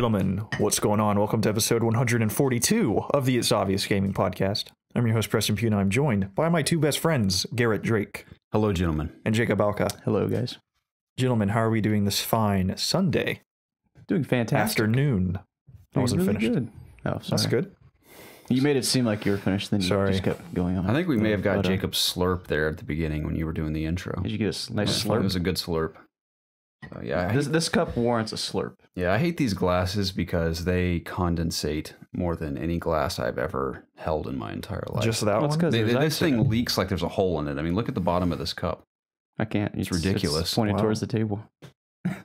gentlemen, what's going on? Welcome to episode 142 of the It's Obvious Gaming podcast. I'm your host, Preston Pugh, and I'm joined by my two best friends, Garrett Drake. Hello, gentlemen. And Jacob Alka. Hello, guys. Gentlemen, how are we doing this fine Sunday? Doing fantastic. Afternoon. I wasn't really finished. Good. Oh, sorry. That's good. You made it seem like you were finished, then you just kept going on. I think we may have got Jacob's slurp there at the beginning when you were doing the intro. Did you get a nice slurp? It was a good slurp. So, yeah, this cup warrants a slurp. Yeah, I hate these glasses because they condensate more than any glass I've ever held in my entire life. Just that one? This thing leaks like there's a hole in it. I mean, look at the bottom of this cup. I can't. It's ridiculous. It's pointed towards the table. I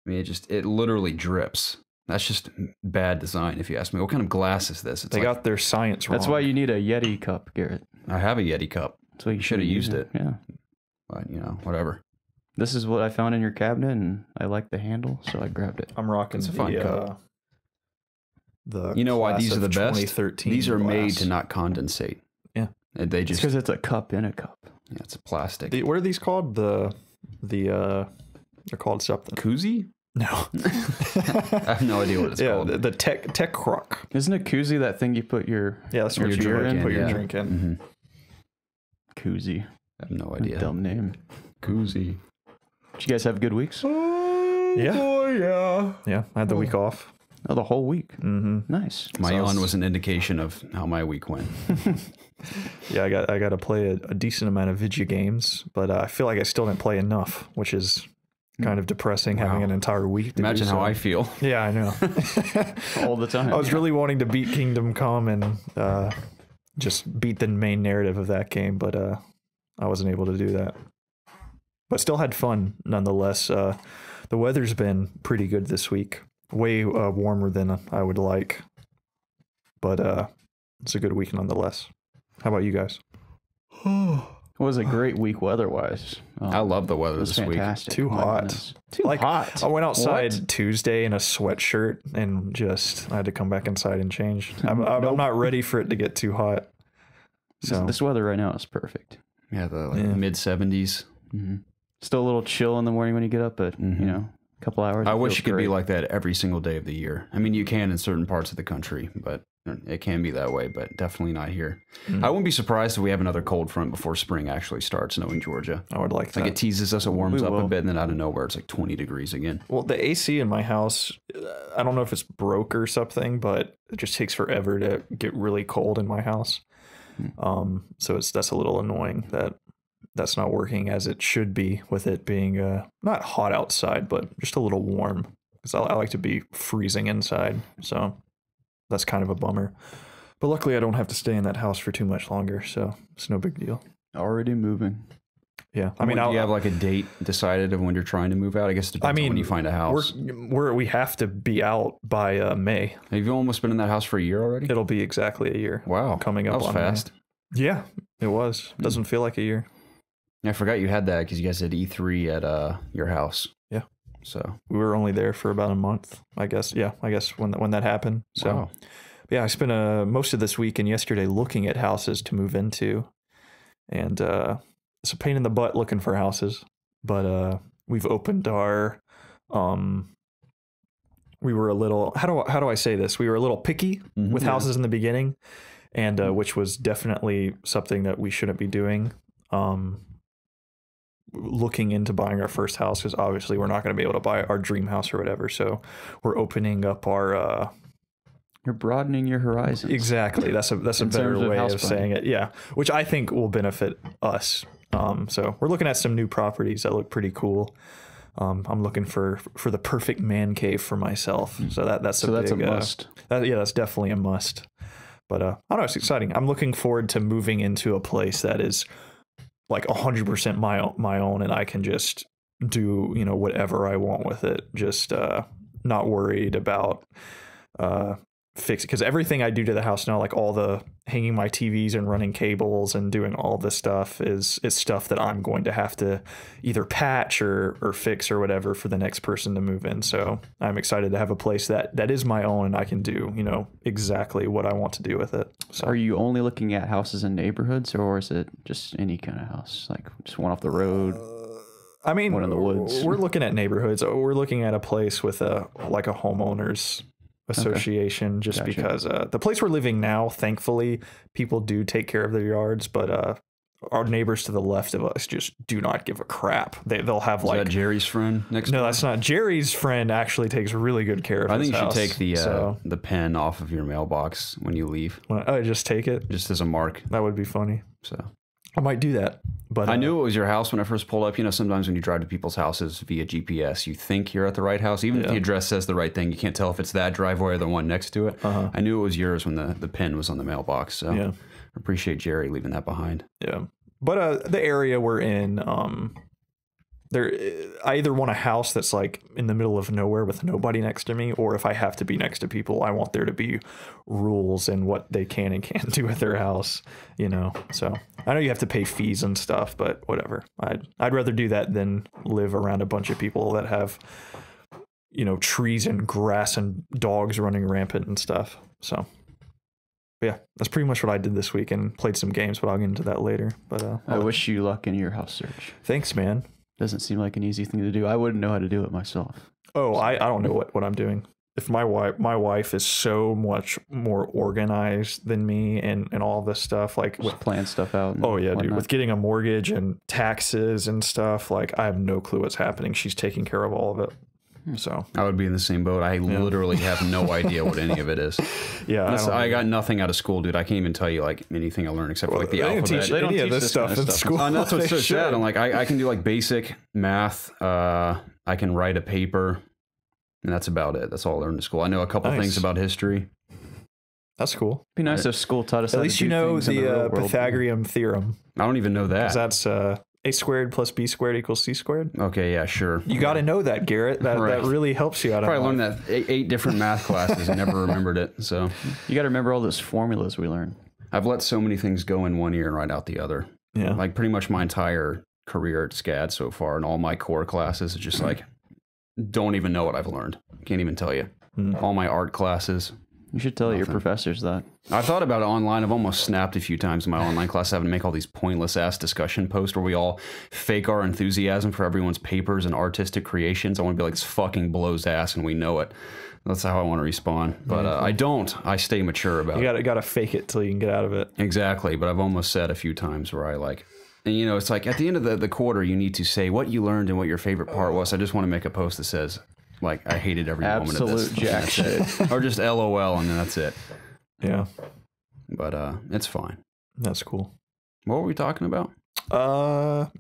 mean, it literally drips. That's just bad design, if you ask me. What kind of glass is this? They got their science wrong. That's why you need a Yeti cup, Garrett. I have a Yeti cup. That's why you should have used it. Yeah. But, whatever. This is what I found in your cabinet, and I like the handle, so I grabbed it. I'm rocking It's a fun cup. You know why these are the best? These are glass. made to not condensate. Yeah. They just... because it's a cup in a cup. Yeah, it's a plastic. What are these called? They're called something. Koozie? No. I have no idea what it's called. The tech crock. Isn't a koozie that thing you put your that's what beer in? Put your drink in. Mm-hmm. Koozie. I have no idea. Dumb name. Koozie. Did you guys have good weeks? Yeah. Oh, yeah. Yeah, I had the week off. Oh, the whole week. Mm-hmm. Nice. My yawn was an indication of how my week went. Yeah, I got to play a decent amount of video games, but I feel like I still didn't play enough, which is kind of depressing having an entire week to Imagine how I feel. Yeah, I know. All the time. I was really wanting to beat Kingdom Come and just beat the main narrative of that game, but I wasn't able to do that. But still had fun nonetheless. The weather's been pretty good this week. Way warmer than I would like. But it's a good week nonetheless. How about you guys? It was a great week weather-wise. I love the weather this fantastic. week. Too hot. Too hot. I went outside Tuesday in a sweatshirt and I had to come back inside and change. I'm not ready for it to get too hot. So this weather right now is perfect. Yeah, the mid-70s. Mm-hmm. Still a little chill in the morning when you get up, but a couple hours. I wish it could be like that every single day of the year. I mean, you can in certain parts of the country, but it can be that way, but definitely not here. I wouldn't be surprised if we have another cold front before spring actually starts, knowing Georgia. I would like that. Like it teases us, it warms up a bit, and then out of nowhere, it's like 20 degrees again. Well, the AC in my house, I don't know if it's broke or something, but it just takes forever to get really cold in my house. So that's a little annoying that's not working as it should be, with it being not hot outside, but just a little warm, because I like to be freezing inside. So that's kind of a bummer. But luckily I don't have to stay in that house for too much longer, so it's no big deal. Already moving. Yeah. I mean, do you have like a date decided of when you're trying to move out? I guess it depends on when you find a house. We have to be out by May. Have you almost been in that house for a year already? It'll be exactly a year. Wow. Coming up that was on fast. May. Yeah, it was. Doesn't feel like a year. I forgot you had that because you guys did E3 at your house. Yeah. So we were only there for about a month, I guess. Yeah, I guess when that happened. So wow. Yeah, I spent most of this week and yesterday looking at houses to move into, and it's a pain in the butt looking for houses. But we've opened our we were a little how do I say this? We were a little picky with houses in the beginning, and which was definitely something that we shouldn't be doing. Looking into buying our first house, because obviously we're not going to be able to buy our dream house or whatever. So we're opening up our you're broadening your horizons. Exactly. That's a better way of saying it. Yeah. Which I think will benefit us. So we're looking at some new properties that look pretty cool. I'm looking for the perfect man cave for myself. So that's a must. That's definitely a must. But I don't know, it's exciting. I'm looking forward to moving into a place that is like 100% my own, and I can just do, whatever I want with it. Just not worried about fix it, because everything I do to the house now, like all the hanging my TVs and running cables and doing all this stuff is stuff that I'm going to have to either patch or fix or whatever for the next person to move in. So I'm excited to have a place that is my own and I can do, exactly what I want to do with it. So are you only looking at houses in neighborhoods, or is it just any kind of house, like just one off the road? I mean, one in the woods. We're looking at neighborhoods. We're looking at a place with a homeowner's association, just Gotcha. because the place we're living now, thankfully, people do take care of their yards, but our neighbors to the left of us just do not give a crap. They'll have Is that Jerry's friend next no, door? that's not. Jerry's friend actually takes really good care of I his think you should house, take the so the pen off of your mailbox when you leave, I just take it. just as a mark. That would be funny. So I might do that. But I knew it was your house when I first pulled up. You know, sometimes when you drive to people's houses via GPS, you think you're at the right house. Even if the address says the right thing, you can't tell if it's that driveway or the one next to it. I knew it was yours when the pen was on the mailbox. So Yeah. I appreciate Jerry leaving that behind. Yeah. But the area we're in, I either want a house that's like in the middle of nowhere with nobody next to me, or if I have to be next to people, I want there to be rules and what they can and can't do at their house, you know. So I know you have to pay fees and stuff, but whatever. I'd rather do that than live around a bunch of people that have, you know, trees and grass and dogs running rampant and stuff. So yeah, that's pretty much what I did this week, and played some games, but I'll get into that later. But I wish you luck in your house search. thanks, man. Doesn't seem like an easy thing to do. I wouldn't know how to do it myself. Oh, I don't know what I'm doing. If my wife is so much more organized than me and all this stuff, like Just plan stuff out. And oh yeah, dude, whatnot. with getting a mortgage and taxes and stuff, like I have no clue what's happening. She's taking care of all of it. So I would be in the same boat. I literally have no idea what any of it is. yeah, I got nothing out of school, dude. I can't even tell you like anything I learned except for like the they don't alphabet. teach They don't any of teach this this stuff kind of in stuff. school. And that's what's They so sad. should. I'm like, I can do like basic math. I can write a paper, and that's about it. That's all I learned in school. I know a couple Nice. things about history. That's cool. Be nice if school taught us. At how least to you do know things in the real world. Pythagorean theorem, I don't even know that. because that's a squared plus b squared equals c squared. Okay, yeah, sure. You got to know that, Garrett. That Right. really helps you out. Probably in learned life. that eight different math classes and never remembered it. So You got to remember all those formulas we learned. I've let so many things go in one ear and right out the other. Yeah. Like pretty much my entire career at SCAD so far, and all my core classes is just like, don't even know what I've learned. Can't even tell you. All my art classes. You should tell your professors that. I thought about it online. I've almost snapped a few times in my online class having to make all these pointless ass discussion posts where we all fake our enthusiasm for everyone's papers and artistic creations. I want to be like, this fucking blows ass and we know it. That's how I want to respond. But I don't. I stay mature about it. You got to fake it till you can get out of it. Exactly. But I've almost said a few times where I like, and you know, it's like at the end of the quarter, you need to say what you learned and what your favorite part was. I just want to make a post that says, like, I hated every moment of this. Absolute jack shit. Or just LOL and then that's it. Yeah, But it's fine. that's cool. What were we talking about?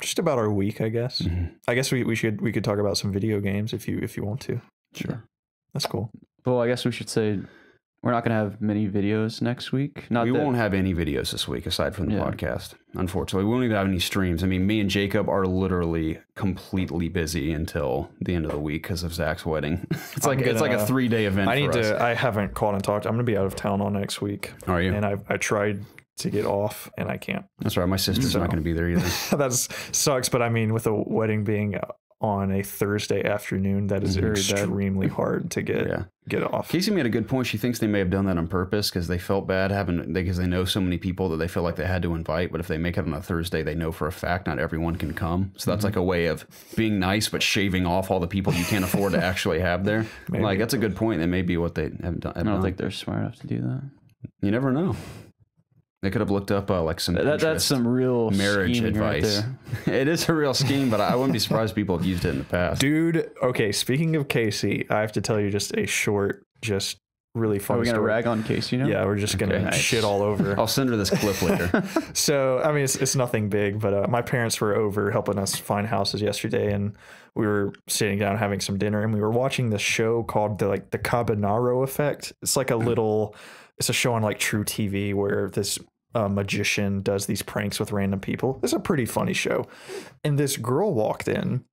Just about our week, I guess. I guess we could talk about some video games if you want to. Sure. That's cool. Well, I guess we should say we're not going to have many videos next week. We won't have any videos this week aside from the podcast. Unfortunately, we won't even have any streams. I mean, me and Jacob are literally completely busy until the end of the week because of Zach's wedding. It's like a 3-day event. I haven't called and talked. I'm gonna be out of town all next week. Are you? And I tried to get off and I can't. That's right. My sister's not going to be there either. That sucks. But I mean, with a wedding being on a Thursday afternoon, that is extremely hard to get off. Casey made a good point. She thinks they may have done that on purpose because they felt bad because they know so many people that they feel like they had to invite. But if they make it on a Thursday, they know for a fact not everyone can come. So that's like a way of being nice but shaving off all the people you can't afford to actually have there. Maybe. Like that's a good point. That may be what they haven't done. I don't think they're smart enough to do that. You never know. They could have looked up like some That's some real marriage scheming advice. right there. It is a real scheme, but I wouldn't be surprised if people have used it in the past. Dude, okay, speaking of Casey, I have to tell you just a short, just really fun Are we going to story. rag on Casey now? Yeah, we're just going to Nice. shit all over. I'll send her this clip later. So, I mean, it's nothing big, but my parents were over helping us find houses yesterday, and we were sitting down having some dinner, and we were watching this show called the Cabanaro Effect. It's like it's a show on like True TV where this magician does these pranks with random people. It's a pretty funny show. And this girl walked in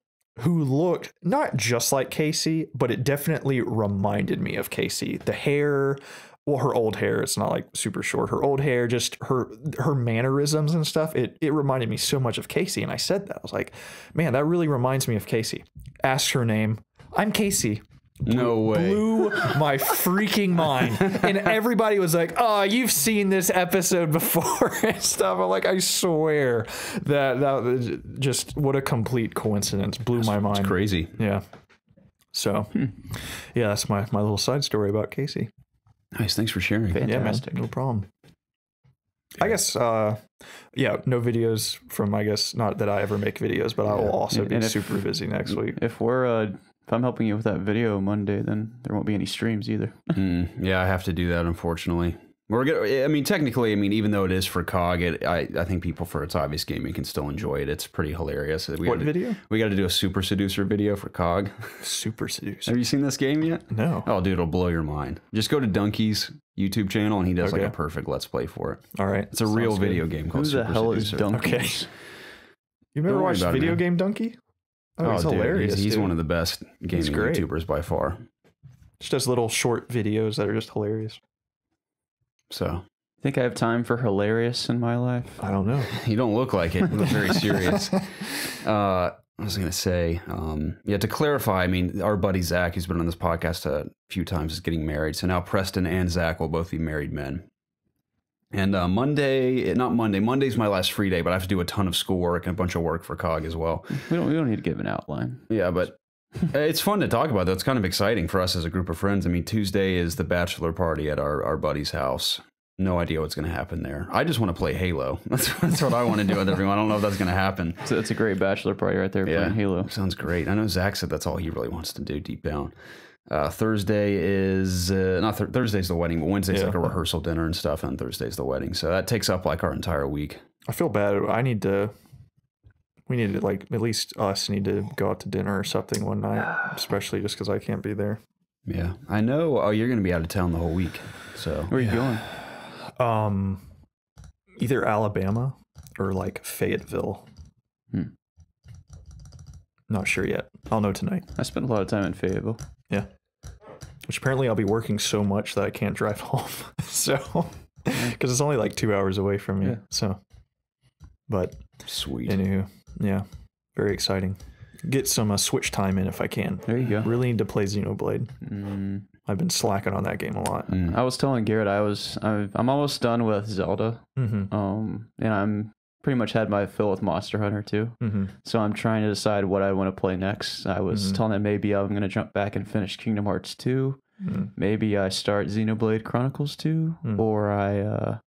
who looked not just like Casey, but it definitely reminded me of Casey. The hair, well, her old hair, it's not like super short. Her old hair, just her mannerisms and stuff, it reminded me so much of Casey. And I said that. I was like, man, that really reminds me of Casey. Asked her name. I'm Casey. No way. Blew my freaking mind. And everybody was like, oh, you've seen this episode before and stuff. I'm like, I swear that just what a complete coincidence. Blew my mind. It's crazy. Yeah. So, yeah, that's my little side story about Casey. Nice. Thanks for sharing. Fantastic. Yeah, man, no problem. I guess, yeah, no videos from, I guess, not that I ever make videos, but I will also be super busy next week. If I'm helping you with that video Monday, then there won't be any streams either. Yeah, I have to do that, unfortunately. I mean, technically, even though it is for COG, I think people for It's Obvious Gaming can still enjoy it. It's pretty hilarious. What video? We got to do a Super Seducer video for COG. Super Seducer. Have you seen this game yet? No. Oh, dude, it'll blow your mind. Just go to Donkey's YouTube channel, and he does like a perfect Let's Play for it. All right. It's a real video game called Super Seducer. Who the hell is Donkey? Okay. You've never watched Video Game Donkey? Oh, he's dude, hilarious. He's one of the best gaming YouTubers by far. Just does little short videos that are just hilarious. So... Think I have time for hilarious in my life? I don't know. You don't look like it. You look very serious. I was going to say, yeah, to clarify, I mean, our buddy Zach, who's been on this podcast a few times, is getting married. So now Preston and Zach will both be married men. And Monday's my last free day, but I have to do a ton of schoolwork and a bunch of work for COG as well. We don't need to give an outline. Yeah, but it's fun to talk about, though. It's kind of exciting for us as a group of friends. I mean, Tuesday is the bachelor party at our buddy's house. No idea what's going to happen there. I just want to play Halo. That's what I want to do with everyone. I don't know if that's going to happen. So it's a great bachelor party right there playing Halo. Sounds great. I know Zach said that's all he really wants to do deep down. Thursday is Thursday's the wedding, but Wednesday's like a rehearsal dinner and stuff, and Thursday's the wedding. So that takes up like our entire week. I feel bad. We need to like, at least us need to go out to dinner or something one night, especially just because I can't be there. Yeah, I know. Oh, you're going to be out of town the whole week. So where are you going? Either Alabama or like Fayetteville. Not sure yet. I'll know tonight. I spent a lot of time in Fayetteville. Yeah. Which apparently I'll be working so much that I can't drive home. So, because it's only like 2 hours away from me. Yeah. So, but sweet. Anywho, yeah, very exciting. Get some Switch time in if I can. There you go. Really need to play Xenoblade. I've been slacking on that game a lot. I was telling Garrett I'm almost done with Zelda, and I'm pretty much had my fill with Monster Hunter too. So I'm trying to decide what I want to play next. I was telling him maybe I'm going to jump back and finish Kingdom Hearts 2. Maybe I start Xenoblade Chronicles 2, or I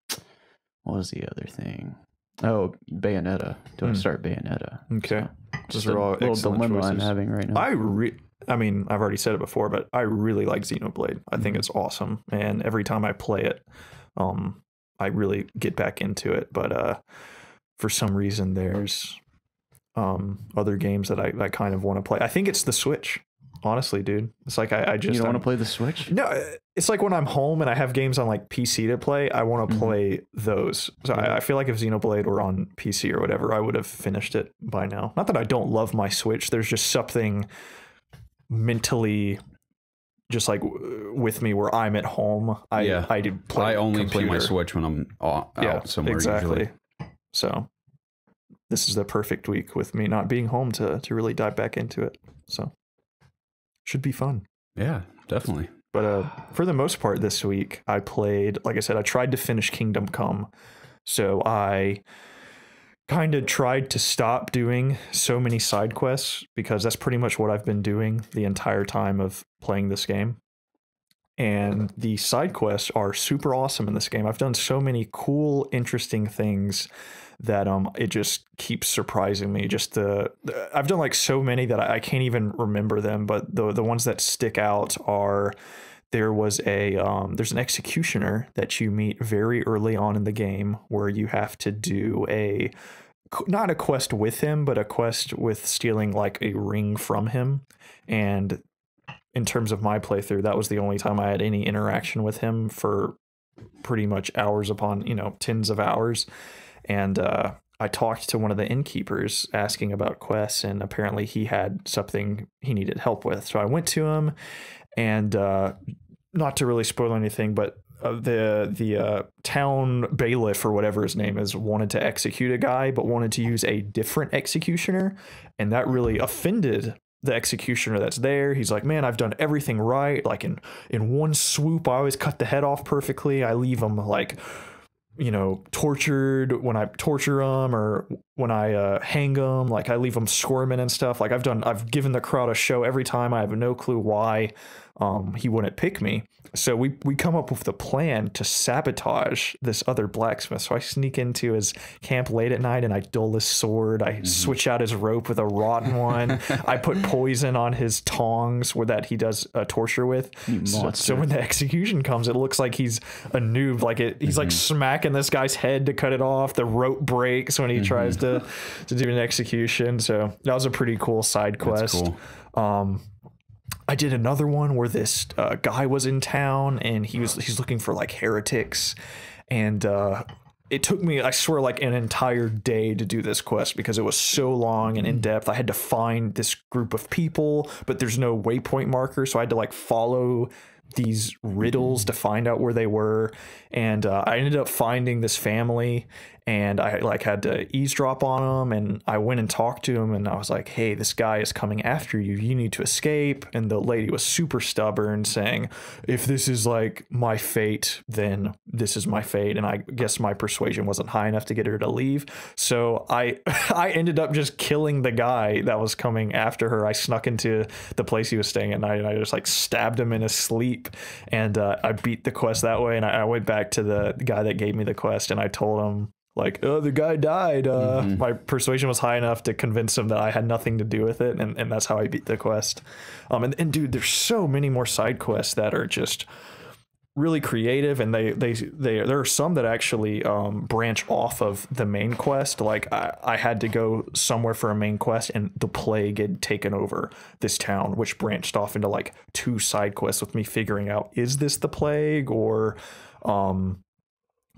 what was the other thing? Oh, Bayonetta. Do I start Bayonetta? Okay, so, just a little dilemma I'm having right now. I mean, I've already said it before, but I really like Xenoblade. I think it's awesome, and every time I play it, I really get back into it. But for some reason, there's other games that I kind of want to play. I think it's the Switch. Honestly, dude, it's like I just you don't want to play the Switch. No, it's like when I'm home and I have games on like PC to play, I want to play those. So I feel like if Xenoblade were on PC or whatever, I would have finished it by now. Not that I don't love my Switch. There's just something mentally just like with me where I'm at home. I only play my Switch when I'm out somewhere. Exactly. Usually. So this is the perfect week with me not being home to really dive back into it. So should be fun. Yeah, definitely. But for the most part this week, I played, like I said, I tried to finish Kingdom Come. So I kind of tried to stop doing so many side quests because that's pretty much what I've been doing the entire time of playing this game. And the side quests are super awesome in this game. I've done so many cool, interesting things that it just keeps surprising me. I've done like so many that I can't even remember them, but the ones that stick out are there's an executioner that you meet very early on in the game where you have to do not a quest with him, but a quest with stealing like a ring from him. And in terms of my playthrough, that was the only time I had any interaction with him for pretty much hours upon, tens of hours. And I talked to one of the innkeepers asking about quests, and apparently he had something he needed help with. So I went to him, and not to really spoil anything, but the town bailiff or whatever his name is wanted to execute a guy, but wanted to use a different executioner, and that really offended the executioner that's there. He's like, man, I've done everything right. Like in one swoop, I always cut the head off perfectly. I leave him like you know, tortured, when I torture them, or when I hang them, like I leave them squirming and stuff. Like I've given the crowd a show every time. I have no clue why he wouldn't pick me. So we come up with the plan to sabotage this other blacksmith. So I sneak into his camp late at night and I dull his sword. I switch out his rope with a rotten one. I put poison on his tongs that he does torture with. So when the execution comes, it looks like he's a noob. Like he's like smacking this guy's head to cut it off. The rope breaks when he tries to do an execution. So that was a pretty cool side quest. That's cool. I did another one where this guy was in town and he's looking for like heretics, and it took me, I swear, like an entire day to do this quest because it was so long and in depth. I had to find this group of people, but there's no waypoint marker, so I had to like follow these riddles to find out where they were. And I ended up finding this family, and I like had to eavesdrop on them, and I went and talked to him, and I was like, hey, this guy is coming after you, you need to escape. And the lady was super stubborn, saying, if this is like my fate, then this is my fate. And I guess my persuasion wasn't high enough to get her to leave, so I ended up just killing the guy that was coming after her. I snuck into the place he was staying at night, and I just like stabbed him in his sleep, and I beat the quest that way. And I went back to the guy that gave me the quest, and I told him, like, oh, the guy died. My persuasion was high enough to convince him that I had nothing to do with it, and that's how I beat the quest. And dude, there's so many more side quests that are just really creative, and there are some that actually branch off of the main quest. Like I had to go somewhere for a main quest, and the plague had taken over this town, which branched off into like 2 side quests with me figuring out, is this the plague, or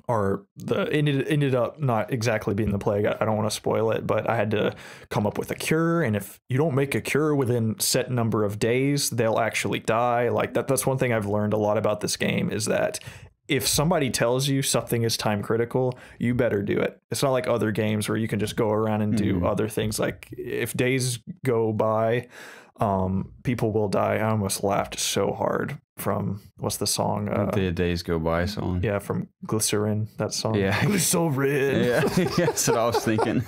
it ended up not exactly being the plague. I don't want to spoil it, but I had to come up with a cure, and if you don't make a cure within set number of days, they'll actually die. Like that's one thing I've learned a lot about this game, is that if somebody tells you something is time critical, you better do it. It's not like other games where you can just go around and do other things. Like if days go by, people will die. I almost laughed so hard from, what's the song? The Days Go By song. Yeah, from Glycerin, that song. Yeah. Glycerin. Yeah, that's what I was thinking.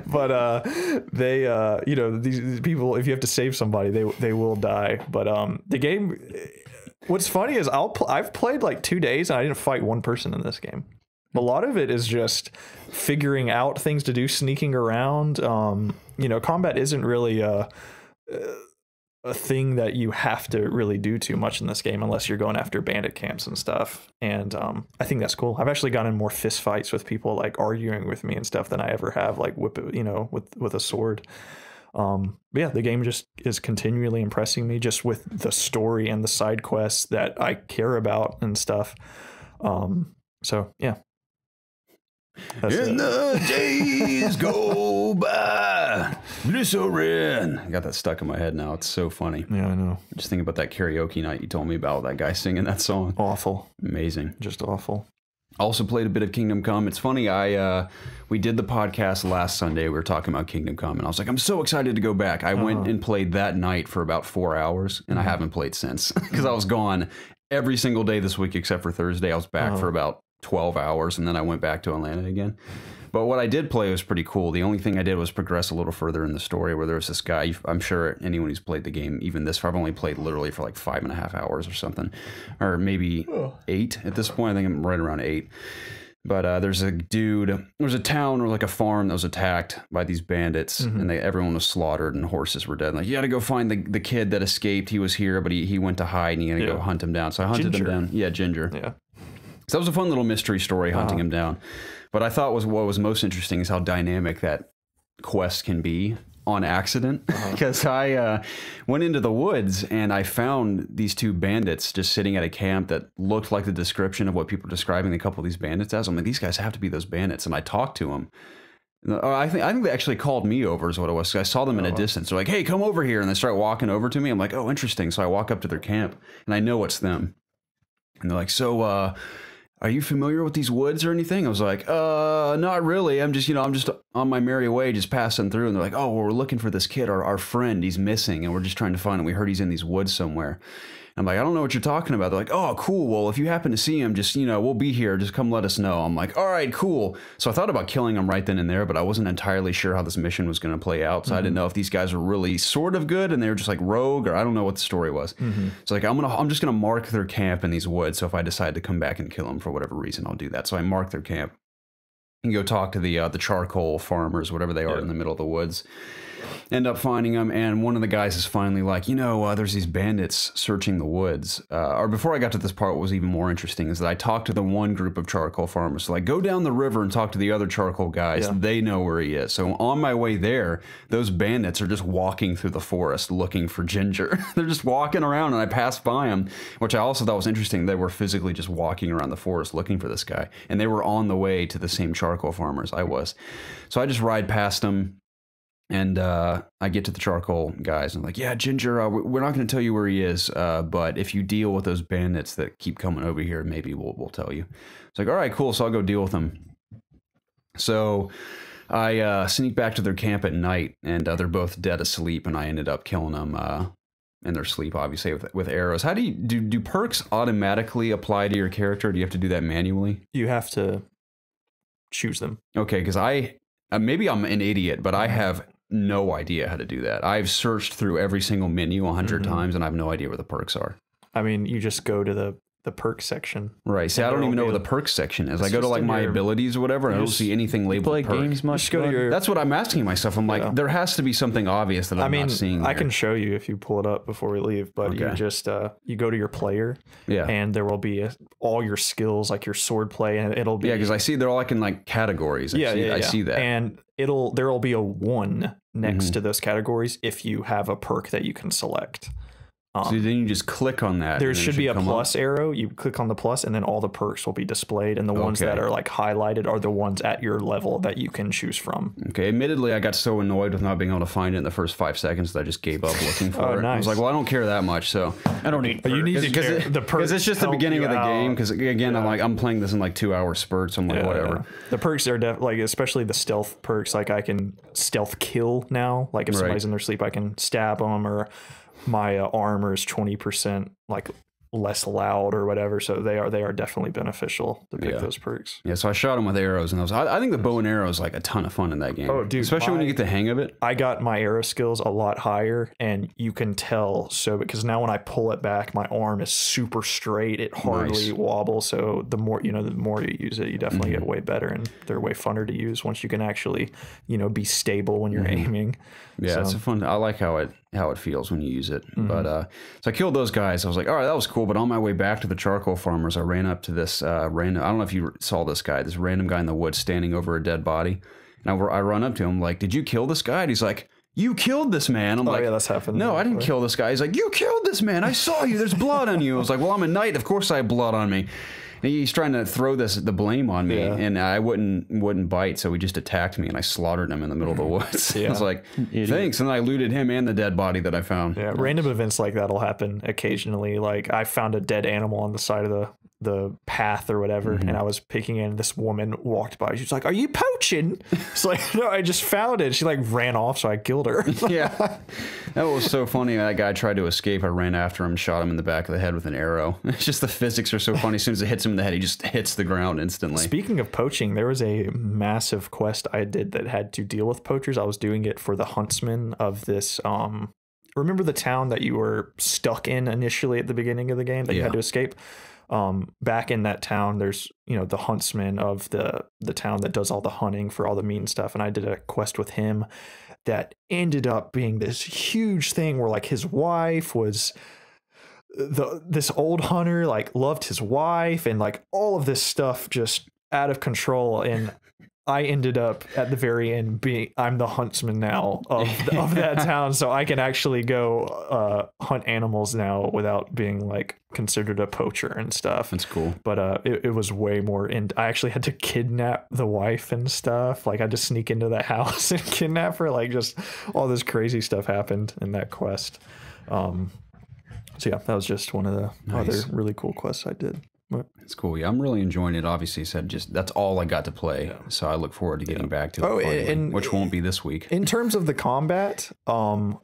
But they, you know, these people, if you have to save somebody, they will die. But the game, what's funny is I've played like 2 days and I didn't fight one person in this game. A lot of it is just figuring out things to do, sneaking around. You know, combat isn't really a thing that you have to really do too much in this game unless you're going after bandit camps and stuff. And I think that's cool. I've actually gotten in more fist fights with people like arguing with me and stuff than I ever have like with a sword. Yeah, the game just is continually impressing me just with the story and the side quests that I care about and stuff. So yeah. The days go by, Glycerin. I got that stuck in my head now. It's so funny. Yeah, I know. Just thinking about that karaoke night you told me about, that guy singing that song. Awful. Amazing. Just awful. Also played a bit of Kingdom Come. It's funny, we did the podcast last Sunday. We were talking about Kingdom Come, and I was like, I'm so excited to go back. I went and played that night for about 4 hours, and I haven't played since because I was gone every single day this week except for Thursday. I was back for about 12 hours, and then I went back to Atlanta again. But what I did play was pretty cool. The only thing I did was progress a little further in the story, where there was this guy. I'm sure anyone who's played the game, even this far, I've only played literally for like 5.5 hours or something, or maybe 8 at this point. I think I'm right around 8. But there's a town or like a farm that was attacked by these bandits, and everyone was slaughtered and horses were dead. Like, you got to go find the kid that escaped. He was here, but he went to hide, and you got to go hunt him down. So I hunted him down. Yeah, Ginger. Yeah. So that was a fun little mystery story, hunting him down. But I thought what was most interesting is how dynamic that quest can be on accident. Because I went into the woods and I found these 2 bandits just sitting at a camp that looked like the description of what people are describing a couple of these bandits as. I'm like, these guys have to be those bandits. And I talked to them. I think they actually called me over is what it was. I saw them in a distance. They're like, hey, come over here. And they start walking over to me. I'm like, oh, interesting. So I walk up to their camp and I know it's them. And they're like, so, are you familiar with these woods or anything? I was like, not really. I'm just on my merry way, just passing through. And they're like, oh, well, we're looking for this kid, our friend. He's missing, and we're just trying to find him. We heard he's in these woods somewhere. And I'm like, I don't know what you're talking about. They're like, oh, cool. Well, if you happen to see him, just, we'll be here. Just come let us know. I'm like, all right, cool. So I thought about killing him right then and there, but I wasn't entirely sure how this mission was going to play out. So I didn't know if these guys were really sort of good and they were just like rogue, or I don't know what the story was. So like, I'm just going to mark their camp in these woods. So if I decide to come back and kill them for whatever reason, I'll do that. So I mark their camp and go talk to the charcoal farmers, whatever they are in the middle of the woods. End up finding them, and one of the guys is finally like, there's these bandits searching the woods. Or before I got to this part, what was even more interesting is that I talked to the one group of charcoal farmers. So like, go down the river and talk to the other charcoal guys. Yeah. They know where he is. So on my way there, those bandits are just walking through the forest looking for Ginger. They're just walking around, and I passed by them, which I also thought was interesting. They were physically just walking around the forest looking for this guy, and they were on the way to the same charcoal farmers I was. So I just ride past them. And I get to the charcoal guys and I'm like, yeah, Ginger, we're not going to tell you where he is, but if you deal with those bandits that keep coming over here, maybe we'll tell you. It's like, all right, cool. So I'll go deal with them. So I sneak back to their camp at night, and they're both dead asleep, and I ended up killing them in their sleep, obviously, with arrows. How do perks automatically apply to your character? Or do you have to do that manually? You have to choose them. Okay, because maybe I'm an idiot, but I have no idea how to do that. I've searched through every single menu 100 times, and I have no idea where the perks are. I mean, you just go to the perk section. Right. See, I don't even know where the perk section is. I go to like my abilities or whatever, and I don't see anything labeled perk. Games much? That's what I'm asking myself. I'm like, there has to be something obvious that I'm not seeing. I can show you if you pull it up before we leave, but you just you go to your player, and there will be all your skills, like your sword play, and it'll be because I see they're all like in like categories. I see that, and there will be a 1 next to those categories if you have a perk that you can select. So then you just click on that. There should be a plus arrow. You click on the plus, and then all the perks will be displayed. And the ones that are like highlighted are the ones at your level that you can choose from. Okay. Admittedly, I got so annoyed with not being able to find it in the first 5 seconds that I just gave up looking for it. Nice. I was like, well, I don't care that much, so I don't need. You need to care. The perks because it's just the beginning of the game. Because again, I'm playing this in like 2-hour spurts. I'm like, whatever. Yeah. The perks are like, especially the stealth perks. Like I can stealth kill now. Like if somebody's in their sleep, I can stab them, or my armor is 20% like less loud or whatever, so they are definitely beneficial to pick those perks. Yeah, so I shot them with arrows, and I think the bow and arrow is like a ton of fun in that game. Oh, dude, especially when you get the hang of it. I got my arrow skills a lot higher, and you can tell. So because now when I pull it back, my arm is super straight; it hardly wobbles. So the more you use it, you definitely get way better, and they're way funner to use once you can actually be stable when you're aiming. Yeah, so it's a fun. I like how it feels when you use it. But so I killed those guys. I was like, all right, that was cool. But on my way back to the charcoal farmers, I ran up to this random. I don't know if you saw this random guy in the woods standing over a dead body. And I run up to him like, did you kill this guy? And he's like, you killed this man. I'm like, yeah, that's happened. No, I didn't kill this guy. He's like, you killed this man. I saw you. There's blood on you. I was like, well, I'm a knight. Of course I have blood on me. He's trying to throw the blame on me, and I wouldn't bite, so he just attacked me, and I slaughtered him in the middle of the woods. I was like, thanks, and then I looted him and the dead body that I found. Yeah, random events like that'll happen occasionally. Like I found a dead animal on the side of the path or whatever, and I was picking it, and this woman walked by. She was like, "Are you poaching?" It's like, no, I just found it. She like ran off, so I killed her. Yeah, that was so funny. That guy tried to escape. I ran after him, shot him in the back of the head with an arrow. It's just the physics are so funny. As soon as it hits him in the head, he just hits the ground instantly. Speaking of poaching, there was a massive quest I did that had to deal with poachers. I was doing it for the huntsman of this. Remember the town that you were stuck in initially at the beginning of the game that you had to escape? Back in that town, there's the huntsman of the town that does all the hunting for all the meat and stuff, and I did a quest with him that ended up being this huge thing where like his wife was this old hunter, like loved his wife, and like all of this stuff just out of control, and I ended up at the very end I'm the huntsman now of that town, so I can actually go hunt animals now without being like considered a poacher and stuff. That's cool. But it was way more, and I actually had to kidnap the wife and stuff. Like I had to sneak into the house and kidnap her. Like just all this crazy stuff happened in that quest. So yeah, that was just one of the other really cool quests I did. It's cool. Yeah, I'm really enjoying it. Obviously, that's all I got to play. So I look forward to getting back to it, which won't be this week. In terms of the combat, I'm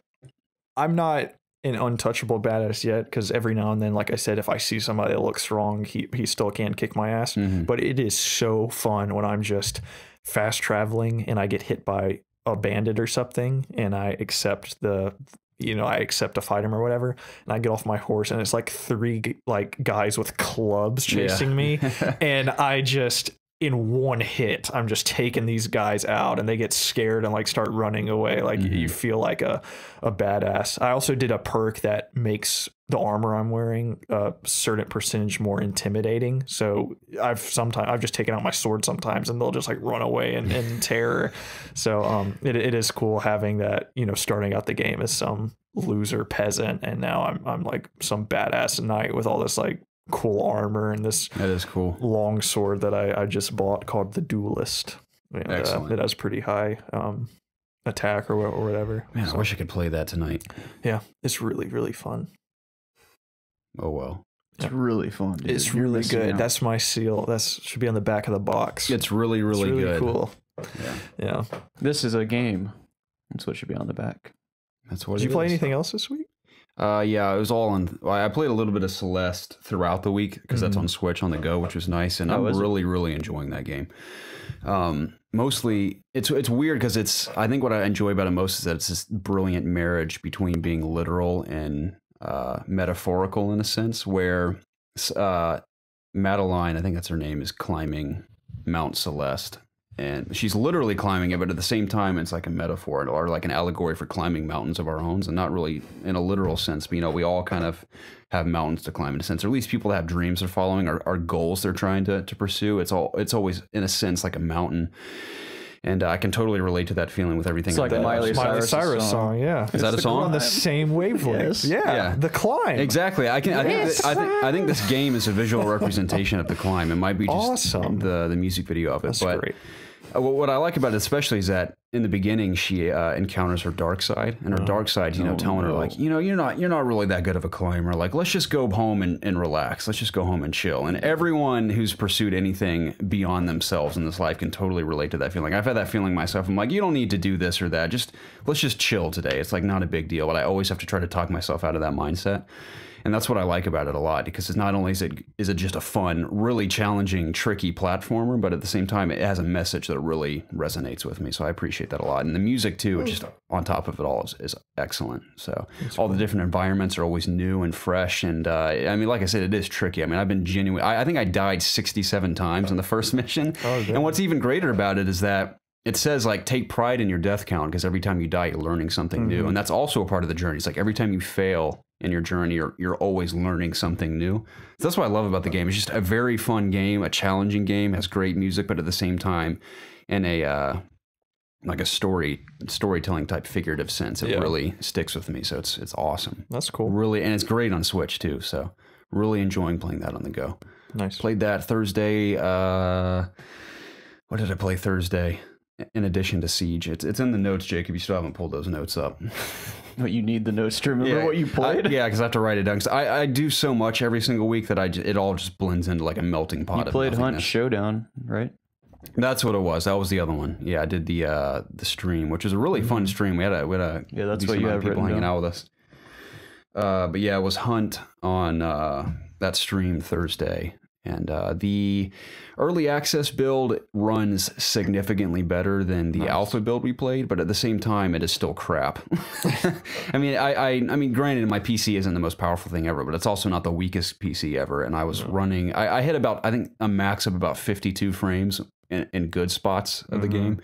not an untouchable badass yet, because every now and then, like I said, if I see somebody that looks strong, he still can't kick my ass. But it is so fun when I'm just fast traveling and I get hit by a bandit or something, and I accept I accept to fight him or whatever, and I get off my horse and it's like 3 like guys with clubs chasing me, and I just, in one hit, I'm just taking these guys out, and they get scared and like start running away. Like you feel like a badass. I also did a perk that makes the armor I'm wearing a certain percentage more intimidating. So I've just taken out my sword sometimes, and they'll just like run away in terror. So it is cool having that, starting out the game as some loser peasant, and now I'm like some badass knight with all this like cool armor and this that is cool long sword that I just bought called the Duelist. And, it has pretty high attack or whatever. Man, I wish I could play that tonight. Yeah, it's really, really fun. Oh well. It's really fun. Dude. It's really good. Out. That's my seal. That should be on the back of the box. It's really, really good. Cool. Yeah. This is a game. That's what should be on the back. That's what. Did you play anything else this week? Yeah, it was all on. I played a little bit of Celeste throughout the week because that's on Switch on the go, which was nice, and I'm really, really enjoying that game. Mostly, it's weird because I think what I enjoy about it most is that it's this brilliant marriage between being literal and metaphorical in a sense, where Madeline, I think that's her name, is climbing Mount Celeste, and she's literally climbing it, but at the same time it's like a metaphor or like an allegory for climbing mountains of our own, and not really in a literal sense, but we all kind of have mountains to climb in a sense, or at least people that have dreams they're following, or goals they're trying to pursue. It's always in a sense like a mountain. And I can totally relate to that feeling with everything. It's like a Miley Cyrus song. Yeah. Is that a song? On the same wavelength. Yes. Yeah. The climb. Exactly. I think this game is a visual representation of the climb. It might be just the music video of it. That's great. What I like about it especially is that in the beginning she encounters her dark side, and her dark side, telling her like, you're not really that good of a climber. Like, let's just go home and relax. Let's just go home and chill. And everyone who's pursued anything beyond themselves in this life can totally relate to that feeling. I've had that feeling myself. I'm like, you don't need to do this or that. Let's just chill today. It's like not a big deal. But I always have to try to talk myself out of that mindset. And that's what I like about it a lot, because it's not only is it just a fun, really challenging, tricky platformer, but at the same time, it has a message that really resonates with me. So I appreciate that a lot. And the music, too, just on top of it all, is excellent. So all the different environments are always new and fresh. And like I said, it is tricky. I've been genuine. I think I died 67 times in the first mission. And what's even greater about it is that it says, like, take pride in your death count, because every time you die, you're learning something new. And that's also a part of the journey. It's like every time you fail in your journey, you're always learning something new. So that's what I love about the game. It's just a very fun game, a challenging game, has great music, but at the same time, in a like a storytelling type figurative sense, it really sticks with me. So it's awesome. That's cool. Really, and it's great on Switch too. So really enjoying playing that on the go. Nice. Played that Thursday. What did I play Thursday? In addition to Siege, it's in the notes, Jacob. You still haven't pulled those notes up. But you need the notes to remember what you played. Because I have to write it down. Cause I do so much every single week that it all just blends into like a melting pot. You played Hunt Showdown, right? That's what it was. That was the other one. Yeah, I did the stream, which was a really fun stream. We had a that's what you have people hanging down. out with us. But yeah, it was Hunt on that stream Thursday. And the early access build runs significantly better than the alpha build we played, but at the same time, it is still crap. I mean, granted, my PC isn't the most powerful thing ever, but it's also not the weakest PC ever. And I was running, I hit about, I think, a max of about 52 frames in good spots of the game,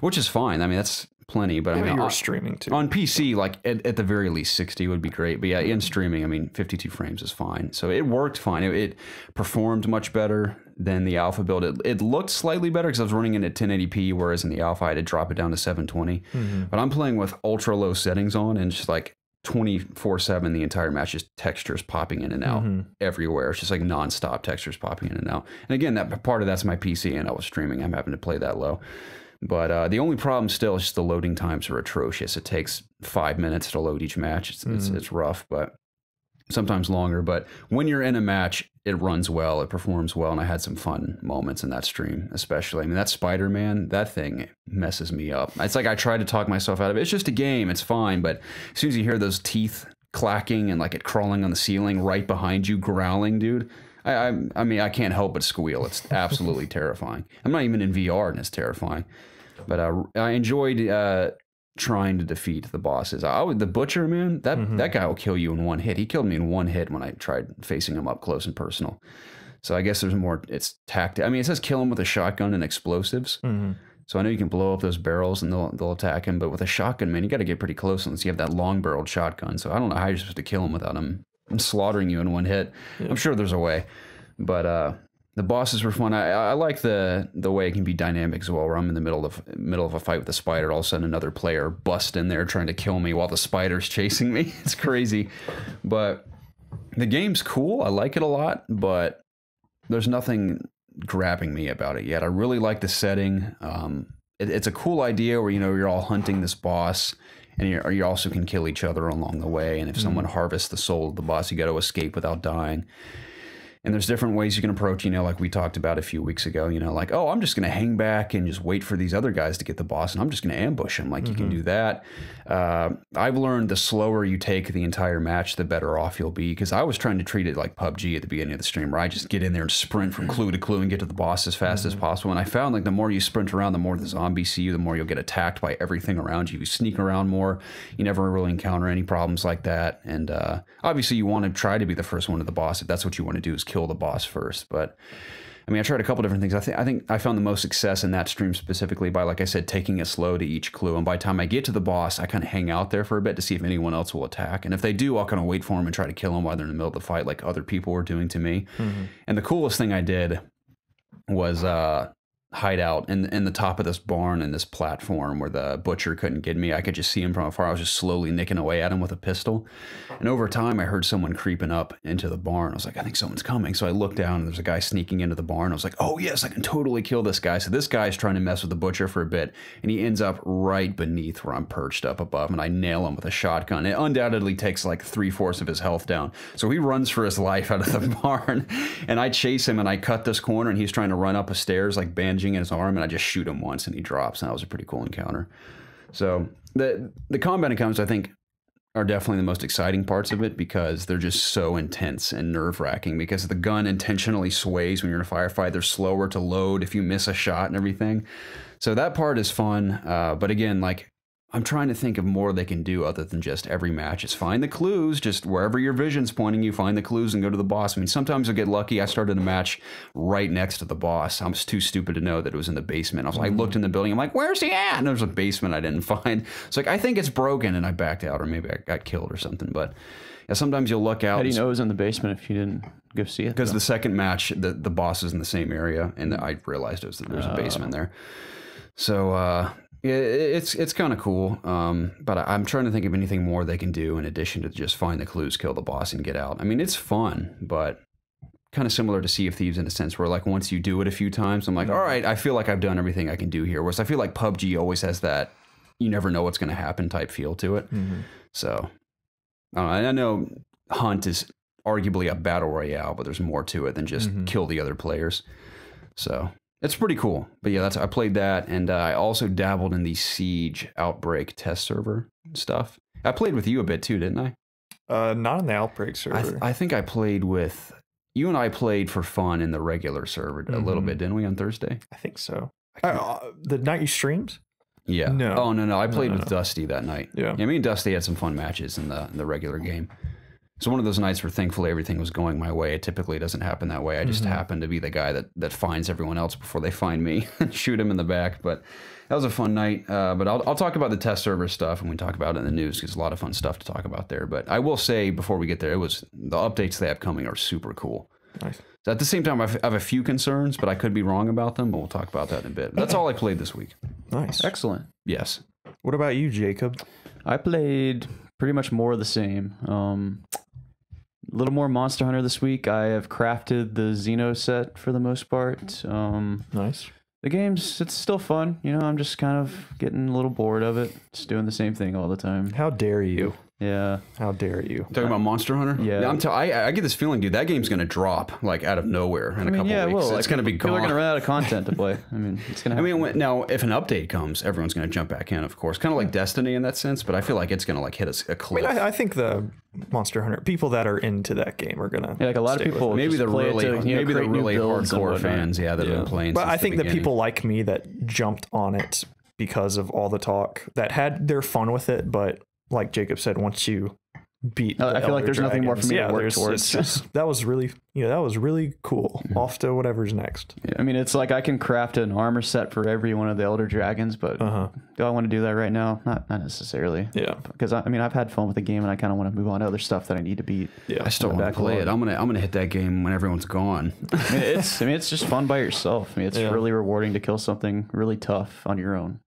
which is fine. I mean, that's plenty, but I mean, you were streaming too. On PC, like at the very least 60 would be great. But yeah, in streaming, I mean, 52 frames is fine. So it worked fine. It performed much better than the alpha build. It looked slightly better because I was running it at 1080p, whereas in the alpha I had to drop it down to 720. But I'm playing with ultra low settings on, and just like 24/7 the entire match, just textures popping in and out everywhere. It's just like nonstop textures popping in and out. And again, that part of that's my PC, and I was streaming. I'm having to play that low. But the only problem still is just the loading times are atrocious. It takes 5 minutes to load each match. It's rough, but sometimes longer. But when you're in a match, it runs well, it performs well, and I had some fun moments in that stream, especially. I mean, that Spider-Man, that thing messes me up. It's like I try to talk myself out of it. It's just a game, it's fine, but as soon as you hear those teeth clacking and like it crawling on the ceiling right behind you, growling, dude. I mean, I can't help but squeal. It's absolutely terrifying. I'm not even in VR, and it's terrifying. But I enjoyed trying to defeat the bosses. The Butcher, man, that guy will kill you in one hit. He killed me in one hit when I tried facing him up close and personal. So I guess there's more. It's tactic. I mean, it says kill him with a shotgun and explosives. So I know you can blow up those barrels and they'll attack him. But with a shotgun, man, you got to get pretty close unless you have that long-barreled shotgun. So I don't know how you're supposed to kill him without him slaughtering you in one hit. Yeah. I'm sure there's a way, but the bosses were fun. I like the way it can be dynamic as well, where I'm in the middle of a fight with a spider, all of a sudden another player busts in there trying to kill me while the spider's chasing me. It's crazy, but the game's cool. I like it a lot, but there's nothing grabbing me about it yet. I really like the setting. It's a cool idea where, you know, you're all hunting this boss, and you also can kill each other along the way. And if someone harvests the soul of the boss, you got to escape without dying. And there's different ways you can approach, you know, like we talked about a few weeks ago, you know, like, oh, I'm just going to hang back and just wait for these other guys to get the boss, and I'm just going to ambush them. Like, you can do that. I've learned the slower you take the entire match, the better off you'll be, because I was trying to treat it like PUBG at the beginning of the stream, where I just get in there and sprint from clue to clue and get to the boss as fast as possible. And I found, like, the more you sprint around, the more the zombies see you, the more you'll get attacked by everything around you. You sneak around more. You never really encounter any problems like that. And obviously you want to try to be the first one to the boss. If that's what you want to do, is kill the boss first. But I mean, I tried a couple different things. I think I found the most success in that stream specifically by, like I said, taking it slow to each clue. And by the time I get to the boss, I kind of hang out there for a bit to see if anyone else will attack. And if they do, I'll kind of wait for them and try to kill them while they're in the middle of the fight, like other people were doing to me. And the coolest thing I did was hide out in the top of this barn and this platform where the Butcher couldn't get me. I could just see him from afar. I was just slowly nicking away at him with a pistol. And over time, I heard someone creeping up into the barn. I was like, I think someone's coming. So I looked down and there's a guy sneaking into the barn. I was like, oh yes, I can totally kill this guy. So this guy's trying to mess with the Butcher for a bit, and he ends up right beneath where I'm perched up above, and I nail him with a shotgun. It undoubtedly takes like 3/4 of his health down. So he runs for his life out of the barn, and I chase him, and I cut this corner, and he's trying to run up a stairs, like bandaging his arm, and I just shoot him once and he drops, and that was a pretty cool encounter. So the combat encounters, I think, are definitely the most exciting parts of it, because they're just so intense and nerve-wracking, because the gun intentionally sways when you're in a firefight. They're slower to load if you miss a shot and everything. So that part is fun, but again, like, I'm trying to think of more they can do other than just every match is find the clues, just wherever your vision's pointing you, find the clues and go to the boss. I mean, sometimes you'll get lucky. I started a match right next to the boss. I was too stupid to know that it was in the basement. I looked in the building. I'm like, where's he at? And there's a basement I didn't find. It's like, I think it's broken, and I backed out, or maybe I got killed or something. But yeah, sometimes you'll luck out. How do you know it was in the basement if you didn't go see it? Because the second match, the boss is in the same area, and I realized there's a basement there. So, yeah, it's kind of cool, but I'm trying to think of anything more they can do in addition to just find the clues, kill the boss, and get out. I mean, it's fun, but kind of similar to Sea of Thieves in a sense, where like once you do it a few times, I'm like, all right, I feel like I've done everything I can do here. Whereas I feel like PUBG always has that you never know what's going to happen type feel to it. So I know Hunt is arguably a battle royale, but there's more to it than just kill the other players. So it's pretty cool. But yeah, I played that, and I also dabbled in the Siege Outbreak test server stuff. I played with you a bit too, didn't I? Not on the Outbreak server. I think I played with you, and I played for fun in the regular server a little bit, didn't we, on Thursday? I think so. The night you streamed? Yeah. No. Oh no. I played with Dusty that night. Yeah. Me and Dusty had some fun matches in the regular game. So one of those nights where thankfully everything was going my way. It typically doesn't happen that way. I just happen to be the guy that finds everyone else before they find me and shoot him in the back. But that was a fun night. But I'll talk about the test server stuff when we talk about it in the news, because there's a lot of fun stuff to talk about there. But I will say before we get there, the updates they have coming are super cool. Nice. So at the same time, I have a few concerns, but I could be wrong about them. But we'll talk about that in a bit. That's all I played this week. Nice. Excellent. Yes. What about you, Jacob? I played pretty much more of the same. A little more Monster Hunter this week. I have crafted the Xeno set for the most part. Nice. The it's still fun. You know, I'm just kind of getting a little bored of it. Just doing the same thing all the time. How dare you? Yeah. How dare you? Talking about Monster Hunter? Yeah. I get this feeling, dude, that game's going to drop like out of nowhere in a couple weeks. Well, it's going to be gone. People are going to run out of content to play. I mean, it's going to happen. Now, if an update comes, everyone's going to jump back in, of course. Kind of like Destiny in that sense, but I feel like it's going to like hit a cliff. I think the Monster Hunter people that are into that game are going to like a lot of people maybe the really builds hardcore fans, that have been playing But since I think the the people like me that jumped on it because of all the talk, that had their fun with it, but like Jacob said, once you beat I feel like there's nothing more for me to work towards. That was really cool. Off to whatever's next. Yeah. I mean, it's like I can craft an armor set for every one of the Elder Dragons, but do I want to do that right now? Not necessarily. Yeah. Because I mean, I've had fun with the game, and I kind of want to move on to other stuff that I need to beat. Yeah. I still want to play it. I'm gonna hit that game when everyone's gone. It's just fun by yourself. I mean, it's really rewarding to kill something really tough on your own,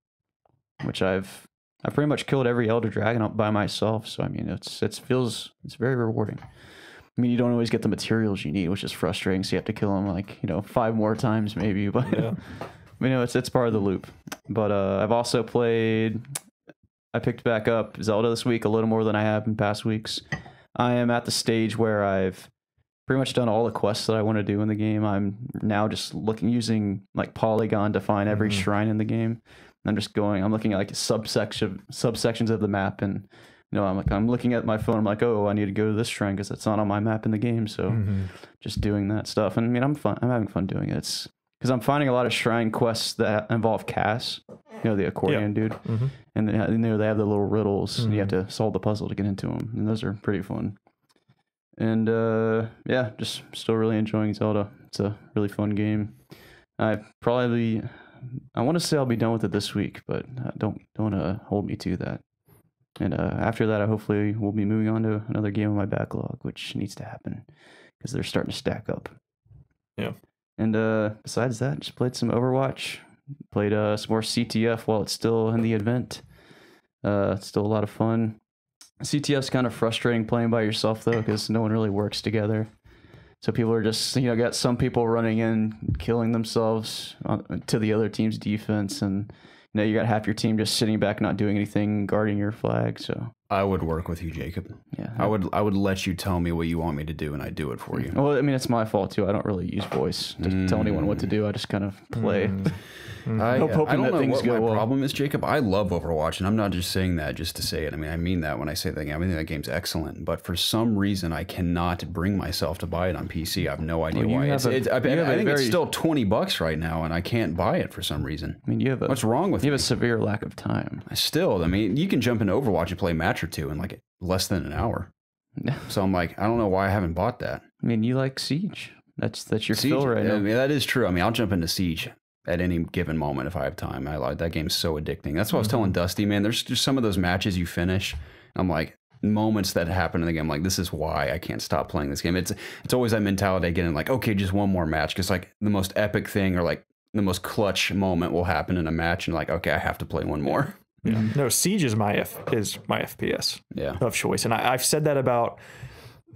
which I've pretty much killed every Elder Dragon by myself. So I mean, it's very rewarding. I mean, you don't always get the materials you need, which is frustrating. So you have to kill them like 5 more times maybe. But it's part of the loop. But I've also played. I picked back up Zelda this week a little more than I have in past weeks. I am at the stage where I've pretty much done all the quests that I want to do in the game. I'm now just using like Polygon to find every shrine in the game. I'm looking at like subsections of the map, and I'm looking at my phone. I'm like, oh, I need to go to this shrine because it's not on my map in the game. So just doing that stuff, and I mean, I'm having fun doing it. It's because I'm finding a lot of shrine quests that involve Cass, the accordion dude, and they have the little riddles, and you have to solve the puzzle to get into them, and those are pretty fun. And just still really enjoying Zelda. It's a really fun game. I want to say I'll be done with it this week, but don't hold me to that. And after that, I hopefully will be moving on to another game on my backlog, which needs to happen because they're starting to stack up. Yeah. And besides that, just played some Overwatch, played some more CTF while it's still in the event. It's still a lot of fun. CTF's kind of frustrating playing by yourself though, because no one really works together. So people are just, got some people running in, killing themselves to the other team's defense, and you got half your team just sitting back, not doing anything, guarding your flag. So I would work with you, Jacob. Yeah, I would let you tell me what you want me to do, and I do it for you. Well, I mean, it's my fault too. I don't really use voice to tell anyone what to do. I just kind of play. I don't know what my problem is, Jacob. I love Overwatch, and I'm not just saying that just to say it. I mean, I mean that when I say that game. I think that game's excellent, but for some reason, I cannot bring myself to buy it on PC. I have no idea why. I think it's still $20 right now, and I can't buy it for some reason. I mean, what's wrong with you? You have a severe lack of time. Still, I mean, you can jump into Overwatch and play a match or two in like less than an hour. So I'm like, I don't know why I haven't bought that. I mean, you like Siege. That's your fill right now. I mean, that is true. I mean, I'll jump into Siege at any given moment if I have time. I like that game's so addicting. That's what I was telling Dusty, man. There's just some of those matches you finish. I'm like, moments that happen in the game, like, this is why I can't stop playing this game. It's always that mentality I get in, like, okay, just one more match, because like the most epic thing or like the most clutch moment will happen in a match, and like, okay, I have to play one more. Yeah. No, Siege is my FPS of choice, and I've said that about.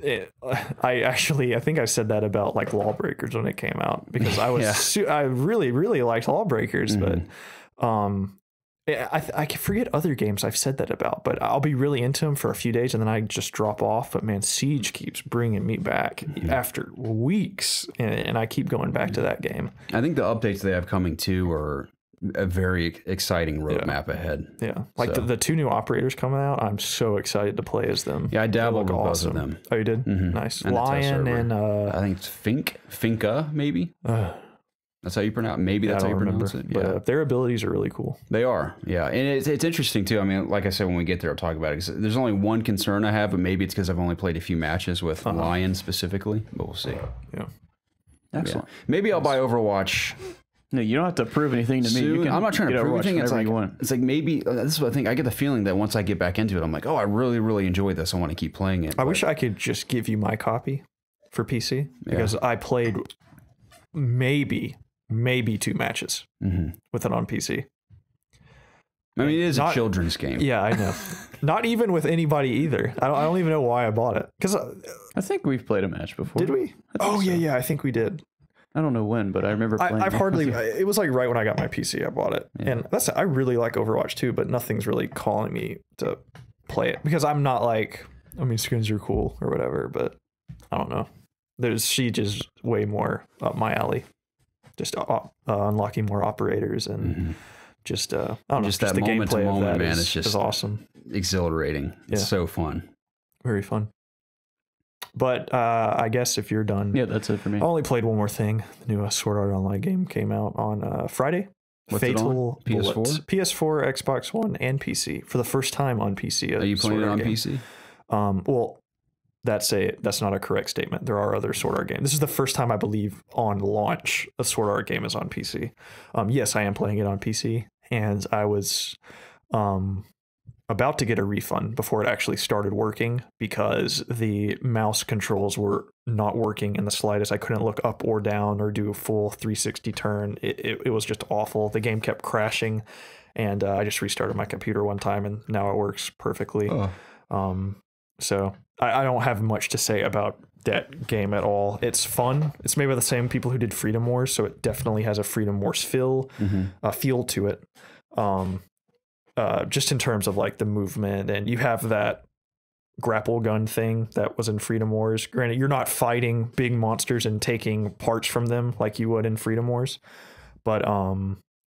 I think I said that about like Lawbreakers when it came out, because I was I really liked Lawbreakers, but I can forget other games I've said that about, but I'll be really into them for a few days and then I just drop off. But man, Siege keeps bringing me back after weeks, and I keep going back to that game. I think the updates they have coming too are a very exciting roadmap ahead. Yeah, like the 2 new operators coming out. I'm so excited to play as them. Yeah, I dabbled with both of them. Oh, you did? Nice. And Lion and I think it's Finka maybe. That's how you pronounce it. Maybe that's how you pronounce it. Yeah, their abilities are really cool. They are. Yeah, and it's interesting too. I mean, like I said, when we get there, I'll talk about it. 'Cause there's only one concern I have, but maybe it's because I've only played a few matches with Lion specifically. But we'll see. Yeah. Excellent. Yeah. Maybe I'll buy Overwatch. No, you don't have to prove anything to me. You can, I'm not trying to prove anything. It's like maybe this is what I think. I get the feeling that once I get back into it, I'm like, oh, I really enjoy this. I want to keep playing it. I wish I could just give you my copy for PC, because I played maybe 2 matches with it on PC. I mean, it is a children's game. Yeah, I know. Not even with anybody either. I don't even know why I bought it. Because I think we've played a match before. Did we? Oh, so. Yeah. I think we did. I don't know when, but I remember playing. I've hardly. It was like right when I got my PC, I bought it, and I really like Overwatch too. But nothing's really calling me to play it because I'm not like, I mean, skins are cool or whatever, but I don't know. Siege is way more up my alley. Just unlocking more operators and just I don't know. Just that the moment to gameplay of moment, that man. is, It's just is awesome. Exhilarating. It's so fun. Very fun. But I guess if you're done, yeah, that's it for me. I only played one more thing. The new Sword Art Online game came out on Friday. What's Fatal it on? PS4? Bullet. PS4, Xbox One, and PC for the first time on PC. Are you playing it on PC? Well, that's not a correct statement. There are other Sword Art games. This is the first time I believe on launch a Sword Art game is on PC. Yes, I am playing it on PC, and I was about to get a refund before it actually started working because the mouse controls were not working in the slightest. I couldn't look up or down or do a full 360 turn. It was just awful. The game kept crashing, and I just restarted my computer one time, and now it works perfectly. So I don't have much to say about that game at all. It's fun. It's made by the same people who did Freedom Wars, so it definitely has a Freedom Wars feel to it. Just in terms of like the movement, and you have that grapple gun thing that was in Freedom Wars. Granted, you're not fighting big monsters and taking parts from them like you would in Freedom Wars, but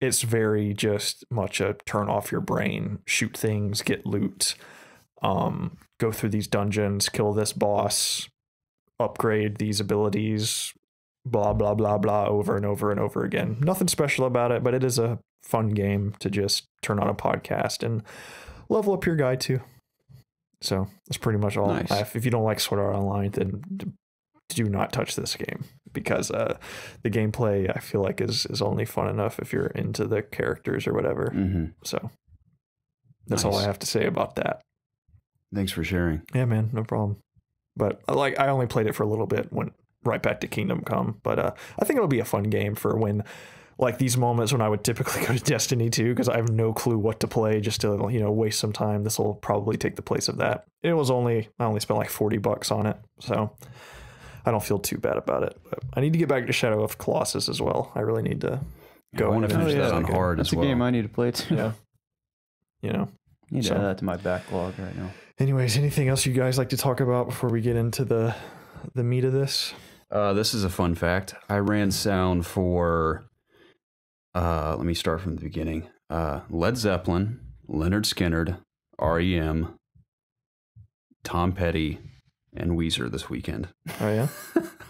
it's very just much a turn off your brain, shoot things, get loot, go through these dungeons, kill this boss, upgrade these abilities, blah blah blah blah, over and over and over again. Nothing special about it, but it is a fun game to just turn on a podcast and level up your guy to. So that's pretty much all. Nice. If you don't like Sword Art Online, then do not touch this game because the gameplay I feel like is only fun enough if you're into the characters or whatever. So that's all I have to say about that. Thanks for sharing. Yeah, man, no problem. But like I only played it for a little bit, went right back to Kingdom Come. But I think it'll be a fun game for when, like, these moments when I would typically go to Destiny 2 because I have no clue what to play just to, waste some time. This will probably take the place of that. I only spent like $40 on it, so I don't feel too bad about it. But I need to get back to Shadow of Colossus as well. I really need to go. I want to finish that on hard as well. That's a game I need to play too. Yeah. Need to add that to my backlog right now. Anyways, anything else you guys like to talk about before we get into the meat of this? This is a fun fact. I ran sound for, let me start from the beginning. Led Zeppelin, Leonard Skinner, REM, Tom Petty, and Weezer this weekend. Oh, yeah?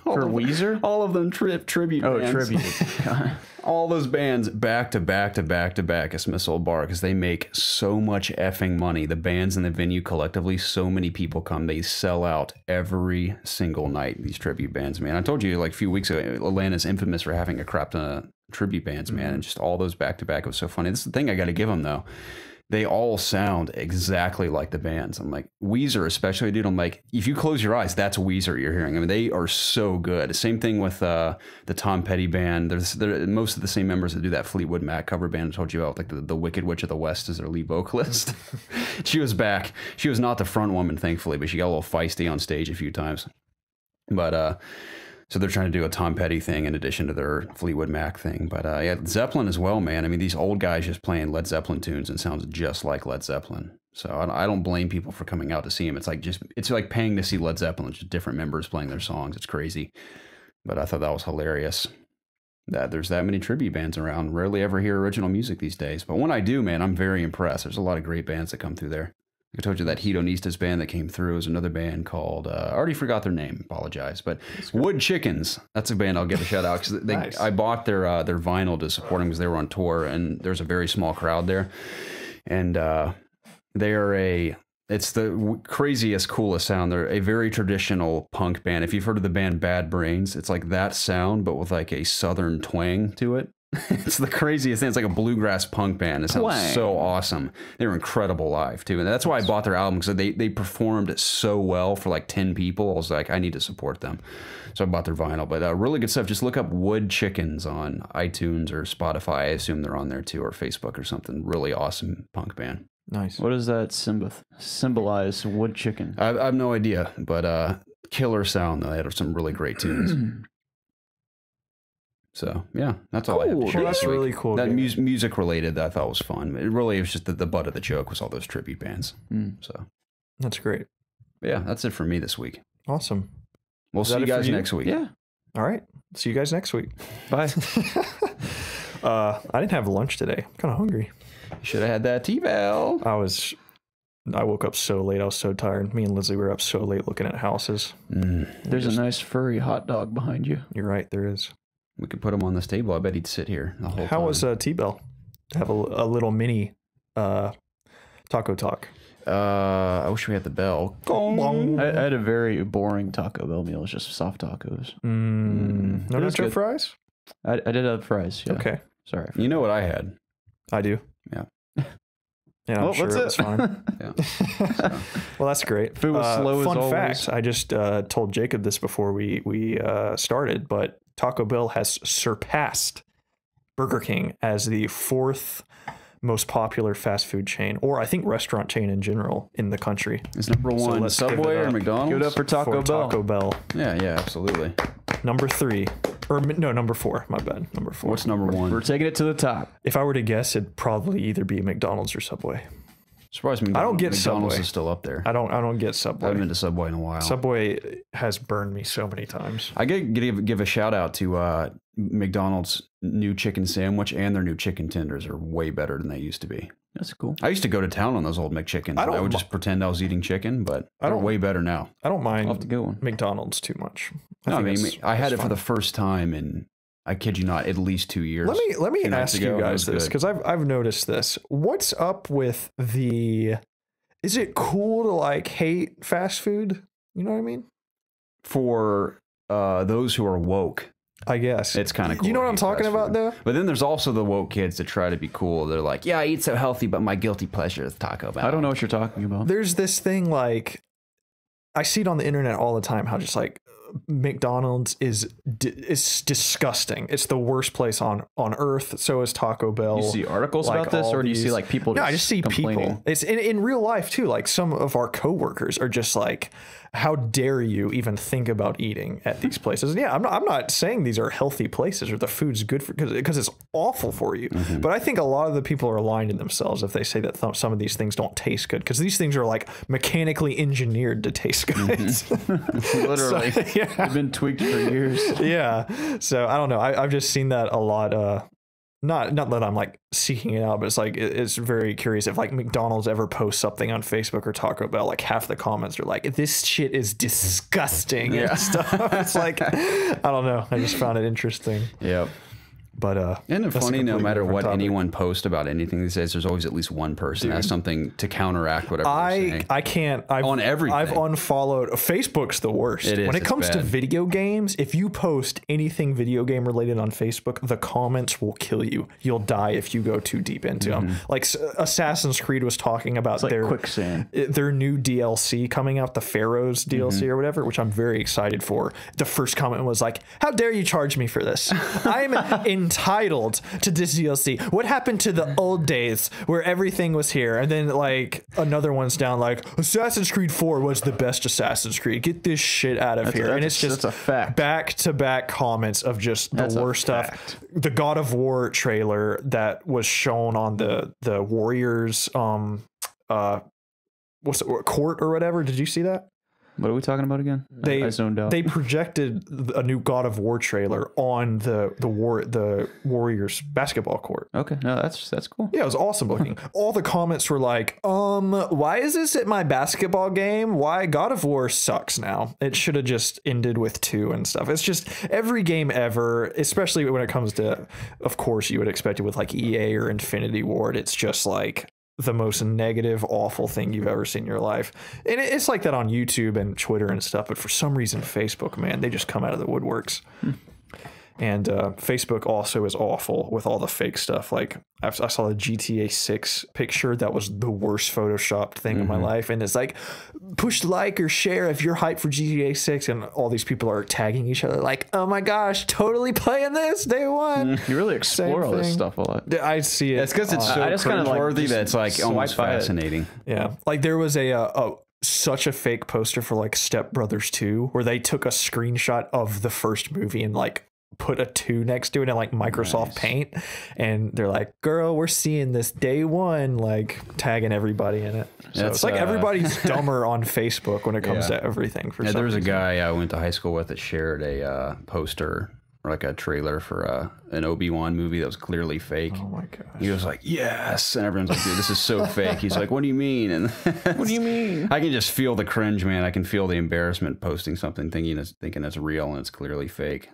For Weezer? All of them tribute bands. Tribute. All those bands back to back to back to back at Smith's Old Bar because they make so much effing money. The bands in the venue collectively, so many people come. They sell out every single night, these tribute bands, man. I told you like a few weeks ago, Atlanta's infamous for having a crap ton of tribute bands, man. And just all those back to back was so funny. This is the thing I got to give them, though. They all sound exactly like the bands. I'm like, Weezer especially, dude. I'm like, if you close your eyes, that's Weezer you're hearing. I mean, they are so good. Same thing with the Tom Petty band. They're most of the same members that do that Fleetwood Mac cover band I told you about. Like the Wicked Witch of the West is their lead vocalist. She was back. She was not the front woman, thankfully, but she got a little feisty on stage a few times. But so they're trying to do a Tom Petty thing in addition to their Fleetwood Mac thing. But yeah, Zeppelin as well, man. I mean, these old guys just playing Led Zeppelin tunes and sounds just like Led Zeppelin. So I don't blame people for coming out to see them. It's like paying to see Led Zeppelin, just different members playing their songs. It's crazy. But I thought that was hilarious that there's that many tribute bands around. Rarely ever hear original music these days. But when I do, man, I'm very impressed. There's a lot of great bands that come through there. I told you that Hedonistas band that came through is another band called, I already forgot their name, apologize, but Wood Chickens. That's a band I'll give a shout out because nice. I bought their vinyl to support them because they were on tour and there's a very small crowd there. And it's the craziest, coolest sound. They're a very traditional punk band. If you've heard of the band Bad Brains, it's like that sound, but with like a southern twang to it. It's the craziest thing. It's like a bluegrass punk band. It sounds so awesome. They were incredible live too, and that's why I bought their album because they performed so well for like 10 people. I was like, I need to support them, so I bought their vinyl. But really good stuff. Just look up Wood Chickens on iTunes or Spotify. I assume they're on there too, or Facebook or something. Really awesome punk band. Nice. What does that symbolize? Wood chicken. I have no idea, but killer sound. They had some really great tunes. So yeah, that's all I have to share. Well, that's really cool. That music related, that I thought was fun. It really was just the butt of the joke was all those tribute bands. So That's great. But yeah, that's it for me this week. Awesome. We'll see you guys next week. Yeah. All right. See you guys next week. Bye. I didn't have lunch today. I'm kind of hungry. Should have had that T-Bell. I woke up so late. I was so tired. Me and Lizzie were up so late looking at houses. There's a nice furry hot dog behind you. You're right. There is. We could put him on this table. I bet he'd sit here the whole time. How was T-Bell? Have a little mini taco talk. I wish we had the bell. I had a very boring Taco Bell meal. It was just soft tacos. No nacho fries? I did have fries. Yeah. Okay. Sorry. You know what I had? I do. Yeah. Yeah, I'm sure it was fine. Yeah. Well, that's great. Food was slow as fun always. fact, I just told Jacob this before we started, but Taco Bell has surpassed Burger King as the 4th most popular fast food chain, or I think restaurant chain in general in the country. Is number one let's give Subway it or up. McDonald's? Give it up for Taco Bell. Taco Bell. Yeah, absolutely. Number 3. Or no, number 4. My bad. Number 4. What's number one? We're taking it to the top. If I were to guess, it'd probably either be McDonald's or Subway. Surprised me. I don't get McDonald's Subway. is still up there. I don't get I Subway. haven't been to Subway in a while. Subway has burned me so many times. I give a shout out to McDonald's new chicken sandwich, and their new chicken tenders are way better than they used to be. That's cool. I used to go to town on those old McChickens. I would just pretend I was eating chicken, but they're way better now. I don't mind I'll have to get one. McDonald's too much. I mean, I had it for fine. the first time in, I kid you not, at least 2 years. Let me 2 nights ask ago, you and it guys was this, good. because I've noticed this. What's up with the? Is it cool to like hate fast food? You know what I mean? For those who are woke, I guess it's kind of cool. You know what to I'm eat talking fast about, food. though. But then there's also the woke kids that try to be cool. They're like, yeah, I eat so healthy, but my guilty pleasure is Taco Bell. I don't know what you're talking about. There's this thing like I see it on the internet all the time. How just like McDonald's is disgusting. It's the worst place on earth. So is Taco Bell. You see articles Like about this, all or do you see these- like people? No, I just see complaining? people. It's in real life too. Like some of our coworkers are just like, "How dare you even think about eating at these places?" And yeah, I'm not saying these are healthy places or the food's good for because it's awful for you. Mm-hmm. But I think a lot of the people are lying to themselves if they say that some of these things don't taste good, because these things are like mechanically engineered to taste good. Mm-hmm. Literally, So, yeah. they've been tweaked for years. Yeah. So I don't know. I've just seen that a lot. Not that I'm like seeking it out, but it's like it's very curious if like McDonald's ever posts something on Facebook or Taco Bell, like half the comments are like, "This shit is disgusting," and stuff. It's like I don't know. I just found it interesting. Yep. But Isn't it that's a funny? No completely matter different what topic. anyone posts about anything these days, there's always at least one person that has something to counteract whatever they're saying. I can't. On everything. I've unfollowed. Facebook's the worst. It is, When it it's comes to bad. video games, if you post anything video game related on Facebook, the comments will kill you. You'll die if you go too deep into them. Like Assassin's Creed was talking about It's like quicksand. their new DLC coming out, the Pharaohs DLC or whatever, which I'm very excited for. The first comment was like, "How dare you charge me for this? I'm entitled to this DLC. What happened to the old days where everything was here?" And then like another one's down like, "Assassin's Creed 4 was the best Assassin's Creed. Get this shit out of here." And it's just that's a fact. back-to-back comments of just That's the a worst stuff. fact. The God of War trailer that was shown on the Warriors what's it, court or whatever. Did you see that? What are we talking about again? I zoned out. They projected a new God of War trailer on the Warriors basketball court. Okay, no, that's cool. Yeah, it was awesome looking. All the comments were like, why is this at my basketball game? Why God of War sucks now? It should have just ended with 2 and stuff. It's just every game ever, especially when it comes to, of course, you would expect it with like EA or Infinity Ward. It's just like the most negative, awful thing you've ever seen in your life. And it's like that on YouTube and Twitter and stuff. But for some reason, Facebook, man, they just come out of the woodworks. And Facebook also is awful with all the fake stuff. Like I saw the GTA 6 picture that was the worst photoshopped thing in my life. And it's like, push like or share if you're hyped for GTA 6. And all these people are tagging each other like, "Oh my gosh, totally playing this day one." You really explore all this thing. stuff a lot. I see it. It's because it's so I just kinda, like, cringeworthy just that it's like swipe almost by it. fascinating. Yeah. Like there was such a fake poster for like Step Brothers 2 where they took a screenshot of the first movie and like put a 2 next to it in like Microsoft Paint, and they're like, girl, we're seeing this day one, like tagging everybody in it. So it's like everybody's dumber on Facebook when it comes to everything. For some there's reason. a guy I went to high school with that shared a poster or like a trailer for an Obi-Wan movie that was clearly fake. Oh my gosh. He was like, yes, and everyone's like, dude, this is so fake. He's like, what do you mean? And what do you mean? I can just feel the cringe, man. I can feel the embarrassment posting something thinking it's real and it's clearly fake.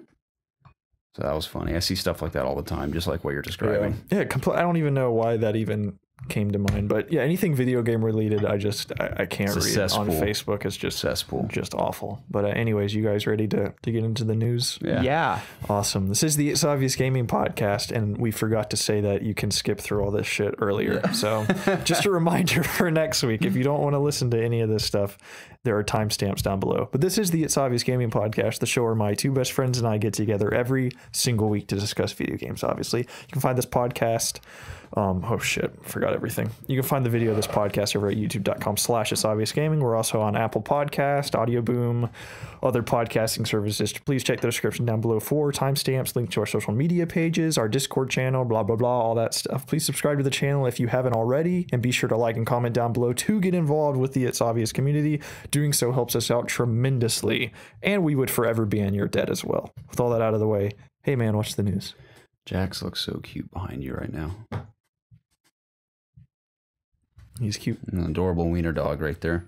So that was funny. I see stuff like that all the time, just like what you're describing. Yeah, I don't even know why that even came to mind, but yeah, anything video game related, I can't read on Facebook. It's just cesspool, just awful. But anyways, you guys ready to get into the news? Yeah. Awesome. This is the It's Obvious Gaming podcast, and we forgot to say that you can skip through all this shit earlier. Yeah. So just a reminder for next week, if you don't want to listen to any of this stuff, there are timestamps down below. But this is the It's Obvious Gaming podcast, the show where my 2 best friends and I get together every single week to discuss video games. Obviously, you can find this podcast. Oh shit, forgot everything. You can find the video of this podcast over at youtube.com/ItsObviousGaming. We're also on Apple Podcast, Audio Boom, other podcasting services. Please check the description down below for timestamps, link to our social media pages, our Discord channel, blah, blah, blah, all that stuff. Please subscribe to the channel if you haven't already, and be sure to like and comment down below to get involved with the It's Obvious community. Doing so helps us out tremendously, and we would forever be in your debt as well. With all that out of the way, hey man, what's the news? Jax looks so cute behind you right now. He's cute. An adorable wiener dog right there.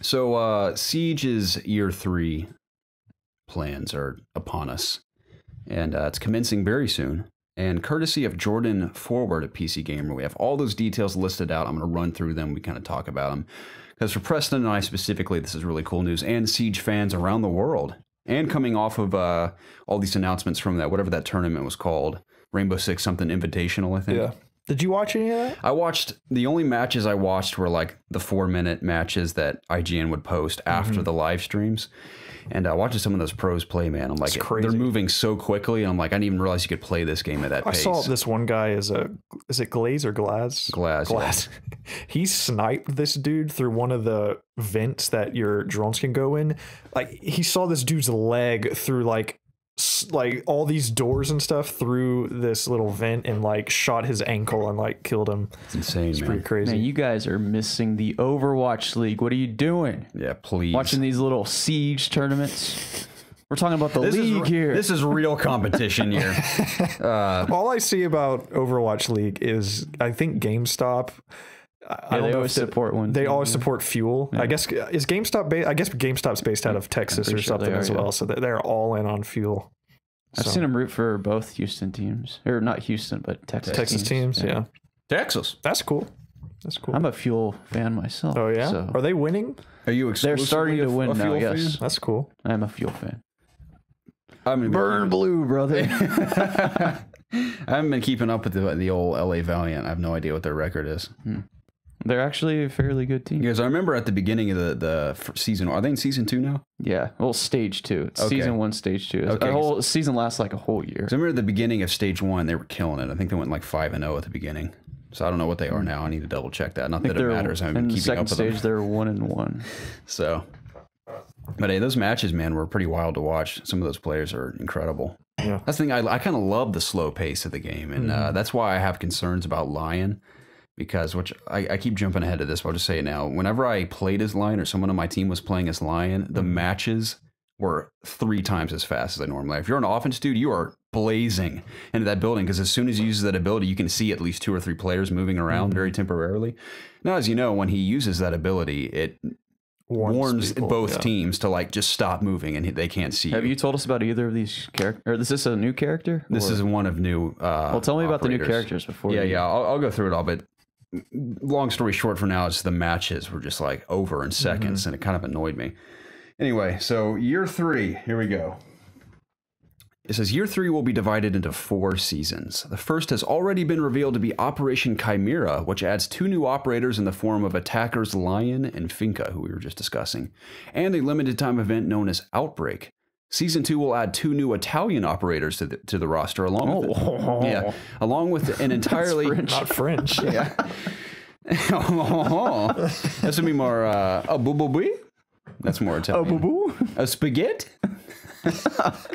So Siege's year 3 plans are upon us, and it's commencing very soon. And courtesy of Jordan Forward at PC Gamer, we have all those details listed out. I'm going to run through them. We kind of talk about them. Because for Preston and I specifically, this is really cool news, and Siege fans around the world. And coming off of all these announcements from that, whatever that tournament was called, Rainbow Six something Invitational, I think. Yeah. Did you watch any of that? I watched, the only matches I watched were like the 4-minute matches that IGN would post after the live streams. And watching some of those pros play, man, I'm like, they're moving so quickly. I'm like, I didn't even realize you could play this game at that pace. I saw this one guy is it Glaze or Glaz? Glaz. Yeah. He sniped this dude through one of the vents that your drones can go in. Like, he saw this dude's leg through like all these doors and stuff through this little vent, and like shot his ankle and like killed him. It's insane, it's pretty crazy. Man, you guys are missing the Overwatch League. What are you doing? Yeah, please. Watching these little Siege tournaments. We're talking about the league here. This is real competition here. All I see about Overwatch League is, I think GameStop. I don't know always support one. They always support Fuel. Yeah. I guess is GameStop. I guess GameStop's based out of Texas or something as well. So they're all in on Fuel. I've seen them root for both Houston teams, or not Houston, but Texas teams. Yeah. Texas. That's cool. That's cool. I'm a Fuel fan myself. Oh yeah. So. Are they winning? Are you? They're starting to win now. Yes. Fan? That's cool. I'm a Fuel fan. I mean, burn blue, brother. I haven't been keeping up with the old LA Valiant. I have no idea what their record is. They're actually a fairly good team. Because I remember at the beginning of the season, are they in season 2 now? Yeah, well, stage 2. It's season 1, stage 2. Okay. The whole season lasts like a whole year. So I remember at the beginning of stage 1, they were killing it. I think they went like 5-0 at the beginning. So I don't know what they are now. I need to double check that. Not that it matters. I haven't been keeping up with them. In the second stage, they're 1-1. So, but hey, those matches, man, were pretty wild to watch. Some of those players are incredible. Yeah. That's the thing. I kind of love the slow pace of the game, and that's why I have concerns about Lion. Because, which I keep jumping ahead of this, but I'll just say it now. Whenever I played as Lion or someone on my team was playing as Lion, the matches were 3 times as fast as I normally. If you're an offense dude, you are blazing into that building, because as soon as he uses that ability, you can see at least 2 or 3 players moving around very temporarily. Now, as you know, when he uses that ability, it warns people, both teams to like just stop moving, and they can't see. Have you told us about either of these characters? Or is this a new character? This is one of new. Well, tell me about the new characters before. Yeah, I'll go through it all, but long story short for now is the matches were just like over in seconds, and it kind of annoyed me. Anyway, so year 3, here we go. It says year 3 will be divided into 4 seasons. The first has already been revealed to be Operation Chimera, which adds 2 new operators in the form of attackers Lion and Finka, who we were just discussing, and a limited time event known as Outbreak. Season 2 will add 2 new Italian operators to the roster, along with an entirely not French. Yeah, that's gonna be more a boo. That's more Italian. A boo. A spaghetti.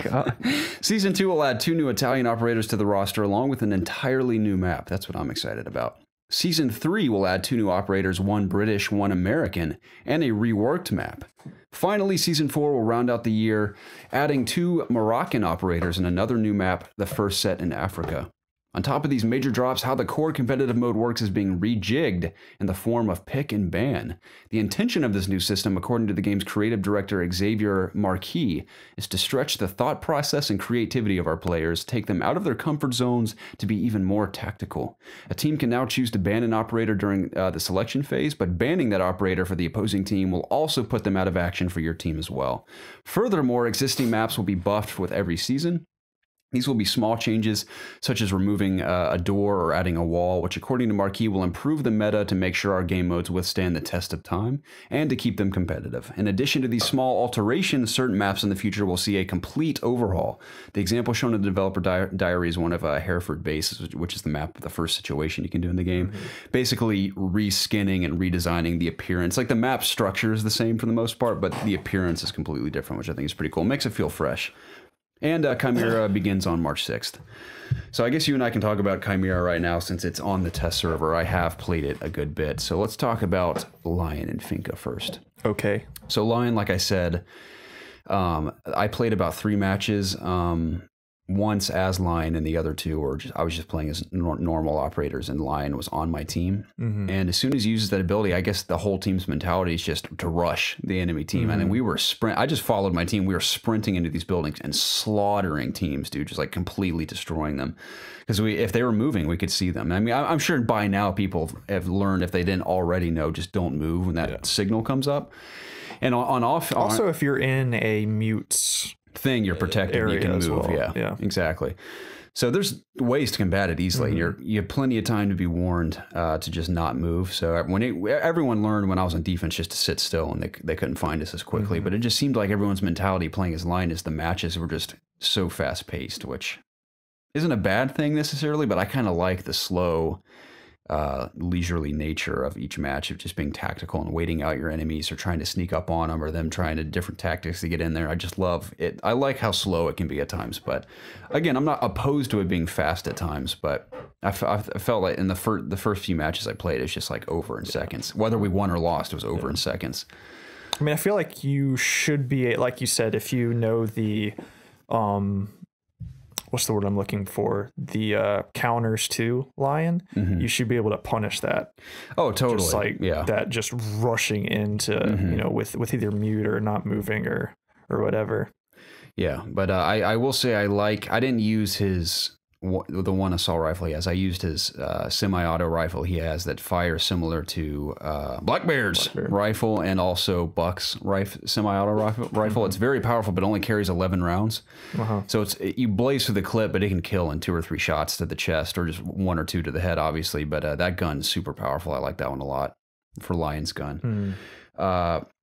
God. Season 2 will add 2 new Italian operators to the roster, along with an entirely new map. That's what I'm excited about. Season 3 will add 2 new operators, 1 British, 1 American, and a reworked map. Finally, Season 4 will round out the year, adding 2 Moroccan operators and another new map, the first set in Africa. On top of these major drops, how the core competitive mode works is being rejigged in the form of pick and ban. The intention of this new system, according to the game's creative director Xavier Marquis, is to stretch the thought process and creativity of our players, take them out of their comfort zones to be even more tactical. A team can now choose to ban an operator during the selection phase, but banning that operator for the opposing team will also put them out of action for your team as well. Furthermore, existing maps will be buffed with every season. These will be small changes, such as removing a door or adding a wall, which according to Marquis will improve the meta to make sure our game modes withstand the test of time and to keep them competitive. In addition to these small alterations, certain maps in the future will see a complete overhaul. The example shown in the developer diary is one of Hereford Base, which is the map of the first situation you can do in the game. Basically reskinning and redesigning the appearance. Like the map structure is the same for the most part, but the appearance is completely different, which I think is pretty cool. Makes it feel fresh. And Chimera begins on March 6th. So I guess you and I can talk about Chimera right now since it's on the test server. I have played it a good bit. So let's talk about Lion and Finka first. Okay. So Lion, like I said, I played about 3 matches. Once as Lion and the other 2 were I was just playing as normal operators, and Lion was on my team. And as soon as he uses that ability, I guess the whole team's mentality is just to rush the enemy team. And then we were I just followed my team. We were sprinting into these buildings and slaughtering teams, dude, just like completely destroying them. Because if they were moving, we could see them. I mean, I'm sure by now people have learned, if they didn't already know, just don't move when that signal comes up. And also, if you're in a mute thing, you're protected, you can move. Well. Yeah, exactly. So there's ways to combat it easily. You have plenty of time to be warned to just not move. So everyone learned when I was on defense just to sit still, and they couldn't find us as quickly. But it just seemed like everyone's mentality playing as Lion is the matches were just so fast paced, which isn't a bad thing necessarily, but I kind of like the slow, leisurely nature of each match, of just being tactical and waiting out your enemies or trying to sneak up on them, or them trying to different tactics to get in there. I just love it. I like how slow it can be at times, but again, I'm not opposed to it being fast at times, but I felt like in the first few matches I played, it's just like over in seconds. Whether we won or lost, it was over in seconds. I mean, I feel like you should be, like you said, if you know the what's the word I'm looking for? The counters to Lion, you should be able to punish that. Oh, totally. Just like that, just rushing into, with either mute or not moving or whatever. Yeah, but I will say I didn't use the one assault rifle he has. I used his semi-auto rifle he has that fires similar to Blackbeard's rifle, and also Buck's semi-auto rifle. It's very powerful, but only carries 11 rounds. So you blaze through the clip, but it can kill in 2 or 3 shots to the chest, or just 1 or 2 to the head, obviously. But that gun's super powerful. I like that one a lot for Lion's gun.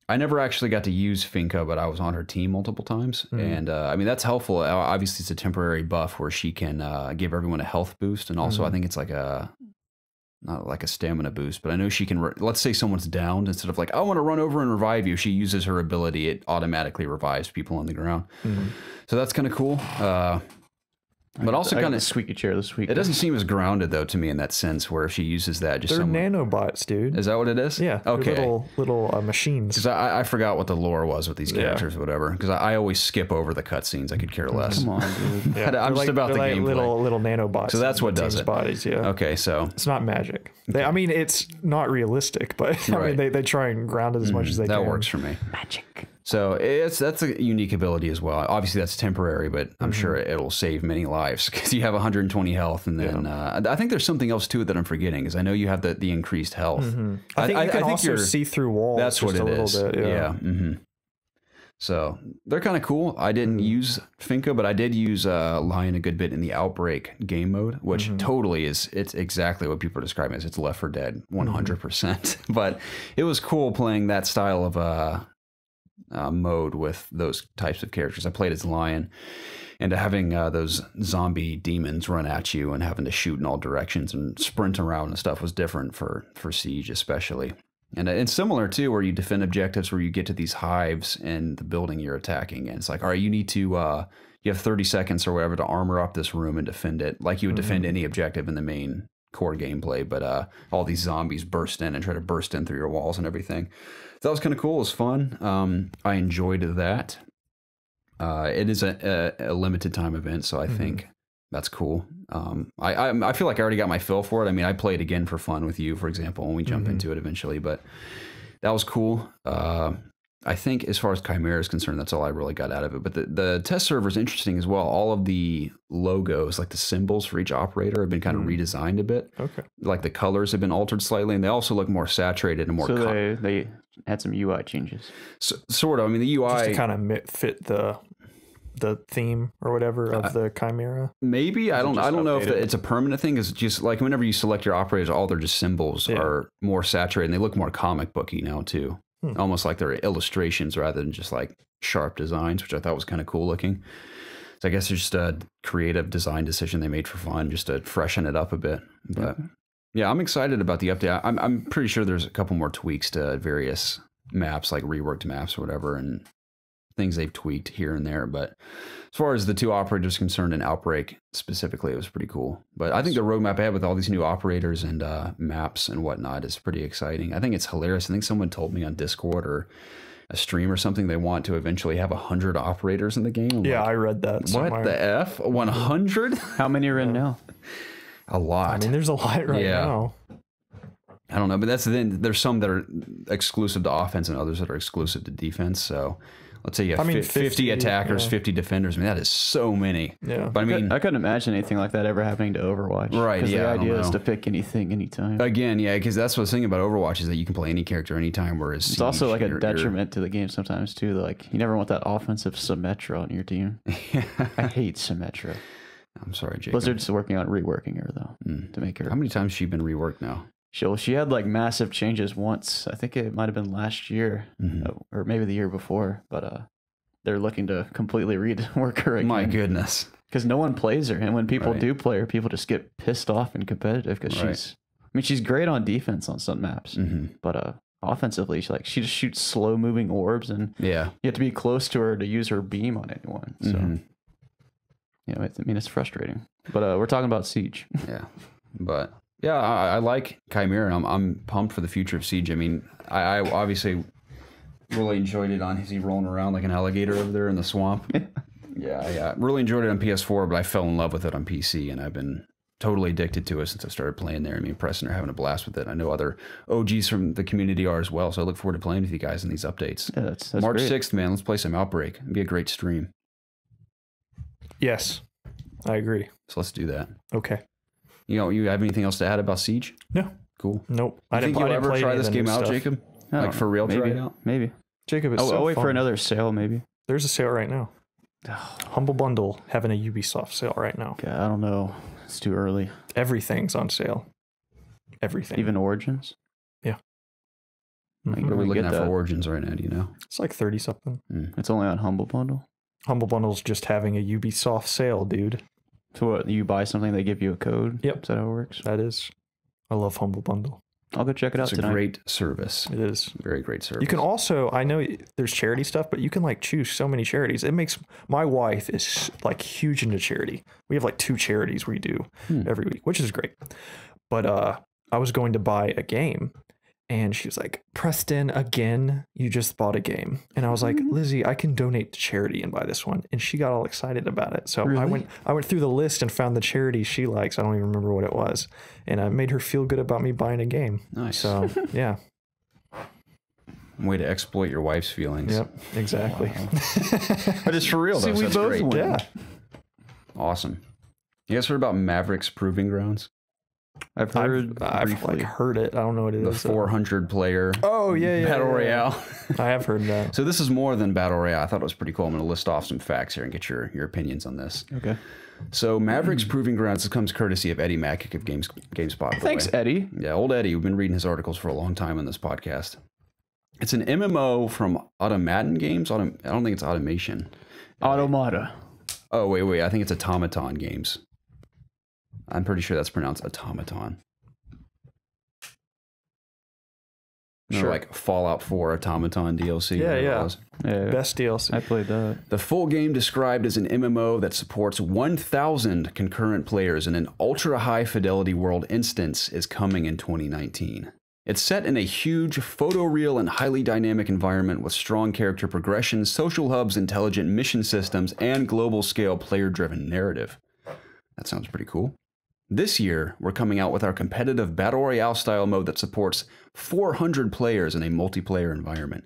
I never actually got to use Finka, but I was on her team multiple times. And I mean, that's helpful. Obviously, it's a temporary buff where she can give everyone a health boost. And also, I think it's like not like a stamina boost, but I know she can, let's say someone's downed, instead of like, I want to run over and revive you, she uses her ability. It automatically revives people on the ground. So that's kind of cool. But also kind of squeaky chair this week. It doesn't seem as grounded though to me in that sense, where if she uses that, just they're nanobots, dude. Is that what it is? Yeah. Okay. Little machines. Because I forgot what the lore was with these characters or whatever. Because I always skip over the cutscenes. I could care less. Come on, dude. I'm just about the gameplay. Little nanobots. So that's what does it. Bodies. Yeah. Okay. So it's not magic. I mean, it's not realistic, but I mean, they try and ground it as much as they can. That works for me. Magic. So that's a unique ability as well. Obviously, that's temporary, but I'm sure it'll save many lives because you have 120 health, and then I think there's something else to it that I'm forgetting, because I know you have the increased health. I think you can also see through walls. That's what it is. Bit, yeah. So they're kind of cool. I didn't use Finka, but I did use Lion a good bit in the Outbreak game mode, which totally it's exactly what people are describing as. It's Left 4 Dead 100%. But it was cool playing that style of mode with those types of characters. I played as Lion, and having those zombie demons run at you and having to shoot in all directions and sprint around and stuff was different for Siege especially. And it's similar too, where you defend objectives where you get to these hives in the building you're attacking. And it's like, all right, you need to, you have 30 seconds or whatever to armor up this room and defend it like you would defend any objective in the main core gameplay. But all these zombies burst in and try to burst in through your walls and everything. That was kind of cool. It was fun. I enjoyed that. It is a limited time event, so I think that's cool. I feel like I already got my fill for it. I mean, I played again for fun with you, for example, when we jump into it eventually, but that was cool. I think as far as Chimera is concerned, that's all I really got out of it. But the test server is interesting as well. All of the logos, like the symbols for each operator, have been kind of redesigned a bit. Okay. Like the colors have been altered slightly, and they also look more saturated and more. So they had some UI changes. So, sort of. I mean, the UI just to kind of fit the theme or whatever of the Chimera. Maybe I don't know if it's a permanent thing. It's just like whenever you select your operators, all they're just symbols are more saturated, and they look more comic booky now too. Almost like they're illustrations rather than just like sharp designs, which I thought was kind of cool looking. So I guess it's just a creative design decision they made for fun, just to freshen it up a bit. But yeah, I'm excited about the update. I'm pretty sure there's a couple more tweaks to various maps, like reworked maps or whatever, and things they've tweaked here and there. But as far as the two operators concerned and Outbreak specifically, it was pretty cool. But I think the roadmap ahead with all these new operators and maps and whatnot is pretty exciting. I think it's hilarious. I think someone told me on Discord or a stream or something they want to eventually have 100 operators in the game. Yeah, I read that somewhere. What the F? 100? How many are in now? A lot. I mean, there's a lot right now. I don't know, but that's the thing. There's some that are exclusive to offense and others that are exclusive to defense. So let's say you have 50 attackers, 50 defenders. I mean, that is so many. Yeah. But I mean, I couldn't imagine anything like that ever happening to Overwatch. Right. Because the idea is to pick anything, anytime. Again, yeah, because that's what's the thing about Overwatch is that you can play any character anytime. Whereas it's also like a detriment to the game sometimes too. Like you never want that offensive Symmetra on your team. I hate Symmetra. I'm sorry, Jacob. Blizzard's working on reworking her though to make her. How many times has she been reworked now? She had like massive changes once. I think it might have been last year or maybe the year before, but they're looking to completely rework her again. My goodness. Because no one plays her. And when people do play her, people just get pissed off and competitive because she's great on defense on some maps. But offensively, she just shoots slow moving orbs and you have to be close to her to use her beam on anyone. So I mean, it's frustrating. But we're talking about Siege. Yeah. But yeah, I like Chimera, and I'm pumped for the future of Siege. I mean, I obviously really enjoyed it on. Is he rolling around like an alligator over there in the swamp? Yeah. Really enjoyed it on PS4, but I fell in love with it on PC, and I've been totally addicted to it since I started playing there. I mean, Preston are having a blast with it. I know other OGs from the community are as well, so I look forward to playing with you guys in these updates. Yeah, that's March great. 6th, man. Let's play some Outbreak. It'd be a great stream. Yes, I agree. So let's do that. Okay. You have anything else to add about Siege? No. Cool. Nope. I think you'll ever try this game out, Jacob? Like for real, maybe. try it out? Maybe. Jacob, it's I'll wait for another sale, maybe. There's a sale right now. Humble Bundle having a Ubisoft sale right now. Yeah, I don't know. It's too early. Everything's on sale. Everything. Even Origins? Yeah. What are we looking at for Origins right now, do you know? It's like 30 something. It's only on Humble Bundle? Humble Bundle's just having a Ubisoft sale, dude. So what, you buy something, they give you a code? Yep. Is that how it works? That is. I love Humble Bundle. I'll go check it out tonight. It's a great service. It is. Very great service. You can also, I know there's charity stuff, but you can like choose so many charities. It makes, my wife is like huge into charity. We have like 2 charities we do every week, which is great. But I was going to buy a game and she was like, Preston, again, you just bought a game. And I was like, Lizzie, I can donate to charity and buy this one. And she got all excited about it. So really? I went through the list and found the charity she likes. I don't even remember what it was. And I made her feel good about me buying a game. Nice. So, yeah. Way to exploit your wife's feelings. Yep, exactly. Wow. But it's for real, though. See, we so both great. win. Yeah. Awesome. You guys heard about Mavericks Proving Grounds? I've like heard it. I don't know what it is. The 400 player Battle Royale. I have heard that. So this is more than Battle Royale. I thought it was pretty cool. I'm going to list off some facts here and get your opinions on this. Okay. So Mavericks Proving Grounds comes courtesy of Eddie Mack of GameSpot. Thanks, Eddie. Yeah, old Eddie. We've been reading his articles for a long time on this podcast. It's an MMO from Automaton Games. I don't think it's Automation. Automata. Oh, wait. I think it's Automaton Games. I'm pretty sure that's pronounced automaton. Sure. Like Fallout 4 Automaton DLC. Yeah. Best DLC. I played that. The full game, described as an MMO that supports 1,000 concurrent players in an ultra-high fidelity world instance, is coming in 2019. It's set in a huge, photoreal, and highly dynamic environment with strong character progression, social hubs, intelligent mission systems, and global-scale player-driven narrative. That sounds pretty cool. This year, we're coming out with our competitive Battle Royale style mode that supports 400 players in a multiplayer environment.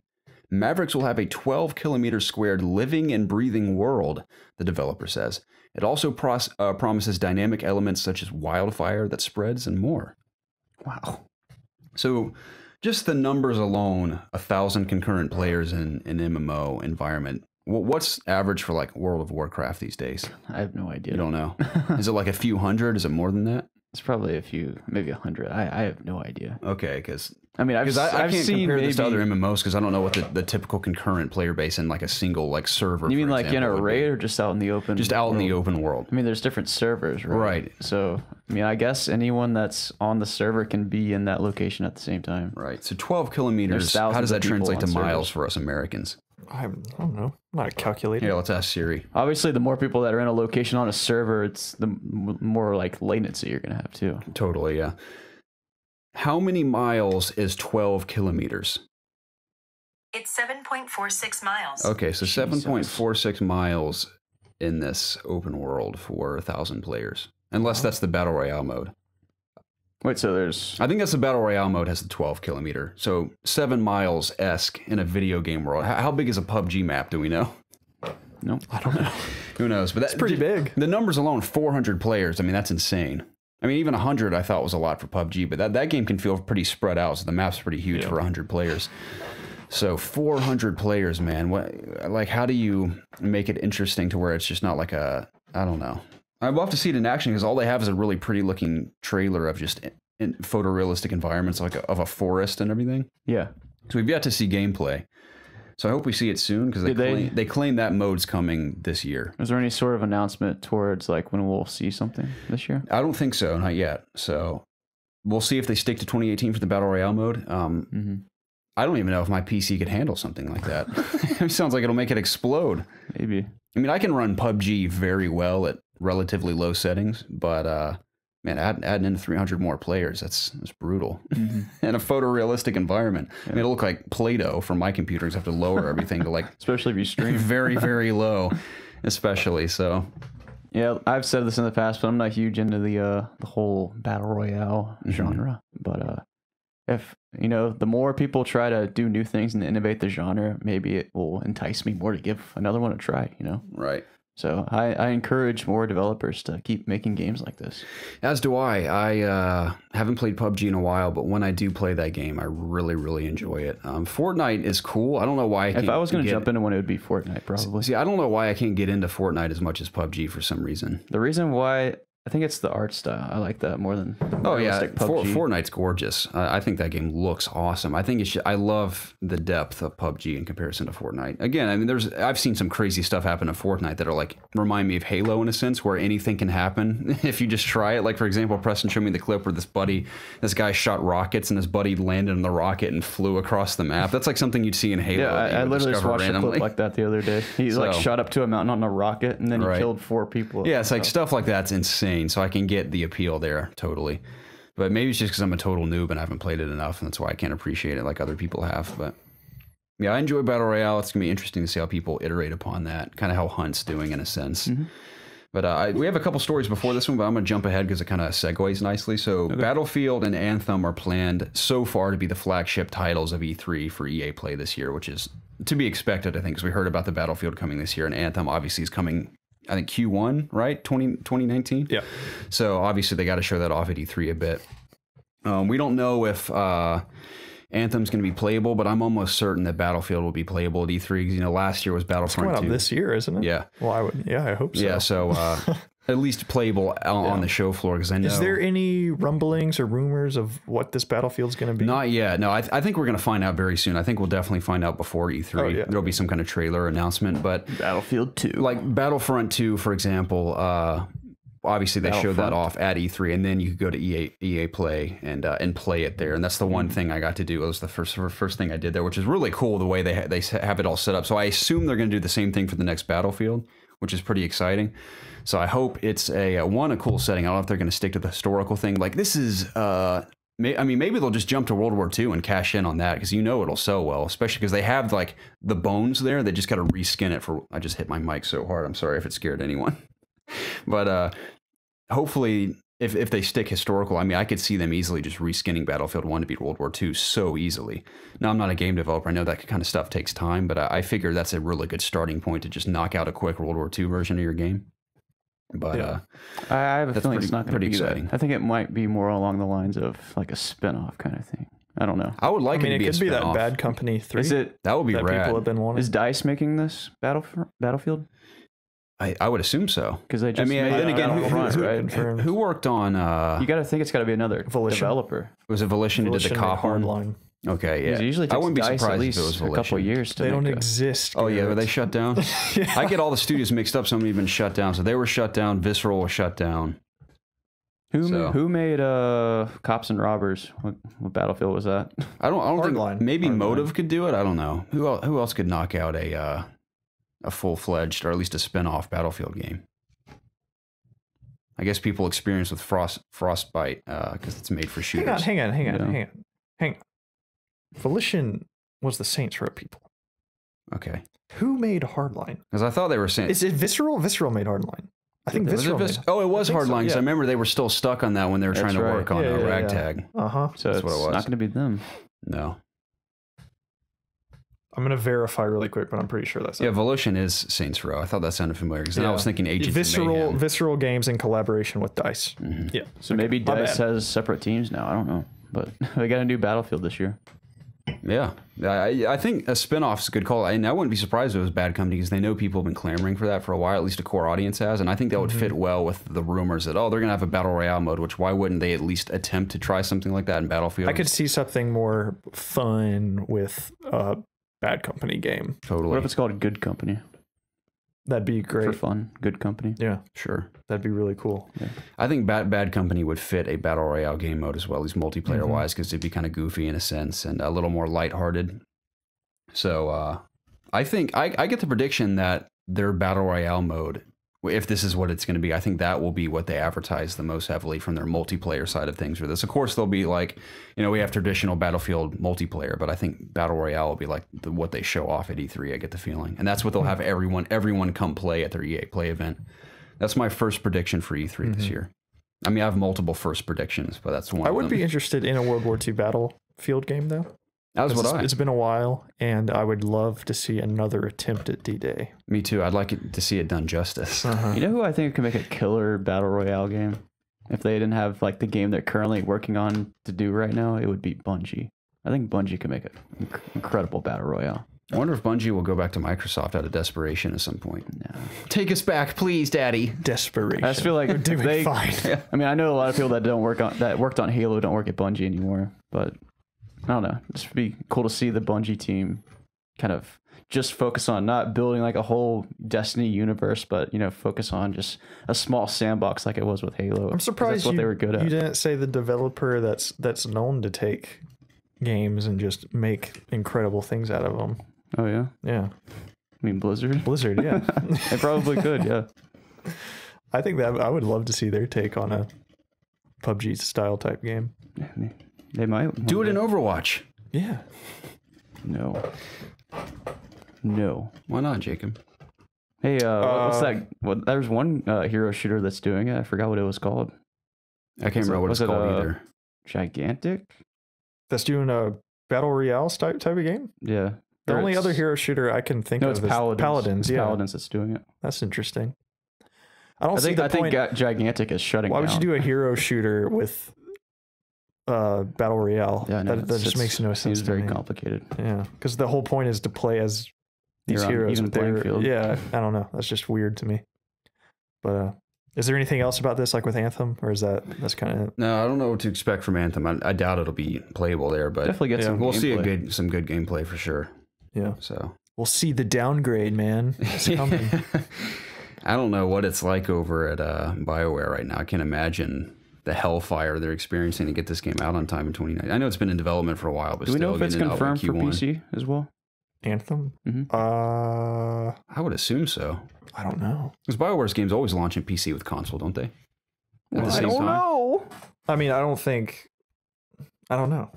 Mavericks will have a 12-kilometer squared living and breathing world, the developer says. It also promises dynamic elements such as wildfire that spreads and more. Wow. So just the numbers alone, 1,000 concurrent players in an MMO environment. What's average for like World of Warcraft these days? I have no idea. You don't know? Is it like a few hundred? Is it more than that? It's probably a few, maybe 100. I have no idea. Okay, because I mean, I've can't seen compare maybe, this to other MMOs because I don't know what the typical concurrent player base in like a single like server. You mean for like in example, a raid or just out in the open? Just out world? in the open world. I mean, there's different servers, right? Right. So, I mean, I guess anyone that's on the server can be in that location at the same time. Right. So 12 kilometers. There's How does thousands that of people translate to on miles servers. for us Americans? I don't know. I'm not a calculator. Yeah, let's ask Siri. Obviously, the more people that are in a location on a server, it's the more like latency you're gonna have too. Totally, yeah. How many miles is 12 kilometers? It's 7.46 miles. Okay, so Jesus. 7.46 miles in this open world for 1,000 players. Unless that's the Battle Royale mode. Wait, so there's I think that's the Battle Royale mode has the 12 kilometer. So 7 miles-esque in a video game world. How big is a PUBG map, do we know? no. I don't know. Who knows? But that's Pretty big. The numbers alone, 400 players. I mean, that's insane. I mean, even 100 I thought was a lot for PUBG, but that game can feel pretty spread out, so the map's pretty huge for 100 players. So 400 players, man. Like, how do you make it interesting to where it's just not like I don't know. I'd love to see it in action because all they have is a really pretty looking trailer of just in photorealistic environments like of a forest and everything. Yeah. So we've yet to see gameplay. So I hope we see it soon because they claim that mode's coming this year. Is there any sort of announcement towards like when we'll see something this year? I don't think so, not yet. So we'll see if they stick to 2018 for the Battle Royale mode. I don't even know if my PC could handle something like that. It sounds like it'll make it explode. Maybe. I mean, I can run PUBG very well at relatively low settings, but man, adding in 300 more players, that's brutal. In a photorealistic environment. Yeah. I mean, it'll look like Play-Doh from my computer. I have to lower everything to like... Especially if you stream. Very, very low, especially, so... Yeah, I've said this in the past, but I'm not huge into the whole Battle Royale genre. But if, you know, the more people try to do new things and innovate the genre, maybe it will entice me more to give another one a try, you know? Right. So I encourage more developers to keep making games like this. As do I. I haven't played PUBG in a while, but when I do play that game, I really, really enjoy it. Fortnite is cool. I don't know why. If I was going to jump into one, it would be Fortnite, probably. See, I don't know why I can't get into Fortnite as much as PUBG for some reason. The reason why... I think it's the art style. I like that more than the realistic PUBG. Fortnite's gorgeous. I think that game looks awesome. I think I love the depth of PUBG in comparison to Fortnite. Again, I mean, I've seen some crazy stuff happen in Fortnite that are like remind me of Halo in a sense, where anything can happen if you just try it. Like for example, Preston showed me the clip where this guy shot rockets and his buddy landed on the rocket and flew across the map. That's like something you'd see in Halo. Yeah, I literally just watched a clip like that the other day. He like shot up to a mountain on a rocket and then he killed 4 people. Yeah, it's like stuff like that's insane. So I can get the appeal there totally, but maybe it's just because I'm a total noob and I haven't played it enough, and that's why I can't appreciate it like other people have. But yeah, I enjoy Battle Royale. It's gonna be interesting to see how people iterate upon that, kind of how Hunt's doing in a sense. But we have a couple stories before this one, but I'm gonna jump ahead because it kind of segues nicely. So Battlefield and Anthem are planned so far to be the flagship titles of E3 for EA Play this year, which is to be expected, I think, because we heard about the Battlefield coming this year, and Anthem obviously is coming, I think Q1, right? 2019? Yeah. So obviously they got to show that off at E3 a bit. We don't know if Anthem's going to be playable, but I'm almost certain that Battlefield will be playable at E3. You know, last year was Battlefront 2. It's coming out this year, isn't it? Yeah. Well, I hope so. Yeah, so at least playable on the show floor, because I know... Is there any rumblings or rumors of what this Battlefield's going to be? Not yet. No, I think we're going to find out very soon. I think we'll definitely find out before E3. Oh, yeah. There'll be some kind of trailer announcement, but... Battlefield 2. Like Battlefront 2, for example, obviously they showed that Battlefront. off at E3, and then you could go to EA Play and play it there. And that's the one thing I got to do. It was the first thing I did there, which is really cool the way they have it all set up. So I assume they're going to do the same thing for the next Battlefield, which is pretty exciting. So I hope it's a cool setting. I don't know if they're going to stick to the historical thing. Like this is, maybe they'll just jump to World War II and cash in on that because it'll sell well, especially because they have like the bones there. They just got to reskin it for. I just hit my mic so hard. I'm sorry if it scared anyone. But hopefully, if they stick historical, I could see them easily just reskinning Battlefield 1 to beat World War II so easily. Now, I'm not a game developer. I know that kind of stuff takes time, but I figure that's a really good starting point to just knock out a quick World War II version of your game. But I have a feeling it's not going to be exciting. That. I think it might be more along the lines of like a spin-off kind of thing. I don't know. I would like it to be it could be that Bad Company 3. Is it? That would be that rad. people have been wanting. Is DICE making this Battlefield? I would assume so. Because they just then made again, who who worked on? you got to think it's got to be another Volition. developer. Was it Volition who did the cop one? Hardline. Okay, yeah. It usually takes I wouldn't be DICE surprised at least if it was a Volition. couple of years to They don't make exist. Oh yeah, were Garrett. they shut down? Yeah. I get all the studios mixed up. So many have been shut down. So they were shut down. Visceral was shut down. Who made Cops and Robbers? What Battlefield was that? I don't think Hardline. maybe Hardline. Motive could do it. I don't know. Who else could knock out a full-fledged or at least a spin-off Battlefield game? I guess people experience with Frostbite because it's made for shooters. Hang on. Volition was the Saints Row people. Okay. Who made Hardline? Because I thought they were saying... Is it Visceral? Visceral made Hardline. I think Was it Visceral. it was I think so, Hardline because yeah. I remember they were still stuck on that when they were trying to right. work on Yeah, yeah, Ragtag. So That's it's what it was. not going to be them. No. I'm gonna verify really quick, but I'm pretty sure that's Yeah, it. Volition is Saints Row. I thought that sounded familiar because then I was thinking Agents of Mayhem. Visceral Games in collaboration with DICE. Mm-hmm. Yeah. So maybe My DICE bad. has separate teams now. I don't know. But they got a new Battlefield this year. Yeah. I think a spinoff is a good call. And I wouldn't be surprised if it was Bad Company because they know people have been clamoring for that for a while, at least a core audience has. And I think that would fit well with the rumors that, they're going to have a Battle Royale mode, which why wouldn't they at least attempt to try something like that in Battlefield? I could see something more fun with a Bad Company game. Totally. What if it's called Good Company? That'd be For great. fun. Good Company. Yeah, Sure. that'd be really cool. I think Bad Company would fit a Battle Royale game mode as well, at least multiplayer-wise, because it'd be kind of goofy in a sense and a little more lighthearted. So I think I get the prediction that their Battle Royale mode, if this is what it's going to be, I think that will be what they advertise the most heavily from their multiplayer side of things for this. Of course, they'll be like, we have traditional Battlefield multiplayer, but I think Battle Royale will be like what they show off at E3, I get the feeling. And that's what they'll have everyone come play at their EA Play event. That's my first prediction for E3 this year. I mean, I have multiple first predictions, but that's one I of would them. be interested in a World War II Battlefield game, though. That was what It's been a while, and I would love to see another attempt at D-Day. Me too. I'd like it to see it done justice. You know who I think could make a killer Battle Royale game? If they didn't have like the game they're currently working on to do right now, it would be Bungie. I think Bungie could make an incredible Battle Royale. I wonder if Bungie will go back to Microsoft out of desperation at some point. No. Take us back, please, Daddy. Desperation. I just feel like They're doing they. fine. I mean, I know a lot of people that worked on Halo don't work at Bungie anymore, but I don't know. It's be cool to see the Bungie team kind of just focus on not building like a whole Destiny universe, but focus on just a small sandbox like it was with Halo. I'm 'Cause surprised that's what they were good you at. didn't say the developer that's known to take games and just make incredible things out of them. Oh yeah, Yeah, I mean Blizzard. Blizzard. Yeah, They probably could. Yeah. I think that I would love to see their take on a PUBG style type game. They might Do it in Overwatch. Yeah, No. Why not, Jacob? Hey, what's that? There's one hero shooter that's doing it. I forgot what it was called. I can't remember what it's was it, called either. Gigantic? that's doing a battle royale type of game. Yeah. The Or only it's- other hero shooter I can think No, of it's is Paladins. Paladins. It's Yeah, Paladins that's doing it. that's interesting. I don't I see think the point. Gigantic is shutting Why down. would you do a hero shooter with battle royale? Yeah, no, that just makes no sense. It's to very me. complicated. Yeah, because the whole point is to play as these You're on heroes. even with playing their- field. Yeah, I don't know. That's just weird to me. But is there anything else about this, like with Anthem, or is that's kind of it? No, I don't know what to expect from Anthem. I doubt it'll be playable there, but Definitely get some we'll see gameplay. some good gameplay for sure. Yeah, So we'll see the downgrade, man. It's coming. I don't know what it's like over at BioWare right now. I can't imagine the hellfire they're experiencing to get this game out on time in 2019. I know it's been in development for a while, but do we still know if it's confirmed for PC as well? Anthem? I would assume so. I don't know. Because BioWare's games always launch in PC with console, don't they? At the same I don't time? know. I mean, I don't know.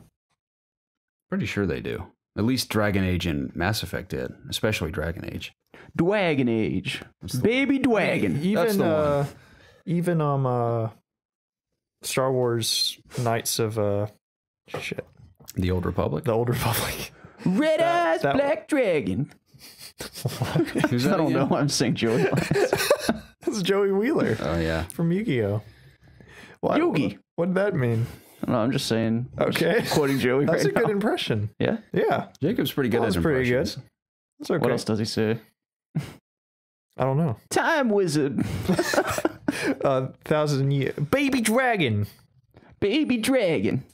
Pretty sure they do. At least Dragon Age and Mass Effect did, especially Dragon Age. Dragon Age. Baby Dragon. Even Star Wars Knights of shit. The Old Republic? The Old Republic. Red Eyes Black Dragon. Who's that I don't again? know. I'm saying Joey. That's Joey Wheeler Oh, yeah. from Yu-Gi-Oh. Yugi. What did that mean? I don't know. I'm just saying. Okay. Just quoting Joey That's right a good now. impression. Yeah. Yeah. Jacob's pretty good That at was pretty good. impressions. That's okay. What else does he say? I don't know. Time Wizard. 1,000 years. Baby Dragon. Baby Dragon.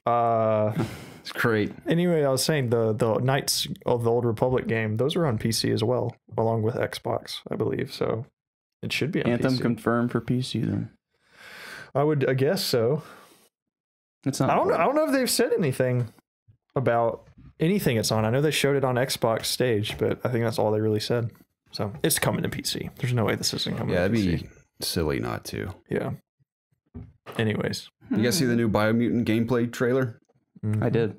It's great. Anyway, I was saying the Knights of the Old Republic game, those are on PC as well, along with Xbox, I believe. So it should be on Anthem PC. confirmed for PC then. I guess so. It's not. I don't know if they've said anything about anything it's on. I know they showed it on Xbox stage, but I think that's all they really said. So it's coming to PC. There's no way this isn't coming Yeah, to it'd PC. be silly not to. Yeah. Anyways. You guys see the new Biomutant gameplay trailer? I did.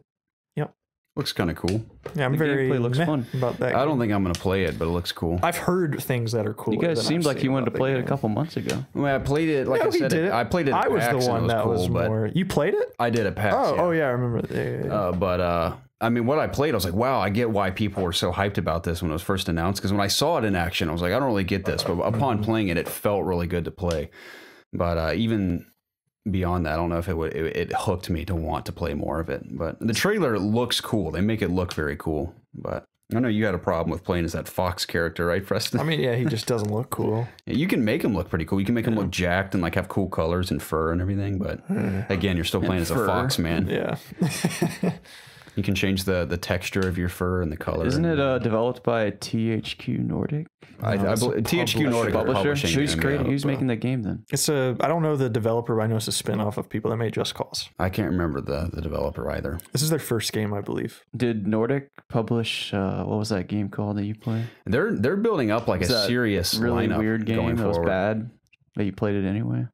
Looks kind of cool. Yeah, I'm The very gameplay looks meh fun. about that. I don't think I'm going to play it, but it looks cool. I've heard things that are cool. You guys seemed like you wanted to play it a couple months ago. Well, I played it, like No, I he said, did it. I played it at I was PAX the one and it that was was cool, but more. You played it? I did at PAX. Oh, yeah, I remember. Yeah. I mean, what I played, I was like, wow, I get why people were so hyped about this when it was first announced. Because when I saw it in action, I was like, I don't really get this. But upon playing it, it felt really good to play. But even beyond that, I don't know if it hooked me to want to play more of it. But the trailer looks cool. They make it look very cool. But I know you had a problem with playing as that Fox character, right, Preston? I mean, yeah, he just doesn't look cool. You can make him look pretty cool. You can make him look jacked and like have cool colors and fur and everything. But again, you're still playing as a fur. fox, man. Yeah. You can change the texture of your fur and the color. Isn't it developed by THQ Nordic? I believe THQ Nordic are publishing Who's it, creating? yeah. Who's making the game then? It's I don't know the developer, but I know it's a spin-off of people that made Just Cause. I can't remember the developer either. This is their first game, I believe. Did Nordic publish what was that game called that you play? They're building up like a Is that serious really lineup weird game going that was forward. bad, but you played it anyway.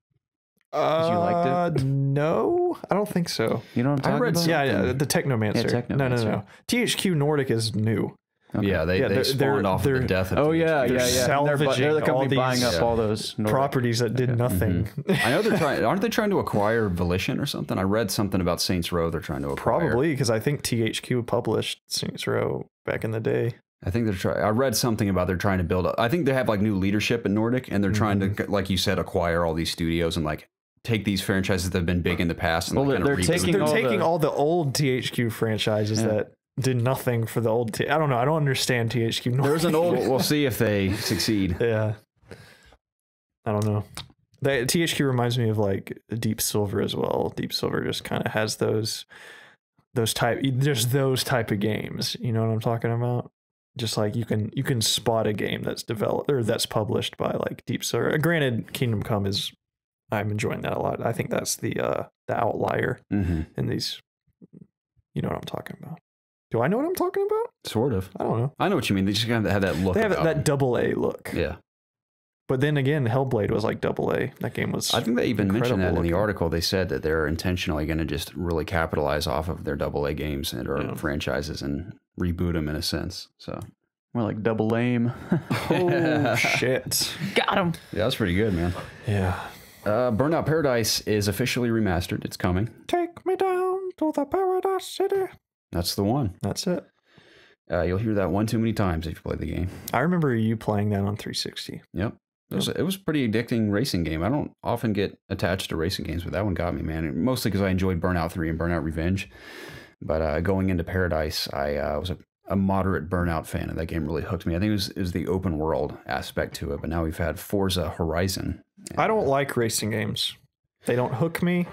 you liked it? No, I don't think so. You know what I'm talking about? Yeah, the Technomancer. Yeah, Technomancer. No. THQ Nordic is new. Okay. Yeah, they spawned off of the death of Oh yeah, THQ. yeah, yeah. salvaging They're the company all these buying up all those Nordic. Properties that did nothing. I know they're trying. Aren't they trying to acquire Volition or something? I read something about Saints Row. They're trying to acquire. Probably, because I think THQ published Saints Row back in the day. I think they're trying. I read something about they're trying to build up. I think they have like new leadership in Nordic, and they're trying to, like you said, acquire all these studios and like take these franchises that have been big in the past and Well, like, they're kind of taking They're all taking the- all the old THQ franchises that did nothing for the old. I don't know. I don't understand THQ Nordic. There's an old. We'll see if they succeed. Yeah. I don't know. THQ reminds me of like Deep Silver as well. Deep Silver just kind of has those type of games. You know what I'm talking about? Just like you can spot a game that's developed or that's published by like Deep Silver. Granted, Kingdom Come is, I'm enjoying that a lot. I think that's the outlier in these. You know what I'm talking about? Do I know what I'm talking about? Sort of. I don't know. I know what you mean. They just kind of have that look. They have about that them. double A look. Yeah. But then again, Hellblade was like double A. That game was. I think they even mentioned that in the looking. article. They said that they're intentionally going to just really capitalize off of their AA games and or franchises and reboot them in a sense. So More like double aim. Oh shit! Got him. yeah, that's pretty good, man. Yeah. Burnout Paradise is officially remastered. It's coming. Take me down to the paradise city. That's the one. That's it. You'll hear that one too many times if you play the game. I remember you playing that on 360. Yep. It was a pretty addicting racing game. I don't often get attached to racing games, but that one got me, man. Mostly because I enjoyed Burnout 3 and Burnout Revenge. But going into Paradise, I was a moderate Burnout fan, and that game really hooked me. I think it was the open world aspect to it, but now we've had Forza Horizon. I don't like racing games. They don't hook me.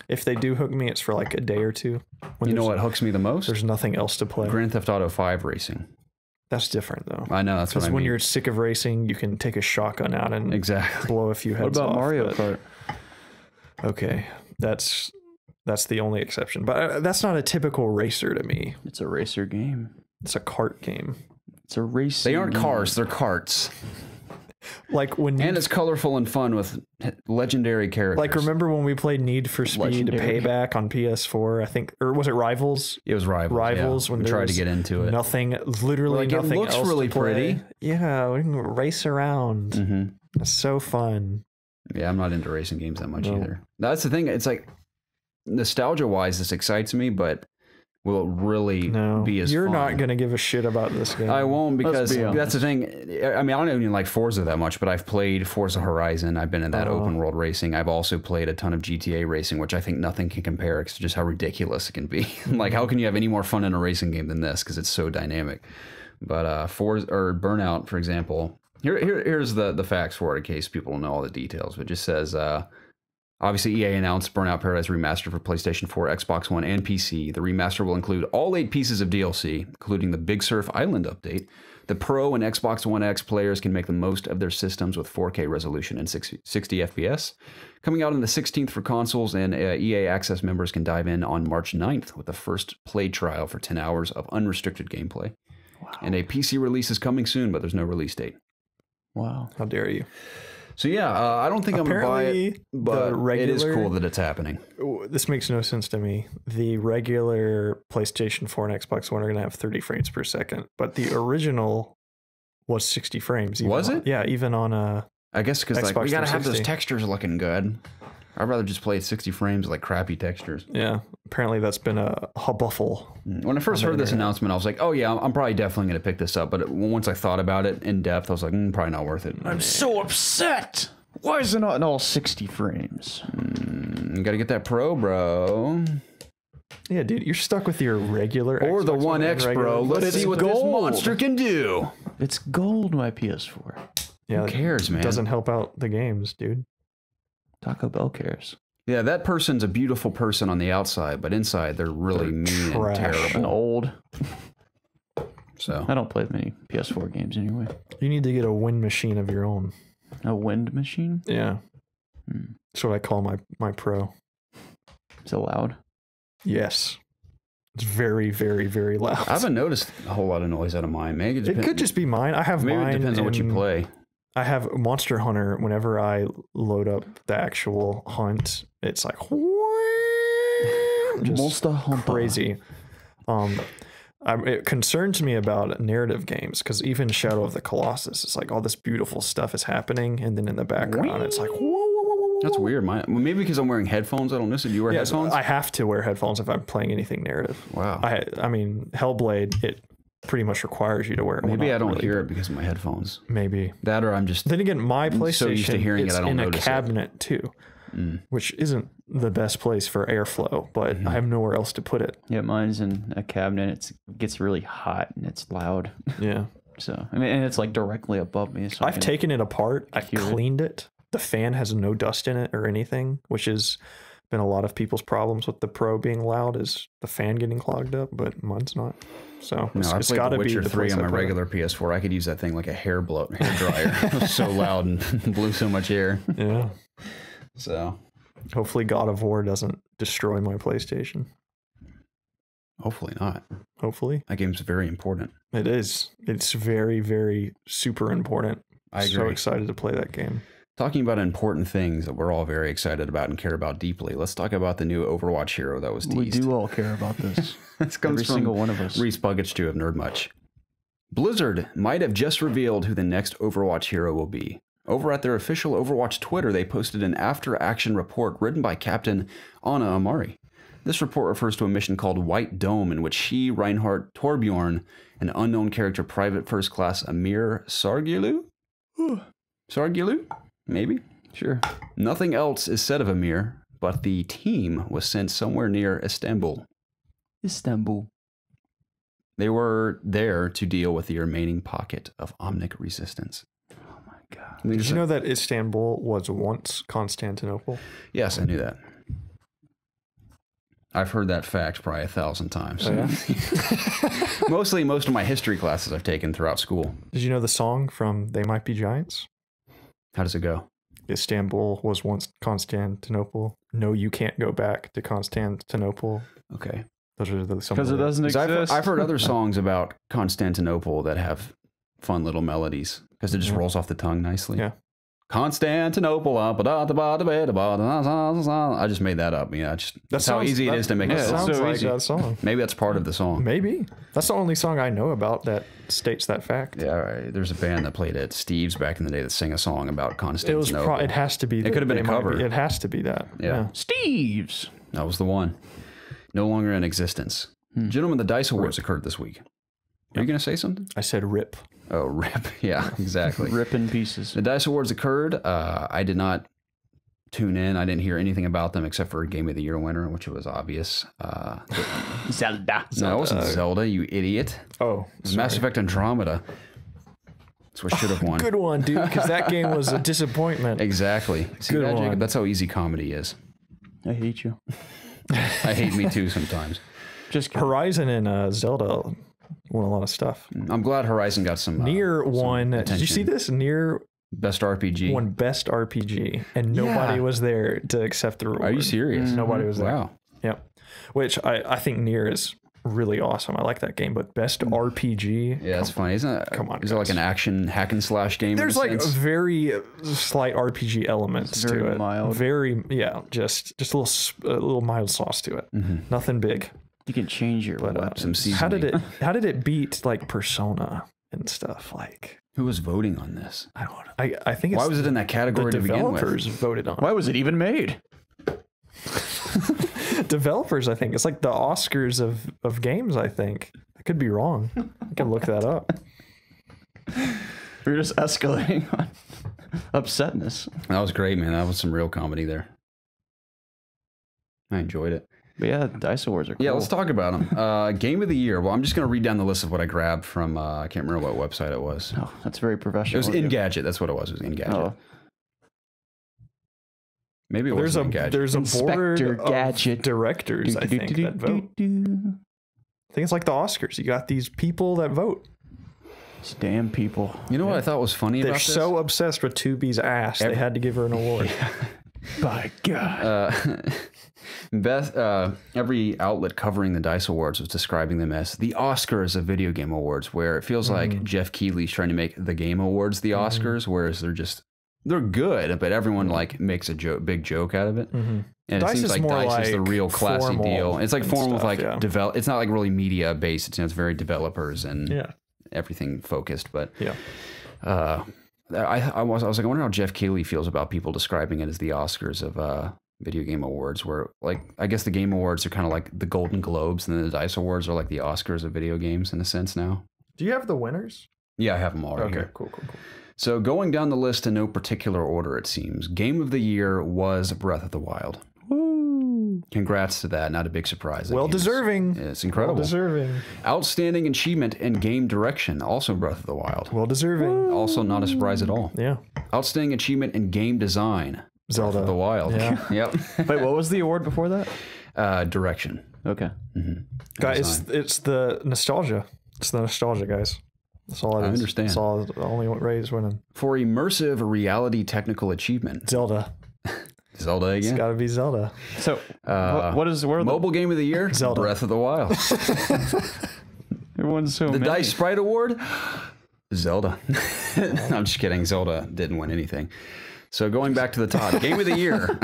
If they do hook me, it's for like a day or two. You know what hooks me the most? There's nothing else to play. Grand Theft Auto 5 racing. That's different though. I know, that's what I mean. Because when you're sick of racing, you can take a shotgun out and exactly blow a few heads off. What about Mario Kart? Okay, that's the only exception. But that's not a typical racer to me. It's a racer game. It's a kart game. It's a race. They aren't cars, they're carts. Like when and it's colorful and fun with legendary characters. Like, remember when we played Need for Speed Legendary. Payback on PS4? I think, or was it Rivals? It was Rivals. Rivals. Yeah. When we there tried to was get into it. Nothing, literally Like, nothing it looks else really to play. pretty. Yeah, we can race around. Mm-hmm. It's so fun. Yeah, I'm not into racing games that much No. either. That's the thing. It's like nostalgia-wise, this excites me, but will it really No, be as you're fun? not gonna give a shit about this game. I won't, because be honest. that's the thing. I mean, I don't even like Forza that much, but I've played Forza Horizon. I've been in that open world racing. I've also played a ton of GTA racing, which I think nothing can compare to just how ridiculous it can be. Like, how can you have any more fun in a racing game than this? Because it's so dynamic. But Forza or Burnout, for example, here's the facts for it in case people don't know all the details. But it just says, obviously, EA announced Burnout Paradise Remaster for PlayStation 4, Xbox One, and PC. The remaster will include all 8 pieces of DLC, including the Big Surf Island update. The Pro and Xbox One X players can make the most of their systems with 4K resolution and 60 FPS. Coming out on the 16th for consoles, and EA Access members can dive in on March 9th with the first play trial for 10 hours of unrestricted gameplay. Wow. And a PC release is coming soon, but there's no release date. Wow. How dare you? So yeah, I don't think I'm going to buy it, but it is regular- cool that it's happening. This makes no sense to me. The regular PlayStation 4 and Xbox One are going to have 30 frames per second, but the original was 60 frames. Was it? Yeah, even on a... I guess because like, Xbox we got to have those 360. textures looking good. I'd rather just play at 60 frames like crappy textures. Yeah, apparently that's been a hubuffle. When I first heard this announcement, I was like, oh yeah, I'm probably definitely going to pick this up. But once I thought about it in depth, I was like, probably not worth it. I'm so upset. Why is it not in all 60 frames? You got to get that Pro, bro. Yeah, dude, you're stuck with your regular Or Xbox the One One and X, regular- bro. But Let's it's see what gold. this monster can do. It's gold, my PS4. Yeah, Who cares, man? It doesn't help out the games, dude. Taco Bell cares. Yeah, that person's a beautiful person on the outside, but inside they're really mean trash. and And terrible. old. So I don't play many PS4 games anyway. You need to get a wind machine of your own. A wind machine? Yeah. That's what I call my Pro. Is it loud? Yes. It's very, very, very loud. I haven't noticed a whole lot of noise out of mine. Maybe It could just be mine. I have maybe mine. it depends on what you in- play. I have Monster Hunter. Whenever I load up the actual hunt, it's like just Monster Hunter. crazy. It concerns me about narrative games because even Shadow of the Colossus, it's like all this beautiful stuff is happening, and then in the background, it's like That's weird. Maybe because I'm wearing headphones. I don't know. So do you wear yeah, so headphones? I have to wear headphones if I'm playing anything narrative. Wow. I mean, Hellblade, it pretty much requires you to wear it. Maybe Well, I don't not really, hear it because of my headphones. Maybe. That or I'm just Then again, my PlayStation so used to hearing it, it's I don't in a notice it. cabinet too, which isn't the best place for airflow, but I have nowhere else to put it. Yeah, mine's in a cabinet. It gets really hot and it's loud. Yeah. So, I mean, and it's like directly above me. So I I've can- taken it apart. I've hear it. cleaned it. The fan has no dust in it or anything, which has been a lot of people's problems with the Pro being loud is the fan getting clogged up, but mine's not. So No, I it's played got The to be Witcher the 3 place on I my put it. regular PS4. I could use that thing like a hair dryer. It was so loud and blew so much air. Yeah. So Hopefully God of War doesn't destroy my PlayStation. hopefully not. Hopefully. That game's very important. It is. It's very, very super important. I So agree. excited to play that game. Talking about important things that we're all very excited about and care about deeply, let's talk about the new Overwatch hero that was teased. We do all care about this. This comes Every from single one of us. Reese Buggett Stew of Nerd Much. Blizzard might have just revealed who the next Overwatch hero will be. Over at their official Overwatch Twitter, they posted an after-action report written by Captain Anna Amari. This report refers to a mission called White Dome, in which she, Reinhardt, Torbjorn, and unknown character Private First Class Amir Sargilu? Sargilu? Maybe? Sure. Nothing else is said of Amir, but the team was sent somewhere near Istanbul. Istanbul. They were there to deal with the remaining pocket of Omnic resistance. Oh my God. Did you know that Istanbul was once Constantinople? Yes, I knew that. I've heard that fact probably 1,000 times. Oh, yeah? Mostly, most of my history classes I've taken throughout school. Did you know the song from They Might Be Giants? How does it go? Istanbul was once Constantinople. No, you can't go back to Constantinople. Okay. Those are the Because it doesn't exist. I've heard other songs about Constantinople that have fun little melodies because it just rolls off the tongue nicely. Yeah. Constantinople. I just made that up. Yeah, that's how easy it is to make that a song. sounds so like easy. that song. Maybe that's part of the song. Maybe. That's the only song I know about that states that fact. Yeah, right. There's a band that played at Steve's back in the day that sang a song about Constantinople. It has to be. It could have been a cover. It has to be that. Yeah. Steve's. That was the one. No longer in existence. Gentlemen, the DICE Awards occurred this week. Are you going to say something? I said rip. Oh, rip. Yeah, exactly. Rip in pieces. The DICE Awards occurred. I did not tune in. I didn't hear anything about them except for a Game of the Year winner, which was obvious. Zelda. No, it wasn't Zelda, you idiot. Oh, It was Mass Effect Andromeda. That's what should have won. good one, dude. Because that game was a disappointment. Exactly. See Good that, Jacob? one. That's how easy comedy is. I hate you. I hate me too sometimes. Just kidding. Horizon and Zelda won a lot of stuff. I'm glad Horizon got some. Nier won. Did you see this? Nier Best RPG. won Best RPG, and nobody was there to accept the reward. Are you serious? Nobody was there. Wow. Yep. Which I think Nier is really awesome. I like that game, but Best RPG. Yeah, that's funny. Isn't it? Come on, Is it like guys. an action hack and slash game? There's in a like a sense? very slight RPG elements It's very to it. mild. Very just a little mild sauce to it. Nothing big. You can change your weapon. some seasoning. How did it beat like Persona and stuff? Like Who was voting on this? I don't know. I think it's Why was it in that the category to begin with? developers voted on. Why was it even made? Developers, I think it's like the Oscars of games. I think I could be wrong. I can look that up. We're just escalating on upsetness. That was great, man. That was some real comedy there. I enjoyed it. But yeah, DICE Awards are cool. Yeah, let's talk about them. Game of the Year. Well, I'm just going to read down the list of what I grabbed from, I can't remember what website it was. Oh, that's very professional. It was of you. Engadget. That's what it was. It was Engadget. Oh, Maybe it There's wasn't Engadget. there's a board Inspector of Gadget. directors. I think that vote. I think it's like the Oscars. You got these people that vote. These damn people. You know what I thought was funny They're about this? so obsessed with 2B's ass, they had to give her an award. By God. Every outlet covering the DICE Awards was describing them as the Oscars of video game awards, where it feels like Jeff Keighley's trying to make the game awards the Oscars, whereas they're good, but everyone like makes a big joke out of it. And it DICE seems is like more DICE is the like real classy formal deal. It's like and formal with stuff, like yeah. it's not like really media based. It's very developers and everything focused. But I was like, I wonder how Jeff Keighley feels about people describing it as the Oscars of video game awards, where like I guess the game awards are kind of like the Golden Globes, and then the DICE Awards are like the Oscars of video games in a sense now. Do you have the winners? Yeah, I have them all right here. Cool. So going down the list in no particular order, it seems. Game of the Year was Breath of the Wild. Woo. Congrats to that. Not a big surprise. That Well game is- deserving. It's incredible. Well deserving. Outstanding achievement in game direction, also Breath of the Wild. Well deserving. Also not a surprise at all. Yeah. Outstanding achievement in game design, Zelda. Breath of the Wild. Yeah. Yep. Wait, what was the award before that? Direction. Okay. Guys, it's the nostalgia. It's the nostalgia, guys. That's all it is. I understand. That's all. The only what Ray is winning. For immersive reality technical achievement, Zelda. Zelda It's again. got to be Zelda. So, what is where are the, Mobile Game of the Year, Zelda. Breath of the Wild. everyone's so The many. DICE Sprite Award, Zelda. I'm just kidding. Zelda didn't win anything. So going back to the top, Game of the Year.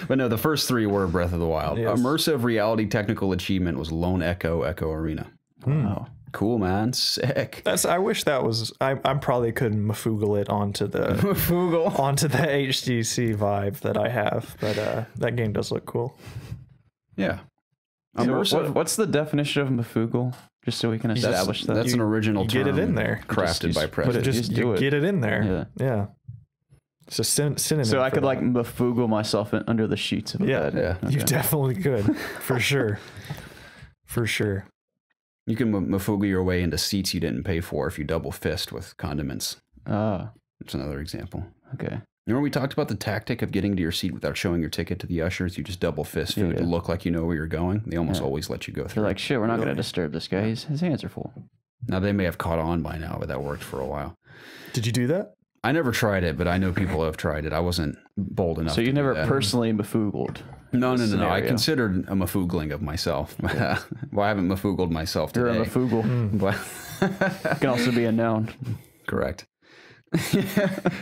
But no, the first three were Breath of the Wild. Yes. Immersive reality technical achievement was Lone Echo Arena. Wow. Cool, man. Sick. I wish that was. I probably could Mafoogle it onto the Foogle. onto the HTC Vive that I have, but that game does look cool. Yeah. So Immersive. what's the definition of Mafoogle? Just so we can establish that. That's an original You term. get it in there. Crafted by But President. it Just do you it. get it in there. Yeah. It's a synonym. So I for could that. like Mafoogle myself under the sheets of a Yeah, bed. Yeah. You Okay. definitely could, for sure, for sure. You can Mafoogle your way into seats you didn't pay for if you double fist with condiments. Ah, That's another example. okay. Remember we talked about the tactic of getting to your seat without showing your ticket to the ushers? You just double fist food to look like you know where you're going. They almost always let you go through. They're like, shit, we're not going to disturb this guy. His hands are full. Now, they may have caught on by now, but that worked for a while. Did you do that? I never tried it, but I know people have tried it. I wasn't bold enough. So you never personally mafoogled? No. I considered a mafoogling of myself. Well, I haven't mafoogled myself today. You're a mafoogle. But can also be a noun. Correct.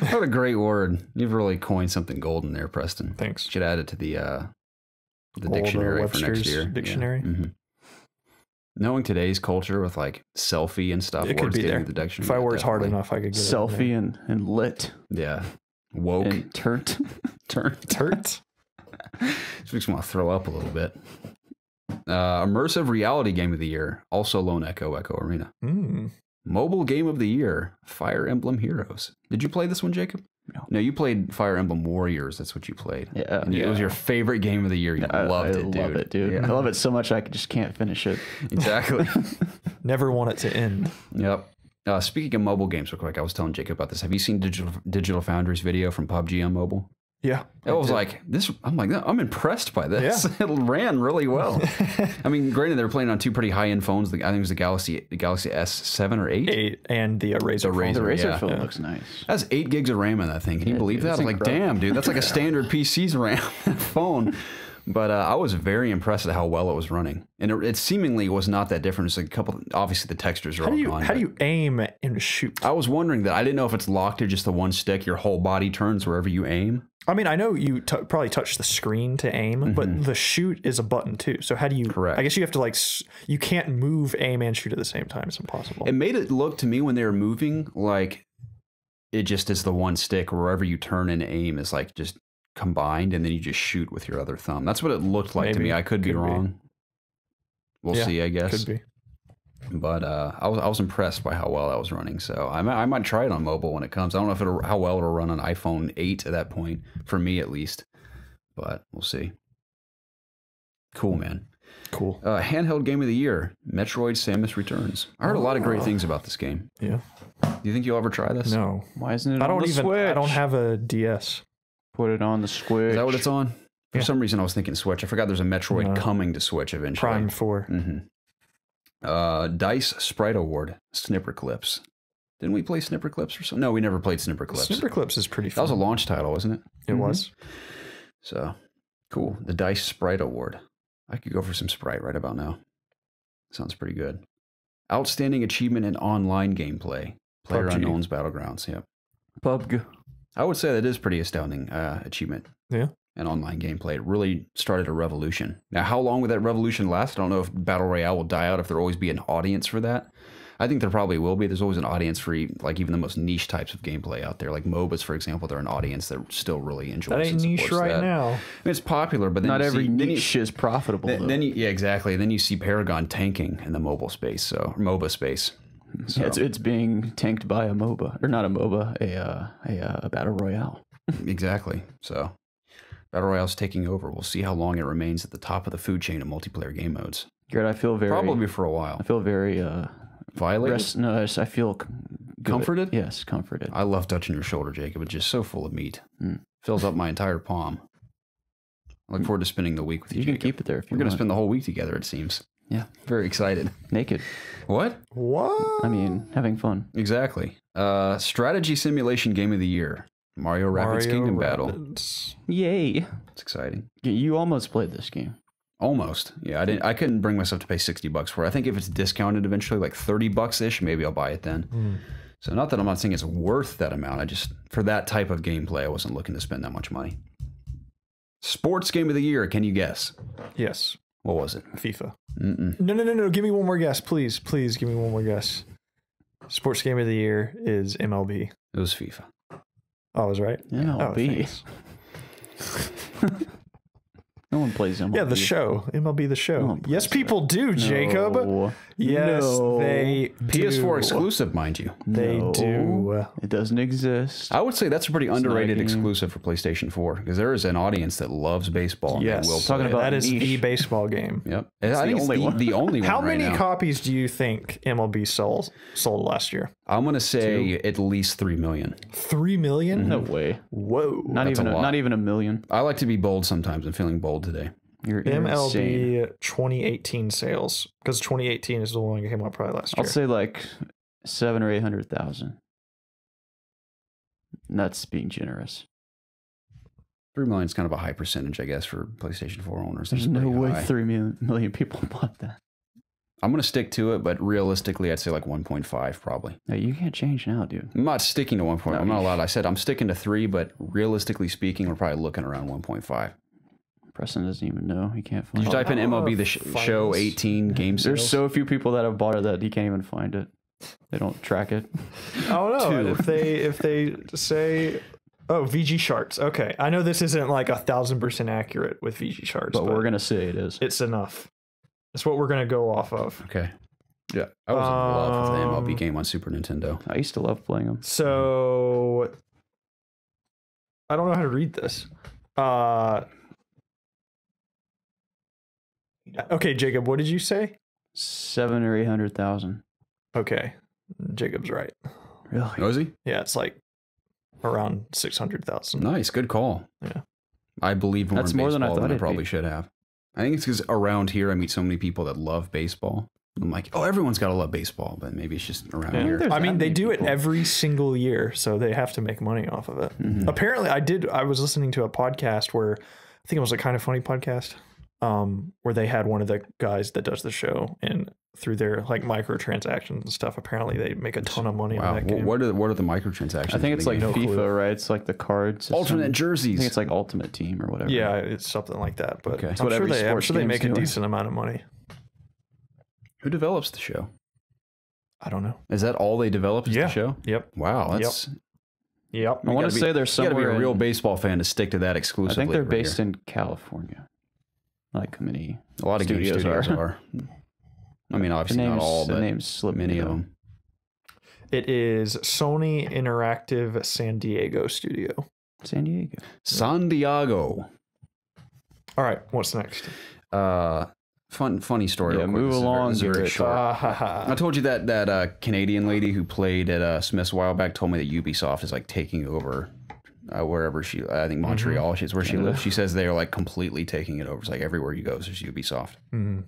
What a great word. You've really coined something golden there, Preston. Thanks. Should add it to the dictionary for next year. Dictionary. Yeah. Knowing today's culture with like selfie and stuff, it could be there. The dictionary, if I worked hard enough, I could get selfie and lit. Yeah. Woke. And turnt. Turnt. This makes me want to throw up a little bit. Immersive reality game of the year. Also Lone Echo Arena. Mobile game of the year. Fire Emblem Heroes. Did you play this one, Jacob? No, you played Fire Emblem Warriors. That's what you played. Yeah. It was your favorite game of the year. You loved it, dude. I love it, dude. Yeah. I love it so much I just can't finish it. Exactly. Never want it to end. Yep. Speaking of mobile games, real quick, I was telling Jacob about this. Have you seen Digital Foundry's video from PUBG on mobile? Yeah. I was like, I'm impressed by this. Yeah. It ran really well. I mean, granted, they were playing on two pretty high-end phones. I think it was the Galaxy S7 or 8. 8 and the Razer. The Razer phone looks nice. That's 8 gigs of RAM in that thing. Can you believe that? I was like, damn, dude, that's like a standard PC's RAM phone. But I was very impressed at how well it was running. And it seemingly was not that different. It's like a couple, obviously the textures are all gone. How do you aim and shoot? I was wondering that. I didn't know if it's locked to just the one stick. Your whole body turns wherever you aim. I mean, I know you probably touch the screen to aim, but the shoot is a button too. So how do you? Correct. I guess you have to you can't move, aim, and shoot at the same time. It's impossible. It made it look to me when they were moving like it just is the one stick. Wherever you turn and aim is like just combined, and then you just shoot with your other thumb. That's what it looked like to me. I could be wrong. We'll see, I guess. Could be. But I was impressed by how well that was running. So I might try it on mobile when it comes. I don't know how well it'll run on iPhone 8 at that point, for me at least. But we'll see. Cool, man. Cool. Handheld game of the year, Metroid Samus Returns. I heard a lot of great things about this game. Yeah. Do you think you'll ever try this? No. Why isn't it on the Switch? I don't have a DS. Put it on the Switch. Is that what it's on? For some reason, I was thinking Switch. I forgot there's a Metroid coming to Switch eventually. Prime 4. DICE Sprite Award, Snipper Clips. Didn't we play Snipper Clips or something? No, we never played Snipper Clips. Snipper Clips is pretty fun. That was a launch title, wasn't it? It was. So, cool. The DICE Sprite Award. I could go for some Sprite right about now. Sounds pretty good. Outstanding Achievement in Online Gameplay. PlayerUnknown's Battlegrounds, yep. PUBG. I would say that is pretty astounding achievement. Yeah. And online gameplay. It really started a revolution. Now, how long would that revolution last? I don't know if Battle Royale will die out, if there'll always be an audience for that. I think there probably will be. There's always an audience for like even the most niche types of gameplay out there. Like MOBAs, for example, they're an audience that still really enjoys that. Ain't niche right now. I mean, it's popular, but then not every niche is profitable. Yeah, exactly. Then you see Paragon tanking in the mobile space, so MOBA space. So. Yeah, it's being tanked by a MOBA, or not a MOBA, a Battle Royale. Exactly. So Battle Royale's taking over. We'll see how long it remains at the top of the food chain of multiplayer game modes. Garrett, I feel very... Probably for a while. I feel very... Violated? I feel... Good. Comforted? Yes, comforted. I love touching your shoulder, Jacob. It's just so full of meat. Fills up my entire palm. I look forward to spending the week with you, You Jacob. can keep it there if you We're going to want. spend the whole week together, it seems. Yeah. Very excited. Naked. What? What? I mean, having fun. Exactly. Strategy simulation game of the year. Mario Rabbids Kingdom Battle. Yay. It's exciting. You almost played this game. Almost. Yeah, I couldn't bring myself to pay $60 for it. I think if it's discounted eventually, like $30-ish, maybe I'll buy it then. So not that I'm not saying it's worth that amount. I just, for that type of gameplay, I wasn't looking to spend that much money. Sports game of the year. Can you guess? Yes. What was it? FIFA. No. Give me one more guess, please. Please give me one more guess. Sports game of the year is MLB. It was FIFA. Oh, I was right? MLB. No, No one plays MLB. Yeah, the show. MLB The Show. No one Yes, plays people do, Jacob. No. Yes, No. they do. PS4 exclusive, mind you. They No. do. It doesn't exist. I would say that's a pretty underrated game. exclusive for PlayStation 4 because there is an audience that loves baseball. Yes. And will Talking play about That is niche. the baseball game. it. Yep. I think only one. the only one How right many now. copies do you think MLB sold last year? I'm going to say at least 3 million. 3 million? No way. Whoa. Not That's even a lot. not even a million. I like to be bold sometimes. I'm feeling bold today. You're MLB insane. 2018 sales, because 2018 is the one that came out probably last I'll year. say like 700,000 or 800,000. That's being generous. 3 million is kind of a high percentage, I guess, for PlayStation 4 owners. There's That's no pretty way high. 3 million people bought that. I'm going to stick to it, but realistically, I'd say like 1.5 probably. No, you can't change now, dude. I'm not sticking to 1.5. No, I'm not you allowed. I said I'm sticking to 3, but realistically speaking, we're probably looking around 1.5. Preston doesn't even know. He can't find Did you it. type in MLB The Show 18 game sales? There's so few people that have bought it that he can't even find it. They don't track it. I don't know. If they say, oh, VG charts. Okay. I know this isn't like 1,000% accurate with VG charts, But we're going to say it is. it's enough. It's what we're going to go off of. Okay. Yeah. I was in love with the MLB game on Super Nintendo. I used to love playing them. So I don't know how to read this. Okay, Jacob, what did you say? 700,000 or 800,000. Okay. Jacob's right. Really? Was he? Yeah, it's like around 600,000. Nice. Good call. Yeah. I believe more That's in more than I baseball thought than I it'd probably be. should have. I think it's because around here I meet so many people that love baseball. I'm like, oh, everyone's got to love baseball, but maybe it's just around Yeah. here. There's I mean, that they many do it people. every single year, so they have to make money off of it. Mm-hmm. Apparently, I was listening to a podcast where I think it was a Kind of Funny podcast, where they had one of the guys that does the show, and through their like microtransactions and stuff, apparently they make a ton of money Wow. on that game. What are the microtransactions? I think in it's the like game? FIFA, clue. right? It's like the cards. alternate I jerseys. think it's like Ultimate Team or whatever. Yeah, it's something like that. But Okay. It's I'm what sure every I'm sports sure they game's make a doing. decent amount of money. Who develops the show? I don't know. Is that all they develop is Yeah. the show? Yep. Wow, that's Yep. I want gotta to be- say they're you got to be somewhere a real in- baseball fan to stick to that I exclusively. think they're over based here. in California. Like many. A lot of game studios studios are. are. I mean, The obviously not names, all, the but names slip many me of though. them. It is Sony Interactive San Diego Studio. San Diego. San Diego. All right, what's next? Funny story. Yeah, real quick. move This is along, This is very Garrett. short. Ha. I told you that Canadian lady who played at Smith's a while back told me that Ubisoft is like taking over wherever she. I think Montreal. She's where she Canada. lives. She says they are like completely taking it over. It's like everywhere you go, there's Ubisoft. Mhm.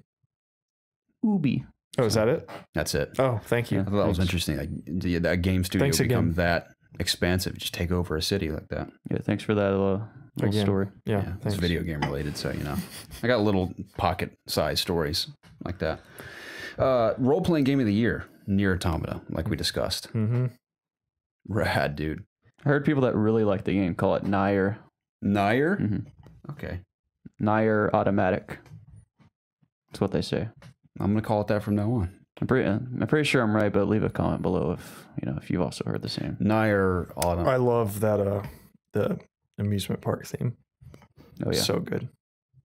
Ubi. Oh, is that it? That's it. Oh, thank you. I thought that was interesting. Like a game studio Thanks become again. that expansive, just take over a city like that. Yeah, thanks for that little Again. story. Yeah, Yeah, it's thanks. video game related, so you know, I got little pocket-sized stories like that. Role-playing game of the year, Nier Automata, like we discussed. Mm-hmm. Rad, dude. I heard people that really like the game call it Nier. Nier? Mhm. Okay. Nier Automatic. That's what they say. I'm gonna call it that from now on. I'm pretty sure I'm right, but leave a comment below if you've also heard the same. Nier Automata. I love that the amusement park theme. Oh yeah. So good.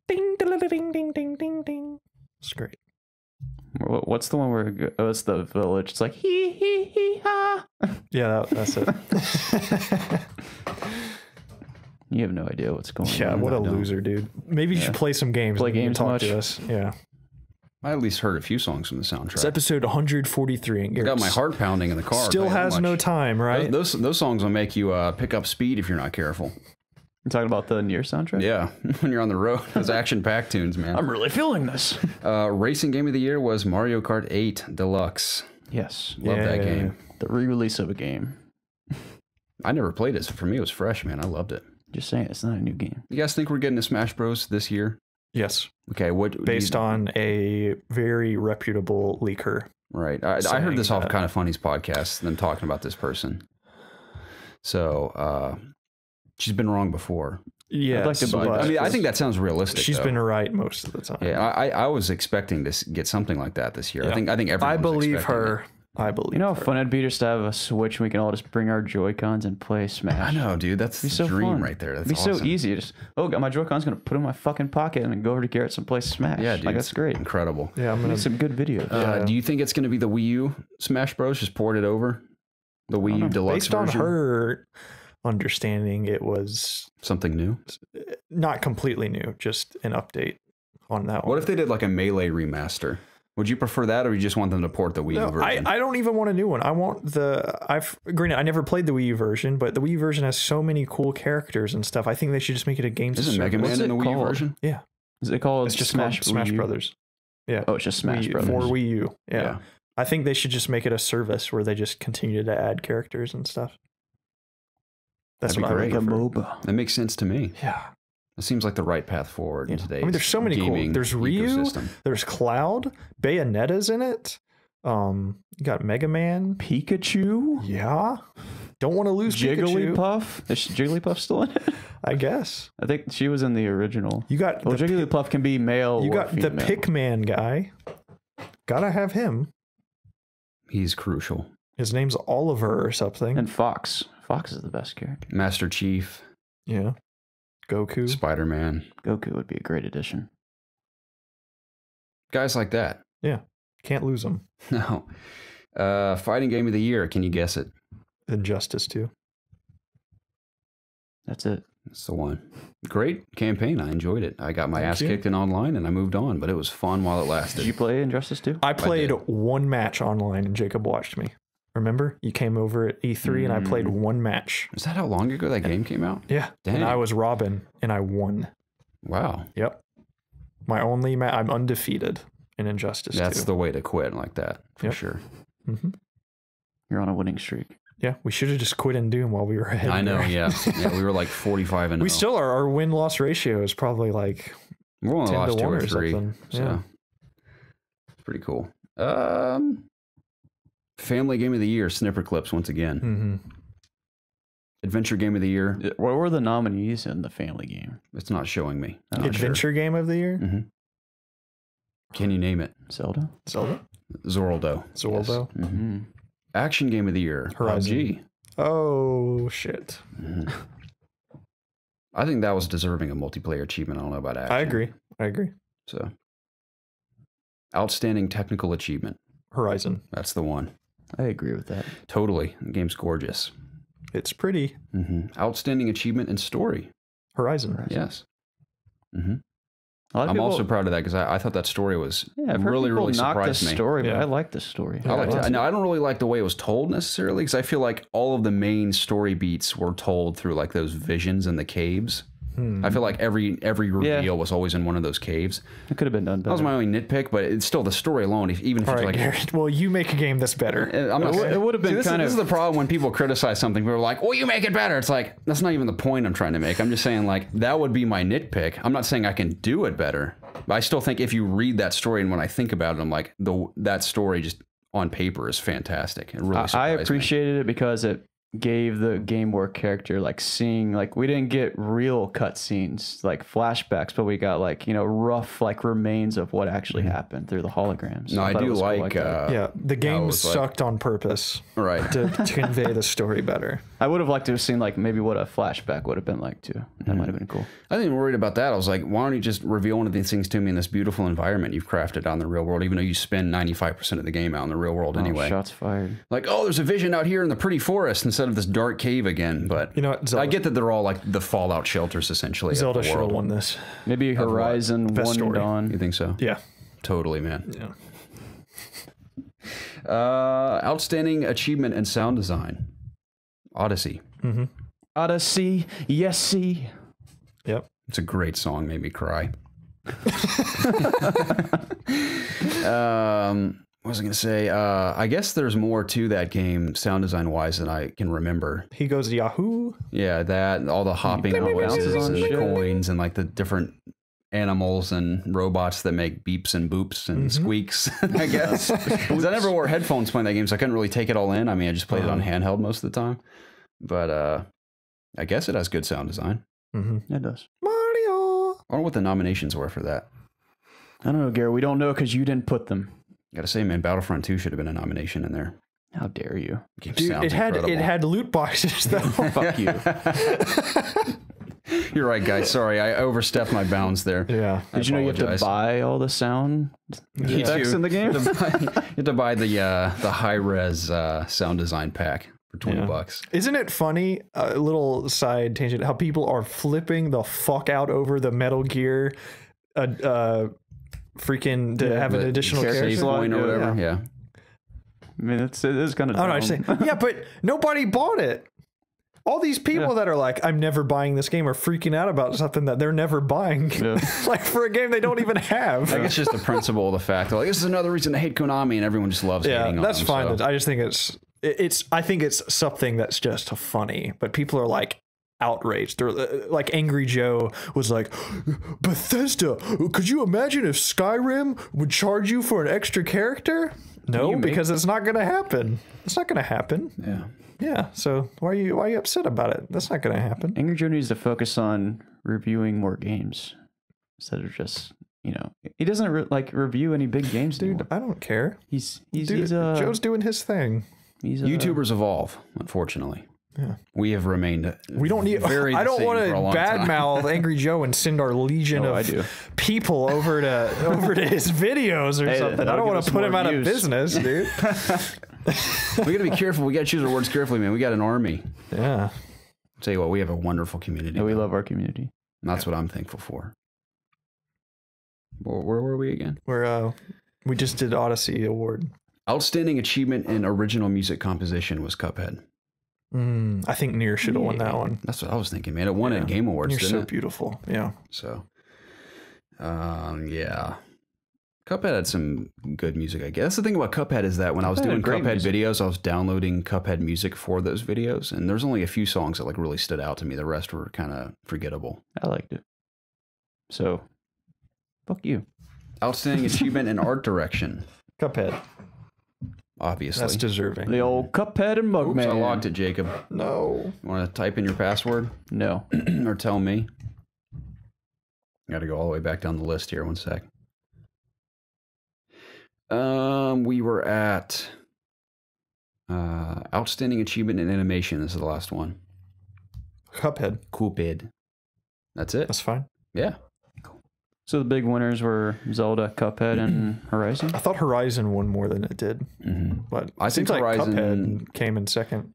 Ding ding ding ding ding ding ding. It's great. What's the one where it's the village? It's like hee hee hee ha. Yeah, that's it. You have no idea what's going Yeah, on. what a No. loser, dude. Maybe you should play some games. Play and you can games talk much? to us. Yeah. I at least heard a few songs from the soundtrack. It's episode 143. And I got Garrett's my heart pounding in the car. still I'll tell you has that no much. time, right? Those songs will make you pick up speed if you're not careful. You're talking about the Nier soundtrack? Yeah, when you're on the road, those action-packed tunes, man. I'm really feeling this. Racing game of the year was Mario Kart 8 Deluxe. Yes. Love that Yeah. game. The re-release of a game. I never played it, so for me it was fresh, man. I loved it. Just saying, it's not a new game. You guys think we're getting to Smash Bros this year? Yes. Okay, what Based on a very reputable leaker. right? I saying heard this off that. Kind of Funny's podcast. Them talking about this person. So she's been wrong before. Yeah. like to buy I mean, I think that sounds realistic. she's though. been right most of the time. Yeah, I was expecting to get something like that this year. Yeah. I think I everyone. believe her I believe. You know how her. fun it'd be just to have a Switch and we can all just bring our Joy-Cons and play Smash. I know, dude. That's the so dream fun. right there. That's It'd be awesome. so easy. Just got my Joy-Cons, gonna put in my fucking pocket and go over to Garrett's and play Smash. Yeah, dude. Like, that's great. Incredible. Yeah, I'm gonna. Make some good videos. Do you think it's going to be the Wii U Smash Bros? Just port it over? The Wii U Deluxe Based on version? her understanding, it was Something new? not completely new, just an update on that one. What if they did like a Melee remaster? Would you prefer that, or you just want them to port the Wii U version? I don't even want a new one. I want granted, I never played the Wii U version, but the Wii U version has so many cool characters and stuff. I think they should just make it a game. Isn't Mega Man in the Wii U version? Yeah. Is it called It's just Smash called Smash Wii U? Brothers. Yeah. Oh, it's just Smash Wii U, Brothers. for Wii U. Yeah. Yeah. I think they should just make it a service where they just continue to add characters and stuff. That's That'd what be I great. would prefer. MOBA. That makes sense to me. Yeah. It seems like the right path forward in today's there's so many cool. gaming There's Ryu. ecosystem. There's Cloud. Bayonetta's in it. You got Mega Man. Pikachu? Yeah. Don't want to lose Pikachu. Jigglypuff? Is Jigglypuff still in it? I guess. I think she was in the original. You got Well, the Jigglypuff can be male You or got the female. Pikman guy. Gotta have him. He's crucial. His name's Oliver or something. And Fox. Fox is the best character. Master Chief, Yeah. Goku. Spider-Man, Goku would be a great addition. guys like that. Yeah. Can't lose him. No. Fighting game of the year. Can you guess it? Injustice too. That's it. That's the one. Great campaign. I enjoyed it. I got my Thank ass you. kicked in online and I moved on, but it was fun while it lasted. Did you play Injustice 2? I played did. one match online and Jacob watched me. Remember? You came over at E3 and I played one match. Is that how long ago that game came out? Yeah. Dang. And I was Robin and I won. Wow. Yep. My only match. I'm undefeated in Injustice That's 2. the way to quit like that, for Yep. sure. Mm-hmm. You're on a winning streak. Yeah. We should have just quit in Doom while we were ahead. I know, there. yeah. We were like 45 and We still are. Our win-loss ratio is probably like We're only 10 lost to 2 1 or or 3. something. So Yeah. it's pretty cool. Family game of the year, Snipper Clips once again. Mm-hmm. Adventure game of the year. What were the nominees in the family game? It's not showing me. I'm not Adventure game of the year? Sure. Can you name it? Zelda? Zelda? Zorldo. Zorldo? Yes. Mm-hmm. Action game of the year, Horizon. PUBG. Oh, shit. Mhm. I think that was deserving of multiplayer achievement. I don't know about action. I agree. So, outstanding technical achievement. Horizon. That's the one. I agree with that. Totally. The game's gorgeous. It's pretty. Outstanding achievement and story. Horizon. Yes. A lot of I'm people, also proud of that because I thought that story was I've heard really, people really knock surprised the me. story, but Yeah. I like the story. I liked Yeah. it. Now, I don't really like the way it was told necessarily because I feel like all of the main story beats were told through like those visions in the caves. I feel like every reveal was always in one of those caves. It could have been done better. That was my only nitpick, but it's still the story alone. Even if All it's right, like, Garrett. Well, you make a game that's better. I'm not, It would have been See, this is the problem when people criticize something. People are like, "Well, you make it better." It's like that's not even the point I'm trying to make. I'm just saying like that would be my nitpick. I'm not saying I can do it better, but I still think if you read that story and when I think about it, I'm like that story just on paper is fantastic. It really I surprised me. appreciated it because it gave the game more character, like seeing, like we didn't get real cutscenes like flashbacks, but we got like, you know, rough like remains of what actually happened through the holograms. No, I thought it do was cool like. that. Yeah, the game was like- sucked on purpose Right. to convey the story better. I would have liked to have seen like maybe what a flashback would have been like too. That might have been cool. I didn't worried about that. I was like, why don't you just reveal one of these things to me in this beautiful environment you've crafted out in the real world, even though you spend 95% of the game out in the real world anyway. Oh, shots fired. Like, oh, there's a vision out here in the pretty forest instead of this dark cave again. But You know what? Zelda, I get that they're all like the Fallout shelters essentially. Zelda of the should have world. won this. Maybe Horizon Best 1 story. Dawn. You think so? Yeah. Totally, man. Yeah. Outstanding achievement in sound design. Odyssey. Odyssey, yes, see. Yep. It's a great song. Made me cry. What was I going to say? I guess there's more to that game, sound design wise, than I can remember. He goes to Yahoo. Yeah, that all the hopping bounces noises on and the shit. coins and like the different animals and robots that make beeps and boops and squeaks. I guess 'Cause I never wore headphones playing that game, so I couldn't really take it all in. I mean, I just played it on handheld most of the time. But I guess it has good sound design. It does. Mario. I wonder what the nominations were for that. I don't know, Gary. We don't know because you didn't put them. Gotta say, man, Battlefront 2 should have been a nomination in there. How dare you? Dude, it had loot boxes though. Fuck you. You're right, guys. Sorry, I overstepped my bounds there. Yeah. Did you know you have to buy all the sound effects in the game? You have to buy the high-res sound design pack for $20. Isn't it funny? A little side tangent. How people are flipping the fuck out over the Metal Gear, freaking to have an additional character point or whatever. Yeah. I mean, it is kind of. I don't know. Yeah, but nobody bought it. All these people that are like, I'm never buying this game, are freaking out about something that they're never buying. Yeah. Like for a game they don't even have. I guess just the principle of the fact that like, this is another reason to hate Konami, and everyone just loves hating on them. That's fine. So. I just think I think it's something that's just funny, but people are like outraged. They're like Angry Joe was like, Bethesda, could you imagine if Skyrim would charge you for an extra character? No, because it's not going to happen. It's not going to happen. Yeah. Yeah, so why are you upset about it? That's not going to happen. Angry Joe needs to focus on reviewing more games instead of just, he doesn't review any big games, dude. I don't care. Joe's doing his thing. YouTubers evolve, unfortunately. Yeah, we have remained. We don't need. I don't want to badmouth Angry Joe and send our legion of people over to his videos or something. I don't want to put him out of business, dude. We got to be careful. We got to choose our words carefully, man. We got an army. Yeah. I'll tell you what, we have a wonderful community. Yeah, we love our community. And that's what I'm thankful for. Where were we again? We just did Odyssey Award. Outstanding achievement in original music composition was Cuphead. I think Nier should have won that one. That's what I was thinking, man. It won at Game Awards. Nier's so beautiful. Yeah. So, yeah. Cuphead had some good music, I guess. The thing about Cuphead is that when I was doing Cuphead videos, I was downloading Cuphead music for those videos, and there's only a few songs that like really stood out to me. The rest were kind of forgettable. I liked it. So, fuck you. Outstanding achievement in art direction. Cuphead. Obviously. That's deserving. The old Cuphead and Mugman. Oops, I locked it, Jacob. No. You want to type in your password? No. Or tell me? Got to go all the way back down the list here. One sec. We were at outstanding achievement in animation. This is the last one. Cuphead. That's it. That's fine. Yeah. So the big winners were Zelda, Cuphead, and Horizon? I thought Horizon won more than it did. But I think Horizon Cuphead came in second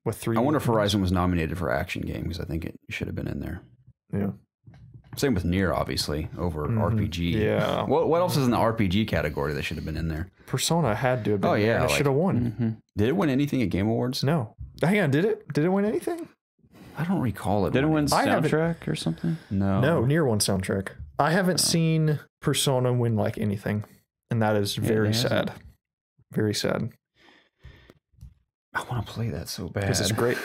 with 3. I wonder if Horizon was nominated for action game, because I think it should have been in there. Yeah. Same with Nier, obviously, over RPG. Yeah. What else is in the RPG category that should have been in there? Persona had to have been there. And it should have won. Did it win anything at Game Awards? No. Hang on, did it? Did it win anything? I don't recall it. Did it win soundtrack or something? No. No, Nier won soundtrack. I haven't seen Persona win like anything, and that is very sad. Very sad. I want to play that so bad. Because it's great.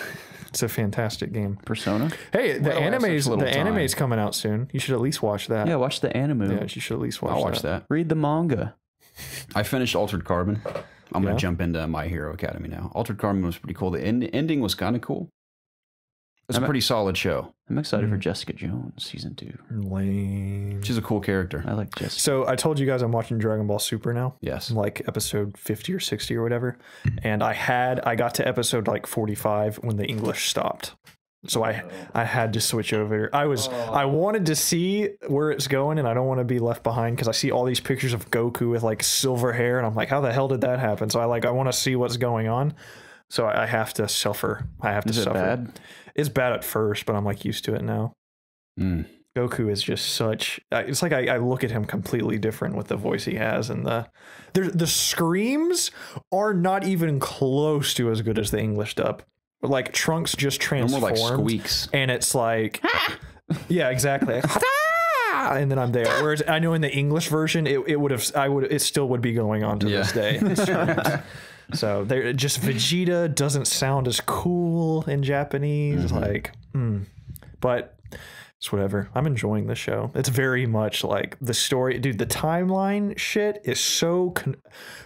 It's a fantastic game. Persona. Hey, the anime's coming out soon. You should at least watch that. Yeah, watch the anime. Yeah, you should at least watch I'll watch that. Read the manga. I finished Altered Carbon. I'm going to jump into My Hero Academy now. Altered Carbon was pretty cool. The ending was kind of cool. It's a pretty solid show. I'm excited for Jessica Jones season 2. Lame. She's a cool character. I like Jessica. So I told you guys I'm watching Dragon Ball Super now. Yes. I'm like episode 50 or 60 or whatever. And I got to episode like 45 when the English stopped. So I had to switch over. I wanted to see where it's going, and I don't want to be left behind because I see all these pictures of Goku with like silver hair, and I'm like, how the hell did that happen? So I want to see what's going on. So I have to suffer. Is it bad? It's bad at first, but I'm like used to it now. Goku is just such. It's like I look at him completely different with the voice he has, and the screams are not even close to as good as the English dub. Like Trunks just transformed, more like squeaks, and it's like, yeah, exactly. And then I'm there. Whereas I know in the English version, it still would be going on to this day. So just Vegeta doesn't sound as cool in Japanese, but it's whatever. I'm enjoying the show. It's very much like the story, dude. The timeline shit is so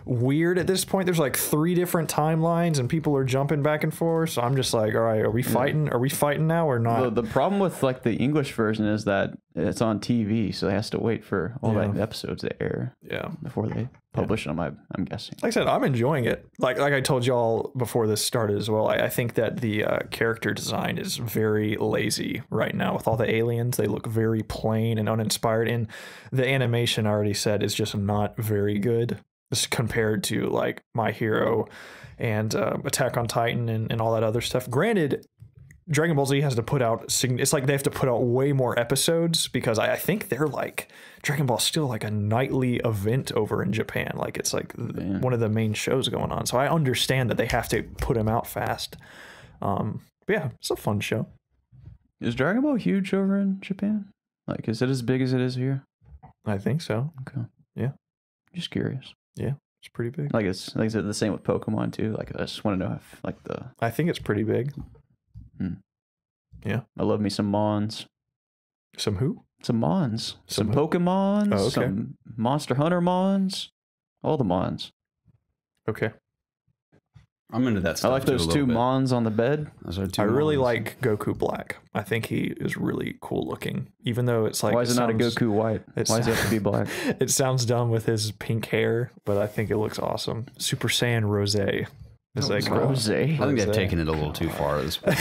weird at this point. There's like 3 different timelines, and people are jumping back and forth. So I'm just like, all right, are we fighting? Are we fighting now or not? The problem with like the English version is that it's on TV, so they has to wait for all the episodes to air. Yeah, before they publish them, I'm guessing. Like I said, I'm enjoying it. Like I told y'all before this started as well, I think that the character design is very lazy right now with all the aliens. They look very plain and uninspired, and the animation, I already said, is just not very good compared to like My Hero and Attack on Titan and all that other stuff. Granted, Dragon Ball Z has to put out, it's like they have to put out way more episodes because I think they're like, Dragon Ball's still like a nightly event over in Japan. Like it's like one of the main shows going on. So I understand that they have to put them out fast. But yeah, it's a fun show. Is Dragon Ball huge over in Japan? Like, is it as big as it is here? I think so. Okay. Yeah. Just curious. Yeah, it's pretty big. Like it's like the same with Pokemon too. Like I just want to know if like I think it's pretty big. Yeah. I love me some Mons. Some who? Some Mons. Some who? Pokemons. Oh, okay. Some Monster Hunter Mons. All the Mons. Okay. I'm into that stuff. I like those two Mons on the bed. Those are two I really Mons. like Goku Black. I think he is really cool looking, even though it's like. Why is it not a Goku White? Why does it have to be black? It sounds dumb with his pink hair, but I think it looks awesome. Super Saiyan Rose. It's like Rose. I think they've taken it a little too far at this point.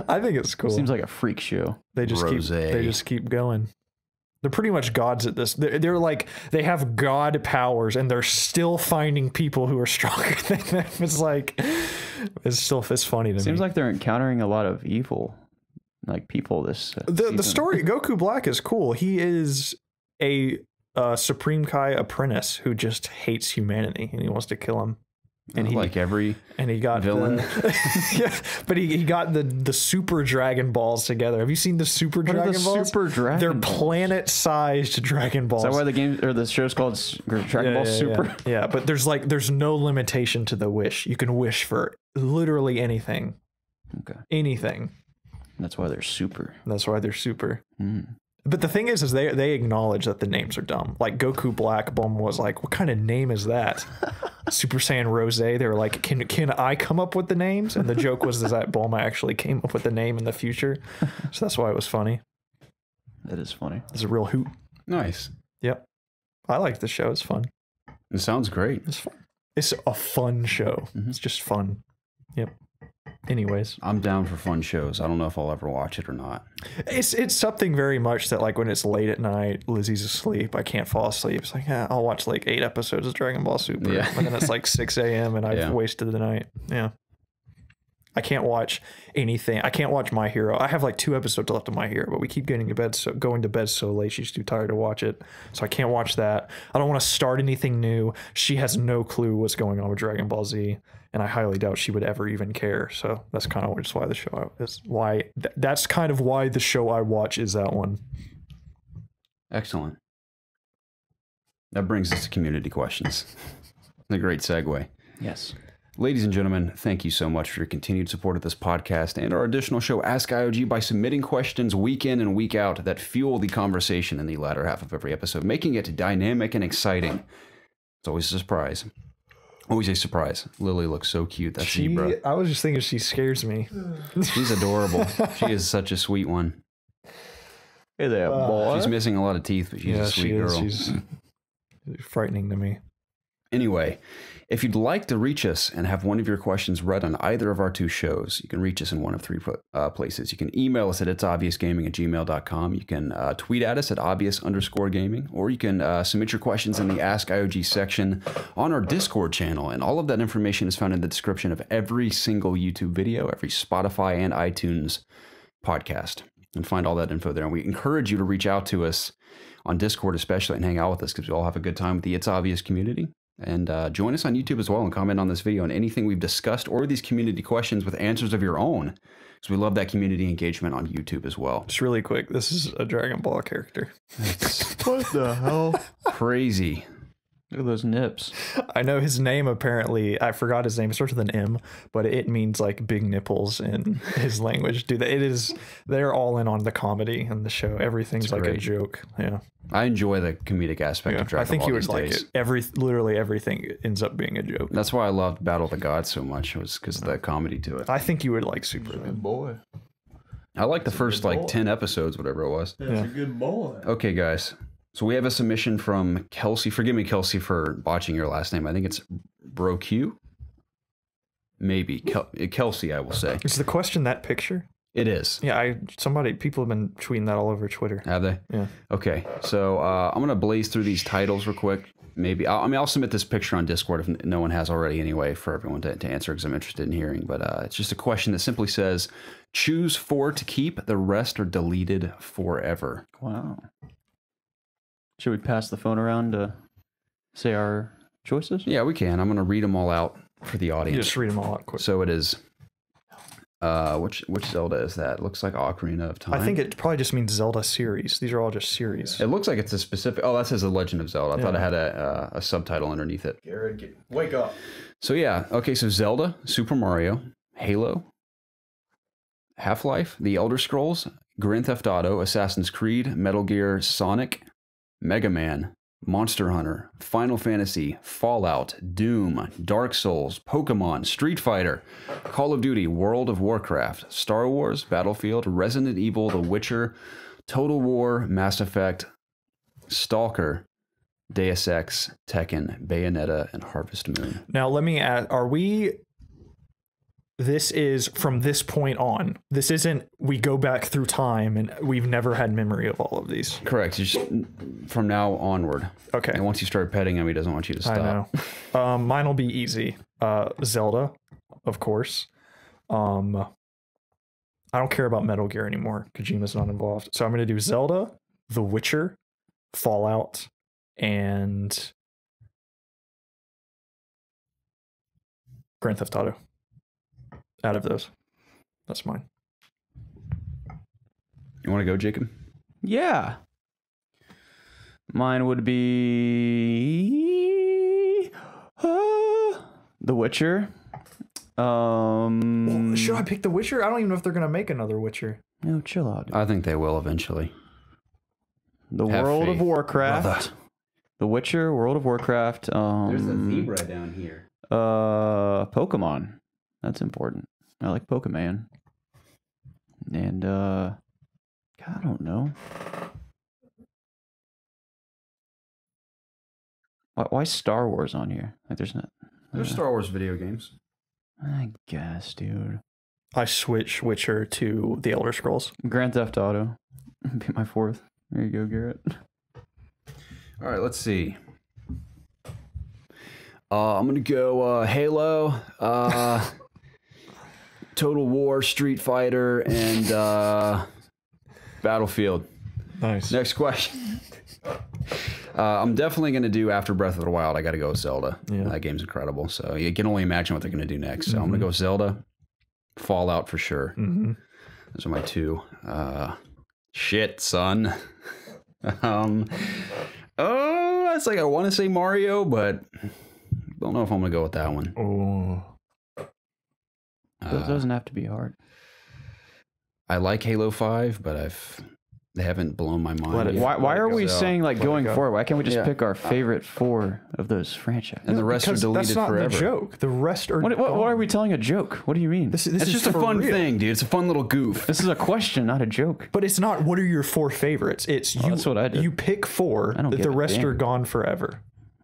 I think it's cool. Seems like a freak show. They just keep going. They're pretty much gods at this. They're like, they have god powers and they're still finding people who are stronger than them. It's like, it's funny to me. Seems like they're encountering a lot of evil, like people this the story. Goku Black is cool. He is a Supreme Kai apprentice who just hates humanity and he wants to kill him. And he got villain. Yeah, but he got the Super Dragon Balls together. Have you seen the Super Dragon Balls? Super Dragon They're Balls? planet-sized Dragon Balls. Is that why the game or the show's called Dragon Ball Super? Yeah, but there's no limitation to the wish. You can wish for literally anything. Okay. Anything. That's why they're super. That's why they're super. But the thing is they acknowledge that the names are dumb. Like Goku Black, Bulma was like, what kind of name is that? Super Saiyan Rose, they were like, can I come up with the names? And the joke was that Bulma actually came up with the name in the future. So that's why it was funny. That is funny. It's a real hoot. Nice. Yep. I like the show. It's fun. It sounds great. It's fun. It's a fun show. It's just fun. Yep. Anyways, I'm down for fun shows. I don't know if I'll ever watch it or not. It's something very much that like when it's late at night, Lizzie's asleep, I can't fall asleep. It's like, I'll watch like 8 episodes of Dragon Ball Super. Yeah. And then it's like 6 a.m. and I've wasted the night. Yeah. I can't watch anything. I can't watch My Hero. I have like 2 episodes left of My Hero, but we keep going to bed so late. She's too tired to watch it. So I can't watch that. I don't want to start anything new. She has no clue what's going on with Dragon Ball Z. And I highly doubt she would ever even care. So that's kind of just why the show is that's kind of why the show I watch is that one. Excellent. That brings us to community questions. A great segue. Yes. Ladies and gentlemen, thank you so much for your continued support of this podcast and our additional show, Ask IOG, by submitting questions week in and week out that fuel the conversation in the latter half of every episode, making it dynamic and exciting. It's always a surprise. Always a surprise. Lily looks so cute. That's zebra. I was just thinking she scares me. She's adorable. She is such a sweet one. Hey there, boy. She's missing a lot of teeth, but she's a sweet girl. She's frightening to me. Anyway, if you'd like to reach us and have one of your questions read on either of our 2 shows, you can reach us in one of 3 places. You can email us at ItsObviousGaming@gmail.com. You can tweet at us at @obvious_gaming, or you can submit your questions in the Ask IOG section on our Discord channel. And all of that information is found in the description of every single YouTube video, every Spotify and iTunes podcast. And find all that info there. And we encourage you to reach out to us on Discord especially and hang out with us because we all have a good time with the It's Obvious community. And join us on YouTube as well and comment on this video and anything we've discussed or these community questions with answers of your own. Because we love that community engagement on YouTube as well. Just really quick, this is a Dragon Ball character. What the hell? Crazy. Look at those nips. I know his name apparently. I forgot his name. It starts with an M, but it means like big nipples in his language. Dude, they're all in on the comedy and the show. Everything's like a joke. Yeah. I enjoy the comedic aspect of Dragon Ball. I think you would these like days. it. Literally everything ends up being a joke. That's why I loved Battle of the Gods so much, was because of the comedy to it. I think you would like Super. Good boy. I like the first like 10 episodes, whatever it was. That's a good boy. Okay, guys. So we have a submission from Kelsey. Forgive me, Kelsey, for botching your last name. I think it's BroQ. Maybe Kelsey, I will say. Is the question that picture? It is. Yeah, people have been tweeting that all over Twitter. Have they? Yeah. Okay, so I'm gonna blaze through these titles real quick. Maybe I'll submit this picture on Discord if no one has already anyway for everyone to answer because I'm interested in hearing. But it's just a question that simply says, choose 4 to keep, the rest are deleted forever. Wow. Should we pass the phone around to say our choices? Yeah, we can. I'm going to read them all out for the audience. You just read them all out quick. So it is, which Zelda is that? It looks like Ocarina of Time. I think it probably just means Zelda series. These are all just series. It looks like it's a specific, that says The Legend of Zelda. I thought it had a subtitle underneath it. Garrett, wake up. So yeah, okay, so Zelda, Super Mario, Halo, Half-Life, The Elder Scrolls, Grand Theft Auto, Assassin's Creed, Metal Gear, Sonic, Mega Man, Monster Hunter, Final Fantasy, Fallout, Doom, Dark Souls, Pokemon, Street Fighter, Call of Duty, World of Warcraft, Star Wars, Battlefield, Resident Evil, The Witcher, Total War, Mass Effect, Stalker, Deus Ex, Tekken, Bayonetta, and Harvest Moon. Now let me ask, this is from this point on. This isn't we go back through time and we've never had memory of all of these. Correct. Just from now onward. Okay. And once you start petting him, he doesn't want you to stop. I know. Mine will be easy. Zelda, of course. I don't care about Metal Gear anymore. Kojima's not involved. So I'm going to do Zelda, The Witcher, Fallout, and Grand Theft Auto. Out of those, that's mine. You want to go, Jacob? Yeah. Mine would be The Witcher. Well, should I pick The Witcher? I don't even know if they're gonna make another Witcher. No, chill out, dude. I think they will eventually. The Have World of faith, Warcraft. brother. The Witcher, World of Warcraft. There's a zebra down here. Pokemon. That's important. I like Pokemon. And God, I don't know. Why Star Wars on here? Like there's not. There's Star Wars video games. I guess, dude. I switch Witcher to The Elder Scrolls. Grand Theft Auto. Be my 4th. There you go, Garrett. All right, let's see. I'm gonna go Halo, Total War, Street Fighter, and Battlefield. Nice. Next question. I'm definitely gonna do after Breath of the Wild. I got to go with Zelda. Yeah. That game's incredible. So you can only imagine what they're gonna do next. So I'm gonna go Zelda, Fallout for sure. Mm-hmm. Those are my 2. Shit, son. Oh, it's like I want to say Mario, but don't know if I'm gonna go with that one. Oh. It doesn't have to be hard. I like Halo 5, but they haven't blown my mind. yet. Why are we saying like going go. forward? Why can't we just Yeah. pick our favorite 4 of those franchises? And the rest are Because deleted that's not forever. the joke. The rest are What are we telling a joke? What do you mean? This It's is just a for fun real. thing, dude. It's a fun little goof. This is a question, not a joke. But it's not what are your 4 favorites. It's you. that's what I did. You pick 4. I don't give The a rest damn. are gone forever.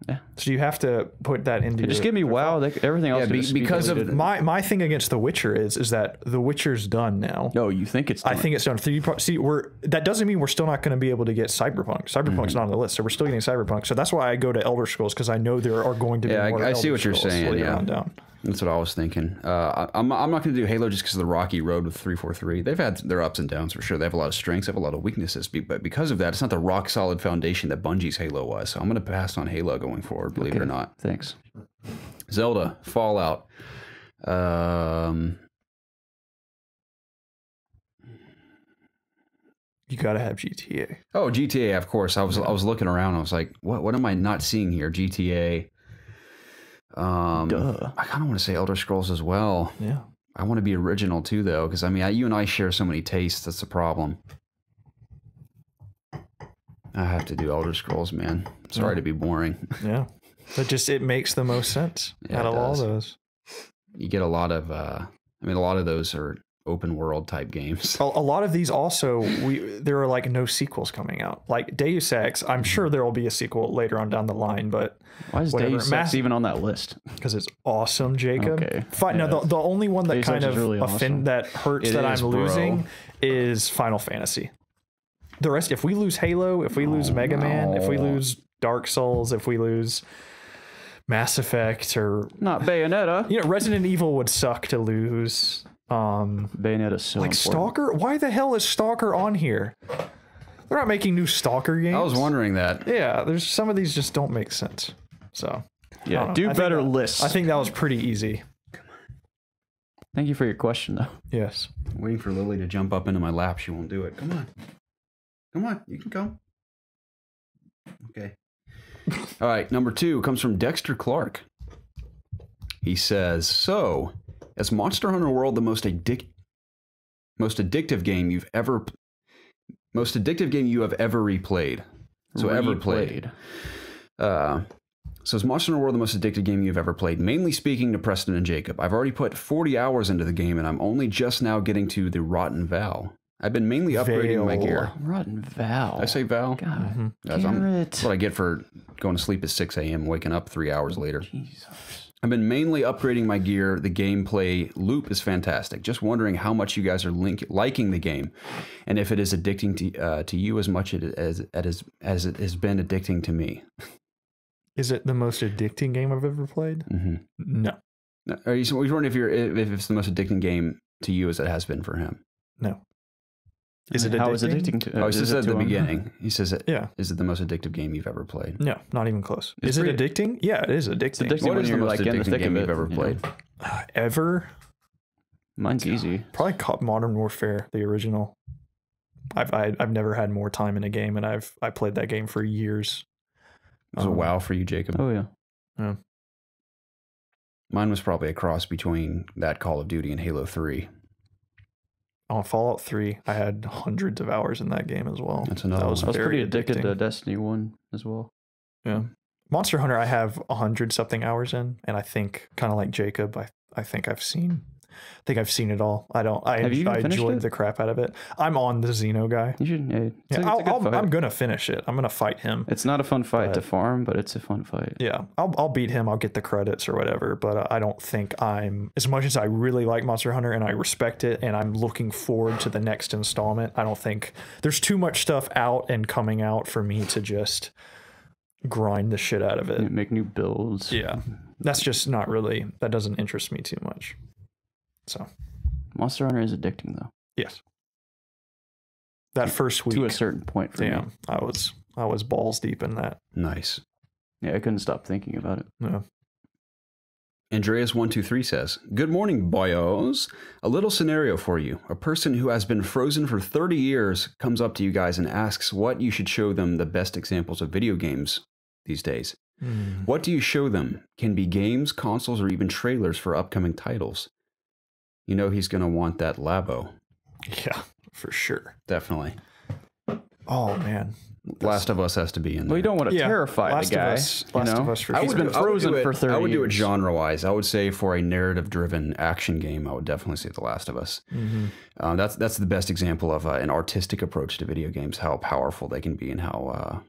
Yeah. So you have to put that into. Just your- give me WoW. Everything else Yeah, can just be because of deleted. my thing against The Witcher is that The Witcher's done now. No, you think it's I done. think it's done. See, that doesn't mean we're still not going to be able to get Cyberpunk. Cyberpunk's not on the list, so we're still getting Cyberpunk. So that's why I go to Elder Scrolls because I know there are going to be Yeah, more. I see Elder what you're Scrolls saying, later yeah. on down. That's what I was thinking. I'm not going to do Halo just because of the rocky road with 343. They've had their ups and downs for sure. They have a lot of strengths, they have a lot of weaknesses. But because of that, it's not the rock solid foundation that Bungie's Halo was. So I'm going to pass on Halo going forward, believe it or not. Thanks. Zelda, Fallout. You got to have GTA. Oh, GTA, of course. I was looking around. I was like, what am I not seeing here? GTA. Duh. I kind of want to say Elder Scrolls as well. Yeah. I want to be original too, though, because I mean, you and I share so many tastes. That's the problem. I have to do Elder Scrolls, man. Sorry to be boring. Yeah. It makes the most sense Yeah, out it of all does. those. You get a lot of, a lot of those are open world type games. A lot of these also, there are like no sequels coming out. Like Deus Ex, I'm sure there will be a sequel later on down the line, but why is Deus Ex even on that list? Because it's awesome, Jacob. Okay. Fine. Yeah. Now the only one that Deus kind Ex of is really awesome. that hurts It that is, I'm bro. losing is Final Fantasy. The rest, if we lose Halo, if we lose Mega Man, if we lose Dark Souls, if we lose Mass Effect, or Not Bayonetta. you know, Resident Evil would suck to lose. Bayonetta's so Like important. Stalker, why the hell is Stalker on here? They're not making new Stalker games. I was wondering that. Yeah, there's some of these just don't make sense. So I Yeah, don't know. do I think better that- lists. I think that was pretty easy. Thank you for your question, though. Yes. I'm waiting for Lily to jump up into my lap. She won't do it. Come on. Come on. You can come. Okay. All right. Number 2 comes from Dexter Clark. He says, so, is Monster Hunter World the most addictive game you have ever replayed? So ever played. So is Monster Hunter World the most addictive game you've ever played? Mainly speaking to Preston and Jacob. I've already put 40 hours into the game and I'm only just now getting to the Rotten Val. I've been mainly upgrading my gear. Rotten Val. Did I say Val? God, That's what I get for going to sleep at 6 a.m. waking up 3 hours later. Jesus. I've been mainly upgrading my gear. The gameplay loop is fantastic. Just wondering how much you guys are liking the game, and if it is addicting to you as much as it has been addicting to me. Is it the most addicting game I've ever played? Mm-hmm. No. Are you wondering if it's the most addicting game to you as it has been for him? No. Is it How addicting? is it addicting to? Oh, he says it at the to him? beginning. He says it. Yeah. Is it the most addictive game you've ever played? No, not even close. It's Is it pretty- addicting? Yeah, it is addicting. addicting. What when is the you're, most like, in the addicting thick game of you've it, ever you played? know? Ever? Mine's easy. Probably Modern Warfare, the original. I've never had more time in a game, and I played that game for years. It was a wow for you, Jacob. Oh yeah. Yeah. Mine was probably a cross between that Call of Duty and Halo 3. On Fallout 3, I had hundreds of hours in that game as well. That's another That one. I was very pretty addicted to addicting. Destiny 1 as well. Yeah. Monster Hunter, I have 100 something hours in, and I think, kind of like Jacob, I think I've seen it all. I Have you even I finished enjoyed it? the crap out of it. I'm on the Xeno guy. You should. Yeah, it's Yeah, a good fight. I'm gonna finish it. I'm gonna fight him. It's not a fun fight to But- farm, but it's a fun fight. Yeah, I'll beat him. I'll get the credits or whatever. But I don't think I'm, as much as I really like Monster Hunter and I respect it and I'm looking forward to the next installment, I don't think there's too much stuff out and coming out for me to just grind the shit out of it. Make new builds. Yeah, that's just not really, that doesn't interest me too much. So Monster Hunter is addicting though. yes, that first week To a certain point for me. damn, I was balls deep in that. Nice. Yeah, I couldn't stop thinking about it. Yeah. Andreas123 says, good morning, boyos. A little scenario for you. A person who has been frozen for 30 years comes up to you guys and asks what you should show them the best examples of video games these days. What do you show them? Can be games, consoles, or even trailers for upcoming titles. You know he's going to want that Labo. Yeah, for sure. Definitely. Oh man, Last of Us has to be in there. Well, you don't want to Yeah, terrify Last the of guy. Us- you Last know? of Us for He's sure. been frozen for 30 I would do it years. genre-wise. I would say for a narrative-driven action game, I would definitely say The Last of Us. That's the best example of an artistic approach to video games, how powerful they can be and how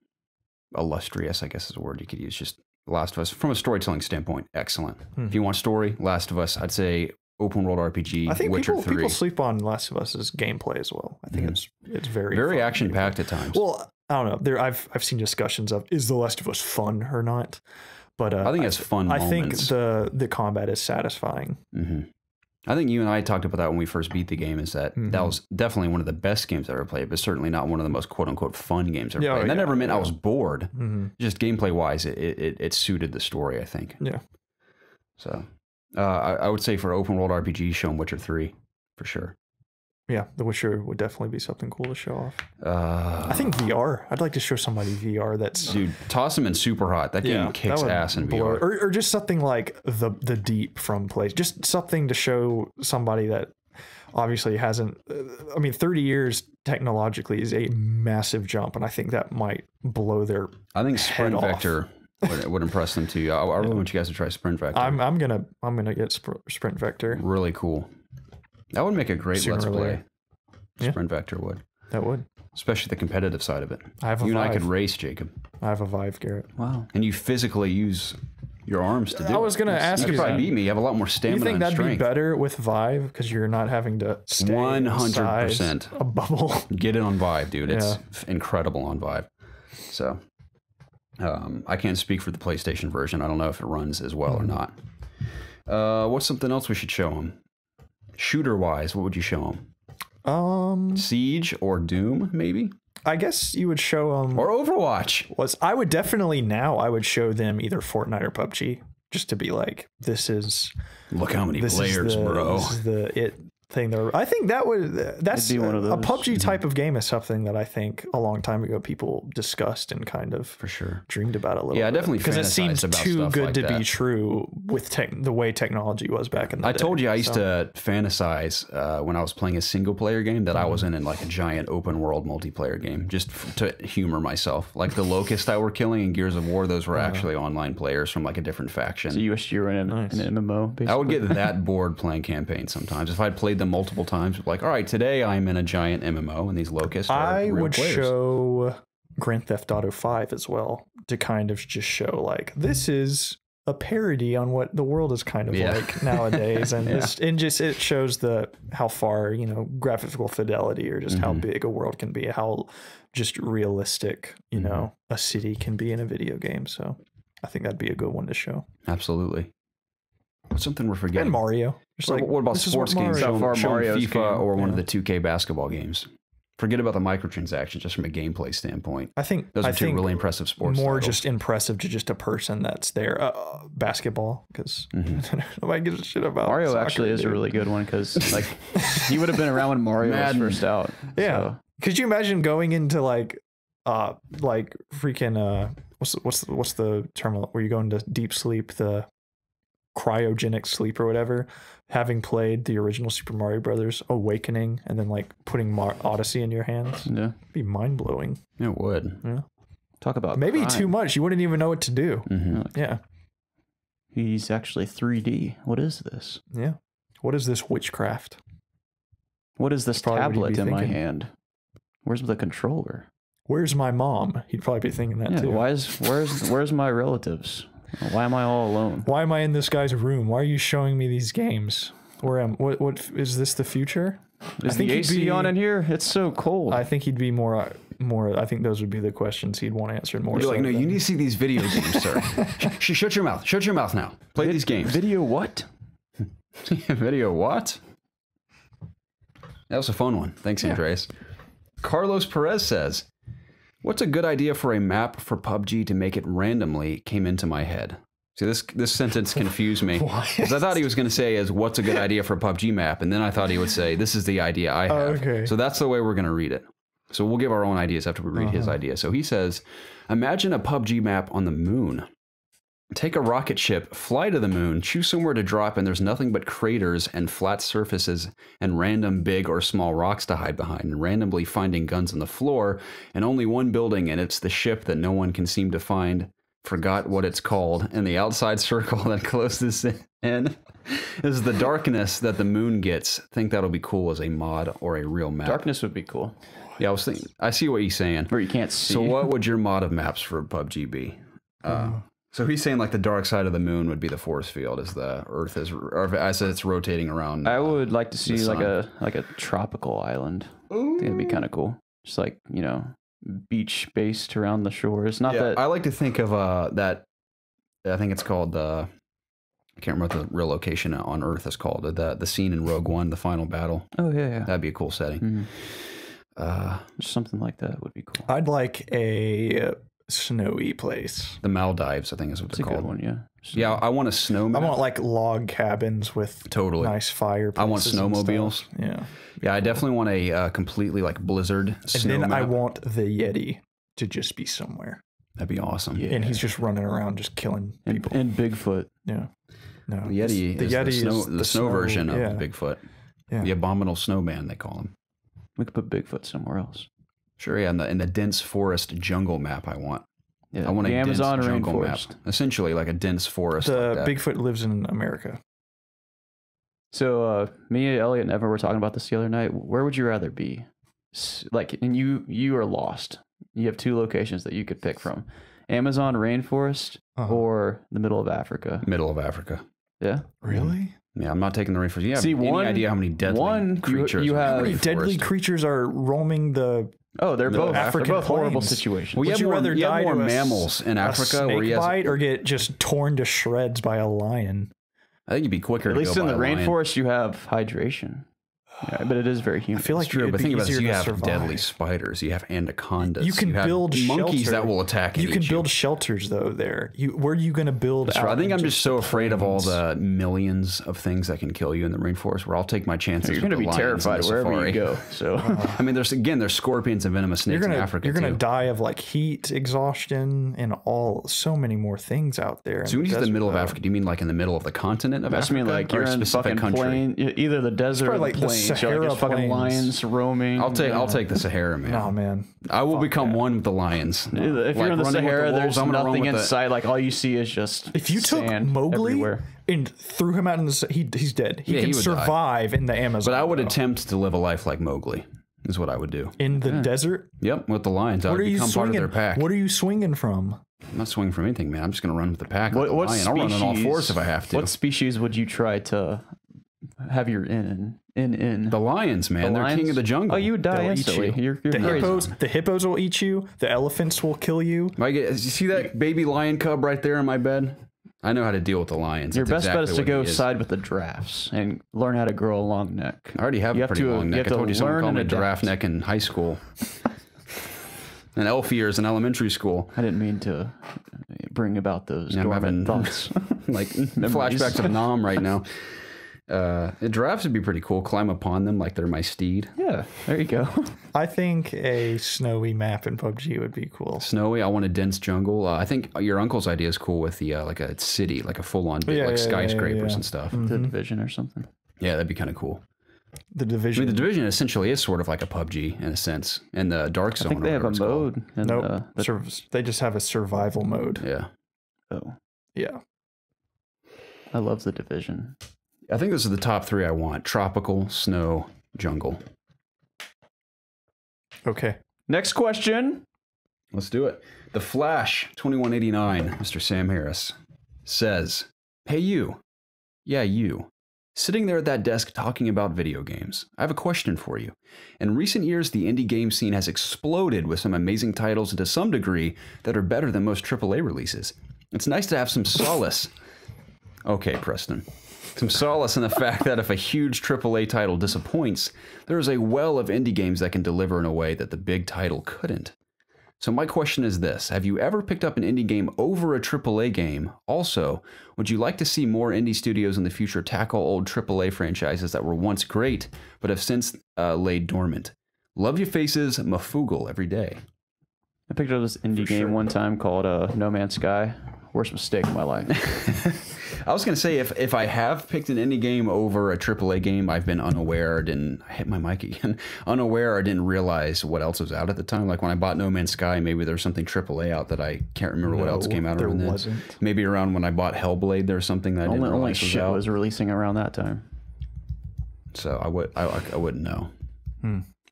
illustrious, I guess is a word you could use. Just Last of Us, from a storytelling standpoint, excellent. If you want story, Last of Us, I'd say open world RPG, I think Witcher 3. people sleep on Last of Us's gameplay as well. I think it's very fun. action-packed at times. Well, I don't know. I've seen discussions of is The Last of Us fun or not, but I think it's fun I think moments. the combat is satisfying. I think you and I talked about that when we first beat the game, is that that was definitely one of the best games I ever played, but certainly not one of the most quote-unquote fun games I ever played. And that never meant I was bored. Just gameplay-wise, it suited the story, I think. Yeah. So I would say for open world RPG, show them Witcher 3 for sure. Yeah, The Witcher would definitely be something cool to show off. I I think VR. I'd like to show somebody VR that's dude, toss them in Super Hot. That game kicks that would ass in blow- VR. or just something like the Deep from Place. Just something to show somebody that obviously hasn't. I mean, 30 years technologically is a massive jump, and I think that might blow their. I think Sprint off. Vector would impress them too. I really want you guys to try Sprint Vector. I'm gonna get Sprint Vector. Really cool. That would make a great Sooner Let's or Play. later. Yeah. Sprint Vector would. That would. Especially the competitive side of it. I have a You and I could Vive. race, Jacob. I have a Vive, Garrett. Wow. And you physically use your arms to do it. I was going to ask You could probably beat me. You have a lot more You stamina think and that'd strength. be better with Vive because you're not having to stay 100%. inside a bubble? Get it on Vive, dude. It's Yeah. incredible on Vive. So, I can't speak for the PlayStation version. I don't know if it runs as well or not. What's something else we should show them? Shooter-wise, what would you show them? Siege or Doom, maybe? I guess you would show them. Or Overwatch. I would definitely I would show them either Fortnite or PUBG just to be like, this is. Look how many This players, is the, bro. This is the it thing. I think that's It'd be one of a those. PUBG type of game is something that I think a long time ago people discussed and kind of For sure. dreamed about a little. Yeah, I bit. definitely because it seems fantasized about too stuff good like to that. be true with the way technology was back in the day. I told you I used to fantasize when I was playing a single player game that I was in like a giant open world multiplayer game just to humor myself. Like the Locusts that were killing in Gears of War, those were actually online players from like a different faction. So you wish you were in an MMO, basically? I would get that bored playing campaigns sometimes. If I'd played them multiple times, like, all right, today I'm in a giant MMO and these Locusts are I real would players. show Grand Theft Auto 5 as well to kind of just show like this is a parody on what the world is kind of like nowadays, and it shows how far graphical fidelity or just how big a world can be, how just realistic a city can be in a video game. So I think that'd be a good one to show. Absolutely. What's something we're forgetting? And Mario. Just like, what about this is sports what games? Mario- Show 'em Mario's FIFA game. or one of the 2K basketball games. Forget about the microtransactions just from a gameplay standpoint. I think Those are I two think really impressive sports more titles. just impressive to just a person that's there. Basketball, because nobody gives a shit about Mario soccer, actually is a dude. really good one because like he would have been around when Mario Madden. was first out. Yeah. So, Could you imagine going into like freaking what's the term where you go into deep sleep, the cryogenic sleep or whatever, having played the original Super Mario Brothers, awakening, and then like putting Odyssey in your hands? yeah. It'd be mind blowing. It would. Yeah. Talk about Maybe crime. too much. You wouldn't even know what to do. Mm-hmm. Yeah. He's actually 3D. What is this? Yeah. What is this witchcraft? What is this Probably what he'd tablet be in my thinking. hand? Where's the controller? Where's my mom? He'd probably be thinking that Yeah, too. where's my relatives? Why am I all alone? Why am I in this guy's room? Why are you showing me these games? What is this the future? Is the AC on in here? It's so cold. I think he'd be more. I think those would be the questions he'd want answered more. You're so like, no, than- you need to see these video games, sir. Shut your mouth. Shut your mouth now. Play these games. Video what? Video what? That was a fun one. Thanks, Andres. Carlos Perez says, what's a good idea for a map for PUBG to make it randomly came into my head? See, this sentence confused me. Because I thought he was going to say what's a good idea for a PUBG map? And then I thought he would say, this is the idea I have. Okay. So that's the way we're going to read it. So we'll give our own ideas after we read his idea. So he says, imagine a PUBG map on the moon. Take a rocket ship, fly to the moon, choose somewhere to drop, and there's nothing but craters and flat surfaces and random big or small rocks to hide behind, and randomly finding guns on the floor, and only one building, and it's the ship that no one can seem to find. Forgot what it's called, and the outside circle that closes in is the darkness that the moon gets. Think that'll be cool as a mod or a real map. Darkness would be cool. Yeah, I was thinking. I see what he's saying. Where you can't see. So what would your mod of maps for PUBG be? So he's saying like the dark side of the moon would be the force field as the Earth is, or as it's rotating around. I would like to see sun. like a tropical island. I think it'd be kind of cool. Just like, beach based around the shores. Not that I like to think of that. I think it's called I can't remember what the real location on Earth is called. The scene in Rogue One, the final battle. Oh yeah. That'd be a cool setting. Just something like that would be cool. I'd like a snowy place. The Maldives, I think is what It's they're a good called. one, yeah. Yeah, I want a snow I map. want like log cabins with Totally. nice fireplaces. I want and snowmobiles. stuff. Yeah. Yeah, I definitely want a completely like blizzard And snow then map. I want the Yeti to just be somewhere. That'd be awesome. Yeah. And he's just running around just killing people. And Bigfoot. Yeah. No. The Yeti is the snow version of Bigfoot. Yeah. The abominable snowman, they call him. We could put Bigfoot somewhere else. Sure, yeah, in the dense forest jungle map I want. Yeah, I want a the dense Amazon jungle map. rainforest. Essentially like a dense forest. The like that. Bigfoot lives in America. So me, Elliot, and Evan were talking about this the other night. Where would you rather be? Like, and you are lost. You have 2 locations that you could pick from: Amazon rainforest or the middle of Africa. Middle of Africa. Yeah. Really? Yeah, I'm not taking the rainforest. You have See, any idea how many deadly creatures? You have How many deadly creatures are roaming the? Oh, they're both African they're both horrible plains. situations. Well, Would you rather you die have more to mammals in a Africa where snake you have, bite or get just torn to shreds by a lion? I think you'd be quicker. At least to in go the by a lion. rainforest, you have hydration. Yeah, but it is very humid. I feel like True, it'd but be think about this: easier you to have survive. deadly spiders, you have anacondas, You can have build monkeys shelter. that will attack. You and can eat build shelters though. There, where are you going to build? That's right. I think I'm just so afraid of all plains? the millions of things that can kill you in the rainforest. Where I'll take my chances. You're going to with be the lions in terrified the wherever safari. you go. So I mean, there's scorpions and venomous snakes in Africa. You're gonna too. die of like heat exhaustion and so many more things out there. So when you say the middle of Africa, do you mean like in the middle of the continent of that's Africa? mean like or you're a in the specific fucking country? plain, either the desert or probably the like the plains. You're Sahara like, there's fucking plains. lions roaming. I'll take the Sahara, man. No, man. I will become one with the lions. If you're in the running with Sahara, wolves, there's I'm gonna run nothing with in the- sight. Like all you see is just If you took sand Mowgli everywhere. and threw him out in the, he's dead. He Yeah, can he would die. survive in the Amazon. But I would though. attempt to live a life like Mowgli. Is what I would do. in the desert. Yep, with the lions. I What would are you become part of swinging? their pack. What are you swinging from? I'm not swinging from anything, man. I'm just going to run with the pack. Like What a lion. I'll run on all species- fours if I have to. What species would you try to have your in? The lions, man. The They're king lions? of the jungle. Oh, you would die They'll eat instantly. you. You're The crazy. hippos will eat you. The elephants will kill you. You see that baby lion cub right there in my bed? I know how to deal with the lions. Your That's best bet is exactly to what go he is. side with the giraffes and learn how to grow a long neck. I already have You a have pretty to- long you neck. have I told to you someone learn called me and giraffe adapt. neck in high school. And elf ears in elementary school. I didn't mean to bring about those I'm having dormant thoughts. like flashbacks of Nam right now. Giraffes would be pretty cool. Climb upon them like they're my steed. Yeah, there you go. I think a snowy map in PUBG would be cool. Snowy. I want a dense jungle. I think your uncle's idea is cool with the like a city, like a full-on big, like skyscrapers and stuff. The Division or something. Yeah, that'd be kind of cool. The I Division. mean, the Division essentially is sort of like a PUBG in a sense, and the Dark Zone. I think they have a mode. In Nope. They just have a survival mode. Yeah, Yeah. I love the Division. I think those are the top three I want: tropical, snow, jungle. Okay. Next question. Let's do it. The Flash 2189, Mr. Sam Harris, says, "Hey you, yeah you, sitting there at that desk talking about video games. I have a question for you. In recent years, the indie game scene has exploded with some amazing titles and to some degree that are better than most AAA releases. It's nice to have some solace." Okay, Preston. Some solace in the fact that if a huge AAA title disappoints, there is a well of indie games that can deliver in a way that the big title couldn't. So my question is this: have you ever picked up an indie game over a AAA game? Also, would you like to see more indie studios in the future tackle old AAA franchises that were once great, but have since laid dormant? Love your faces, Mafugal every day. I picked up this indie game one time called No Man's Sky. Worst mistake of my life. I was going to say, if I have picked an indie game over a AAA game, I've been unaware, I hit my mic again, unaware, I didn't realize what else was out at the time. Like when I bought No Man's Sky, maybe there was something AAA out that I can't remember what else came out there around then. wasn't. Maybe around when I bought Hellblade, there was something that I didn't Only realize was shit out. was releasing around that time. So I wouldn't know.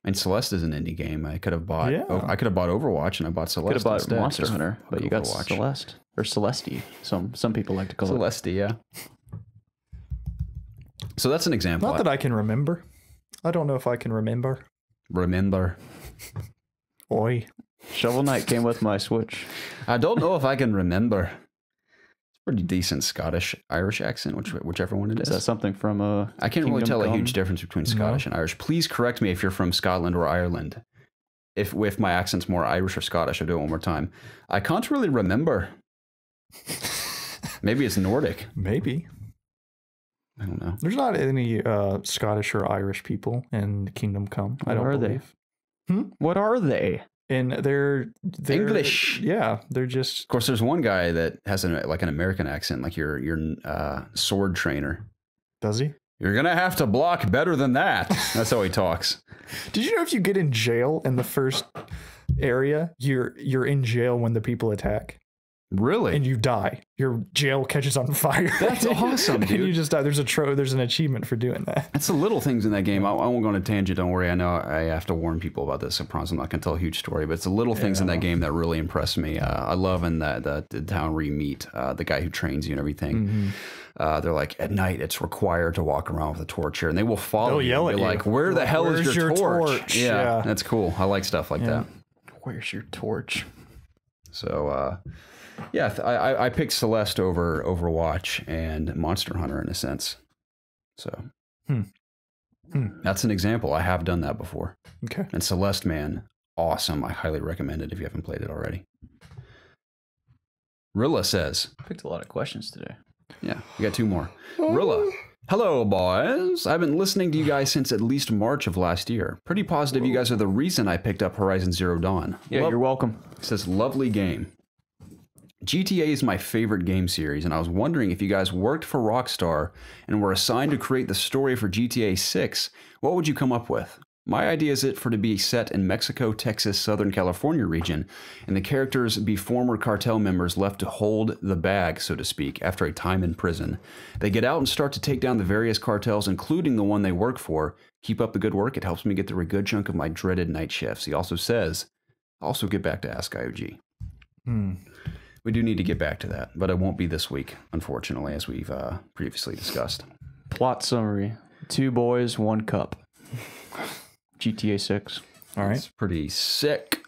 And Celeste is an indie game. I could have bought Overwatch, and I bought Celeste. Could have bought instead. Monster Just Hunter, but you got Overwatch. Celeste or Celeste. Some people like to call it. Celeste, yeah. So that's an example. Not that I can remember. I don't know if I can remember. Remember. Oi. Shovel Knight came with my Switch. I don't know if I can remember. It's a pretty decent Scottish Irish accent, whichever one it is. Is that something from I can't really Kingdom tell a Come? huge difference between Scottish and Irish. Please correct me if you're from Scotland or Ireland. If my accent's more Irish or Scottish, I'll do it one more time. I can't really remember. Maybe it's Nordic. Maybe. I don't know. There's not any Scottish or Irish people in Kingdom Come. I don't What are believe. What are they? And they're English. Yeah, they're just. Of course, there's one guy that has an American accent, like your sword trainer. Does he? You're gonna have to block better than that. That's how he talks. Did you know if you get in jail in the first area, you're in jail when the people attack? Really? And you die. Your jail catches on fire. That's awesome, dude. And you just die. There's an achievement for doing that. It's the little things in that game. I won't go on a tangent. Don't worry. I know I have to warn people about this. I promise I'm not going to tell a huge story, but it's the little things in that game that really impress me. I love in the town where you meet the guy who trains you and everything. They're like, at night, it's required to walk around with a torch here, and they will follow you. Yell at you. Like, where the hell is your torch? Yeah, that's cool. I like stuff like that. Where's your torch? So, I picked Celeste over Overwatch and Monster Hunter in a sense. So that's an example. I have done that before. Okay. And Celeste, man, awesome. I highly recommend it if you haven't played it already. Rilla says, I picked a lot of questions today. Yeah, we got 2 more. Rilla. Hello, boys. I've been listening to you guys since at least March of last year. Pretty positive you guys are the reason I picked up Horizon Zero Dawn. Yeah, you're welcome. It says, lovely game. GTA is my favorite game series, and I was wondering if you guys worked for Rockstar and were assigned to create the story for GTA 6, what would you come up with? My idea is it for to be set in Mexico, Texas, Southern California region, and the characters be former cartel members left to hold the bag, so to speak, after a time in prison. They get out and start to take down the various cartels, including the one they work for. Keep up the good work. It helps me get through a good chunk of my dreaded night shifts. He also says, also get back to Ask IOG. We do need to get back to that, but it won't be this week, unfortunately, as we've previously discussed. Plot summary. 2 boys, 1 cup. GTA 6. All right. It's pretty sick,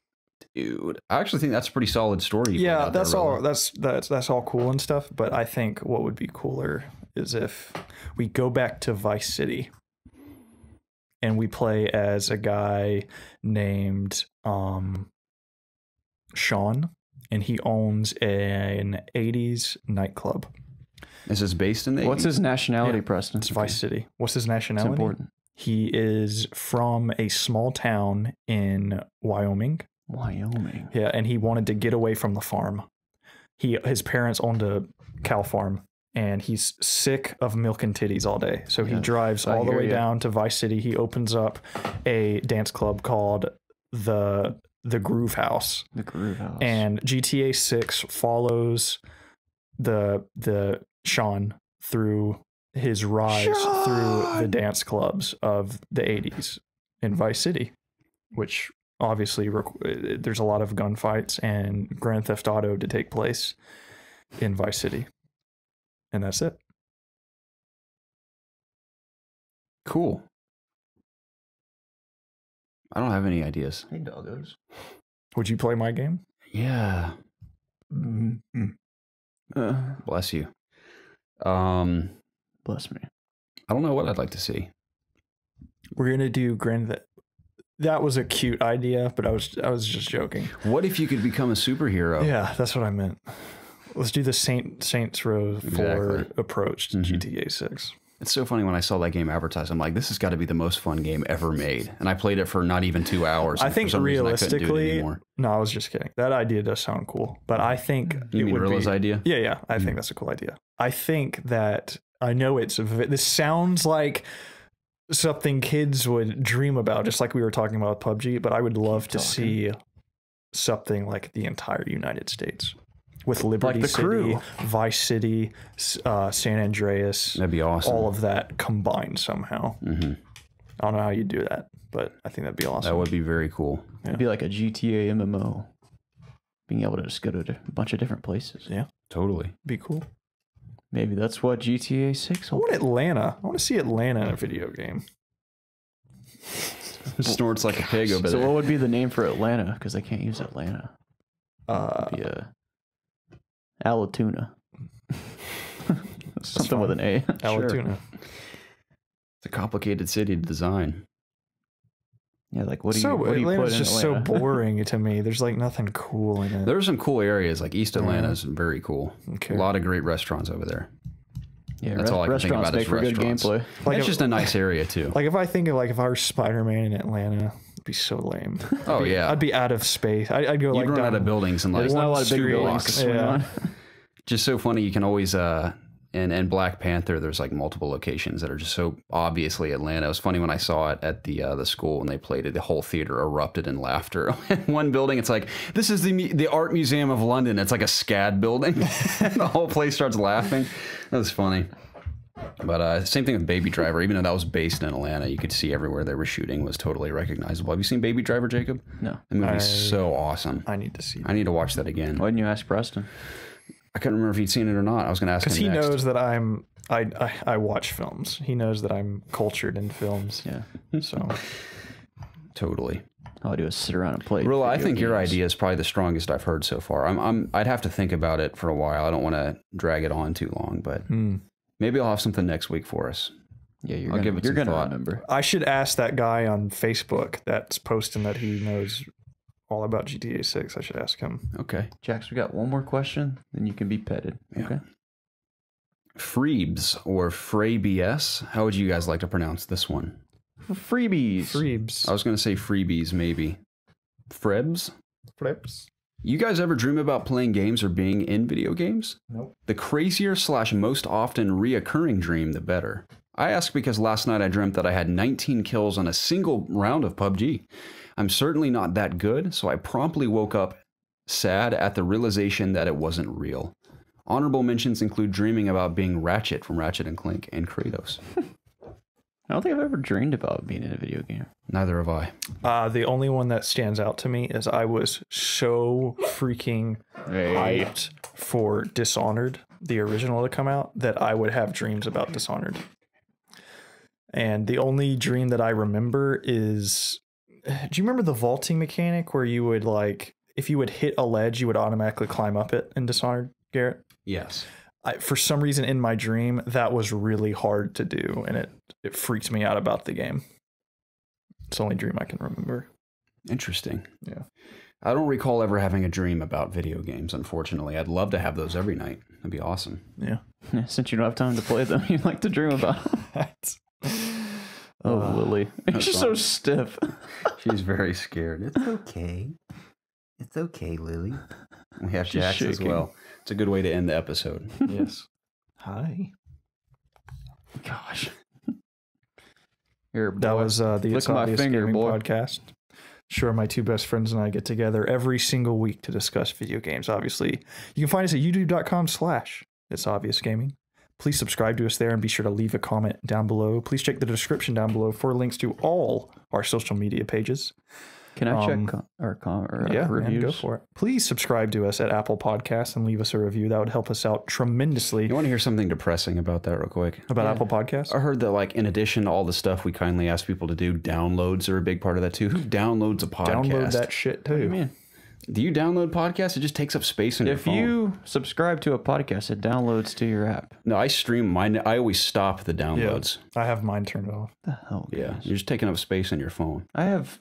dude. I actually think that's a pretty solid story. Yeah, that's all. That's all cool and stuff. But I think what would be cooler is if we go back to Vice City and we play as a guy named Sean, and he owns an 80s nightclub. Is this based in the 80s? What's his nationality, Preston? It's Vice City. What's his nationality? It's important. He is from a small town in Wyoming. Wyoming. Yeah, and he wanted to get away from the farm. His parents owned a cow farm, and he's sick of milking titties all day. So he drives all the way down to Vice City. He opens up a dance club called the Groove House. The Groove House. And GTA 6 follows the Sean through his rise through the dance clubs of the 80s in Vice City, which obviously there's a lot of gunfights and Grand Theft Auto to take place in Vice City. And that's it. Cool. I don't have any ideas. Hey, doggos. Would you play my game? Yeah. Bless you. Bless me. I don't know what I'd like to see. We're gonna do That was a cute idea, but I was just joking. What if you could become a superhero? Yeah, that's what I meant. Let's do the Saints Row 4 approach to GTA 6. It's so funny when I saw that game advertised. I'm like, this has got to be the most fun game ever made. And I played it for not even 2 hours. I think realistically, I no, I was just kidding. That idea does sound cool, but I think you mean Rilla's idea? Yeah, I think that's a cool idea. I think that I know this sounds like something kids would dream about, just like we were talking about with PUBG. But I would love to see something like the entire United States. With Liberty like the City, Crew. Vice City, San Andreas. That'd be awesome. All of that combined somehow. I don't know how you do that, but I think that'd be awesome. That would be very cool. Yeah. It'd be like a GTA MMO. Being able to just go to a bunch of different places. Yeah. Totally. Be cool. Maybe that's what GTA 6 I want Atlanta. I want to see Atlanta in a video game. Snorts like a pig over So there. what would be the name for Atlanta? Because they can't use Atlanta. It'd be Alatuna. Something with an A. Alatuna. It's a complicated city to design. Yeah, like what do you put Atlanta's in just Atlanta? so boring to me. There's like nothing cool in it. There's some cool areas, like East Atlanta is very cool. Okay. A lot of great restaurants over there. Yeah, That's all I can think restaurants about make is for good restaurants. gameplay. Like It's just a nice area too. Like if I think of if I were Spider-Man in Atlanta, it'd be so lame. Oh yeah, I'd be out of space. I'd go you'd like run down out of buildings and like There's not a lot of big two buildings blocks. to swing on. Just so funny. You can always and Black Panther, there's like multiple locations that are just so obviously Atlanta. It was funny when I saw it at the school when they played it. The whole theater erupted in laughter. In one building, it's like, this is the Art Museum of London. It's like a SCAD building. The whole place starts laughing. That was funny. But same thing with Baby Driver. Even though that was based in Atlanta, you could see everywhere they were shooting was totally recognizable. Have you seen Baby Driver, Jacob? No. The movie's so awesome. I need to see that. I need to watch that again. Why didn't you ask Preston? I couldn't remember if he'd seen it or not. I was going to ask him because he next. knows that I watch films. He knows that I'm cultured in films. Yeah. So Totally. All I do is sit around and play. Rilla, I video think your games. idea is probably the strongest I've heard so far. I'd have to think about it for a while. I don't want to drag it on too long, but maybe I'll have something next week for us. Yeah, I'll give it you're some gonna thought. remember. I should ask that guy on Facebook that's posting that he knows all about GTA 6. I should ask him. Okay. Jax, we got one more question, then you can be petted. Yeah. Okay. Freebs or FrayBS. How would you guys like to pronounce this one? Freebies. Freebs. I was going to say freebies, maybe. Frebs? Flips. You guys ever dream about playing games or being in video games? Nope. The crazier / most often reoccurring dream, the better. I ask because last night I dreamt that I had 19 kills on a single round of PUBG. I'm certainly not that good, so I promptly woke up sad at the realization that it wasn't real. Honorable mentions include dreaming about being Ratchet from Ratchet & Clank and Kratos. I don't think I've ever dreamed about being in a video game. Neither have I. The only one that stands out to me is I was so freaking hyped for Dishonored, the original to come out, that I would have dreams about Dishonored. And the only dream that I remember is, do you remember the vaulting mechanic where you would like, if you would hit a ledge, you would automatically climb up it in Dishonored, Garrett? Yes. For some reason in my dream, that was really hard to do, and it freaked me out about the game. It's the only dream I can remember. Interesting. Yeah. I don't recall ever having a dream about video games, unfortunately. I'd love to have those every night. That'd be awesome. Yeah. Since you don't have time to play them, you like to dream about them. Oh, Lily. She's so stiff. She's very scared. It's okay. It's okay, Lily. We have She's Jax as shaking. well. It's a good way to end the episode. Yes. Hi. Gosh. Here, That boy. was the Flick It's my Obvious finger, Gaming boy. podcast. Sure, my two best friends and I get together every single week to discuss video games. Obviously, you can find us at youtube.com/itsobviousgaming. Please subscribe to us there and be sure to leave a comment down below. Please check the description down below for links to all our social media pages. Can I check Yeah, reviews? man, go for it. Please subscribe to us at Apple Podcasts and leave us a review. That would help us out tremendously. You want to hear something depressing about that real quick? About Apple Podcasts? I heard that, like, in addition to all the stuff we kindly ask people to do, downloads are a big part of that too. Who downloads a podcast? Download that shit too. What do you mean? Do you download podcasts? It just takes up space in your If phone. you subscribe to a podcast, it downloads to your app. No, I stream mine. I always stop the downloads. I have mine turned off. What the hell? Yeah, guys? you're just taking up space in your phone. I have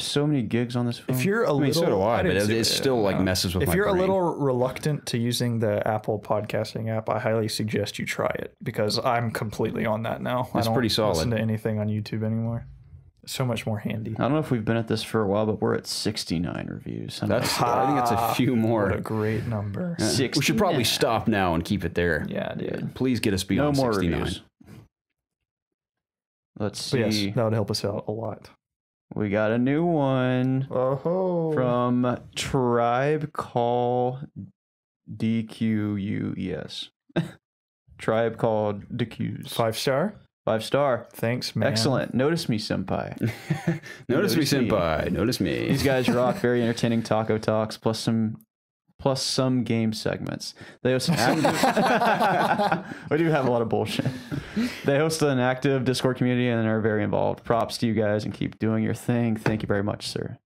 so many gigs on this phone. If you're a I mean, so do I, but it still like messes with If my you're brain. a little reluctant to using the Apple podcasting app, I highly suggest you try it because I'm completely on that now. I It's don't pretty solid. listen to anything on YouTube anymore. It's so much more handy. I don't know if we've been at this for a while, but we're at 69 reviews. That's I think it's a few more. What a great number. Yeah. We should probably stop now and keep it there. Yeah, dude. Please get us no beyond more 69. reviews. Let's But see. yes, that would help us out a lot. We got a new one Oh, from Tribe Call DQUES. Tribe called DQs. 5-star. 5-star. Thanks, man. Excellent. Notice me, senpai. Notice me, Notice me. senpai. Notice me. These guys rock. Very entertaining taco talks, plus some game segments. They host an active. We do have a lot of bullshit. They host an active Discord community and are very involved. Props to you guys and keep doing your thing. Thank you very much, sir.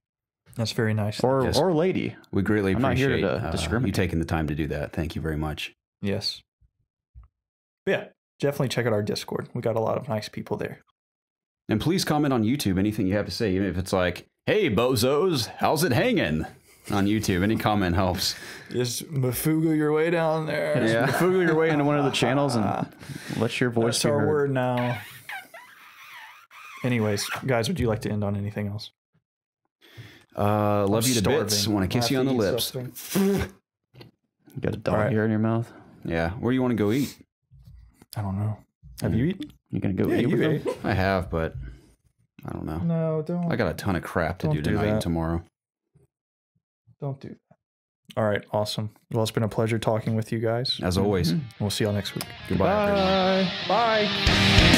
That's very nice. Or Yes. or lady. We greatly I'm not here appreciate to discriminate. you taking the time to do that. Thank you very much. Yes. Yeah, definitely check out our Discord. We got a lot of nice people there. And please comment on YouTube anything you have to say, even if it's like, "Hey bozos, how's it hanging?" On YouTube, any comment helps. Just mafuga your way down there. Yeah. Google your way into one of the channels and let your voice That's be our heard. word now. Anyways, guys, would you like to end on anything else? Love you to Starving. bits. Want to kiss you on the lips. You got a dog All right. hair in your mouth. Yeah. Where do you want to go eat? I don't know. Have you eaten? You gonna go Yeah, eat you with ate. them? I have, but I don't know. No, don't. I got a ton of crap to Don't do do tonight and that. tomorrow. Don't do that. All right, awesome. Well, it's been a pleasure talking with you guys. As always. We'll see y'all next week. Goodbye, everyone. Bye. Bye.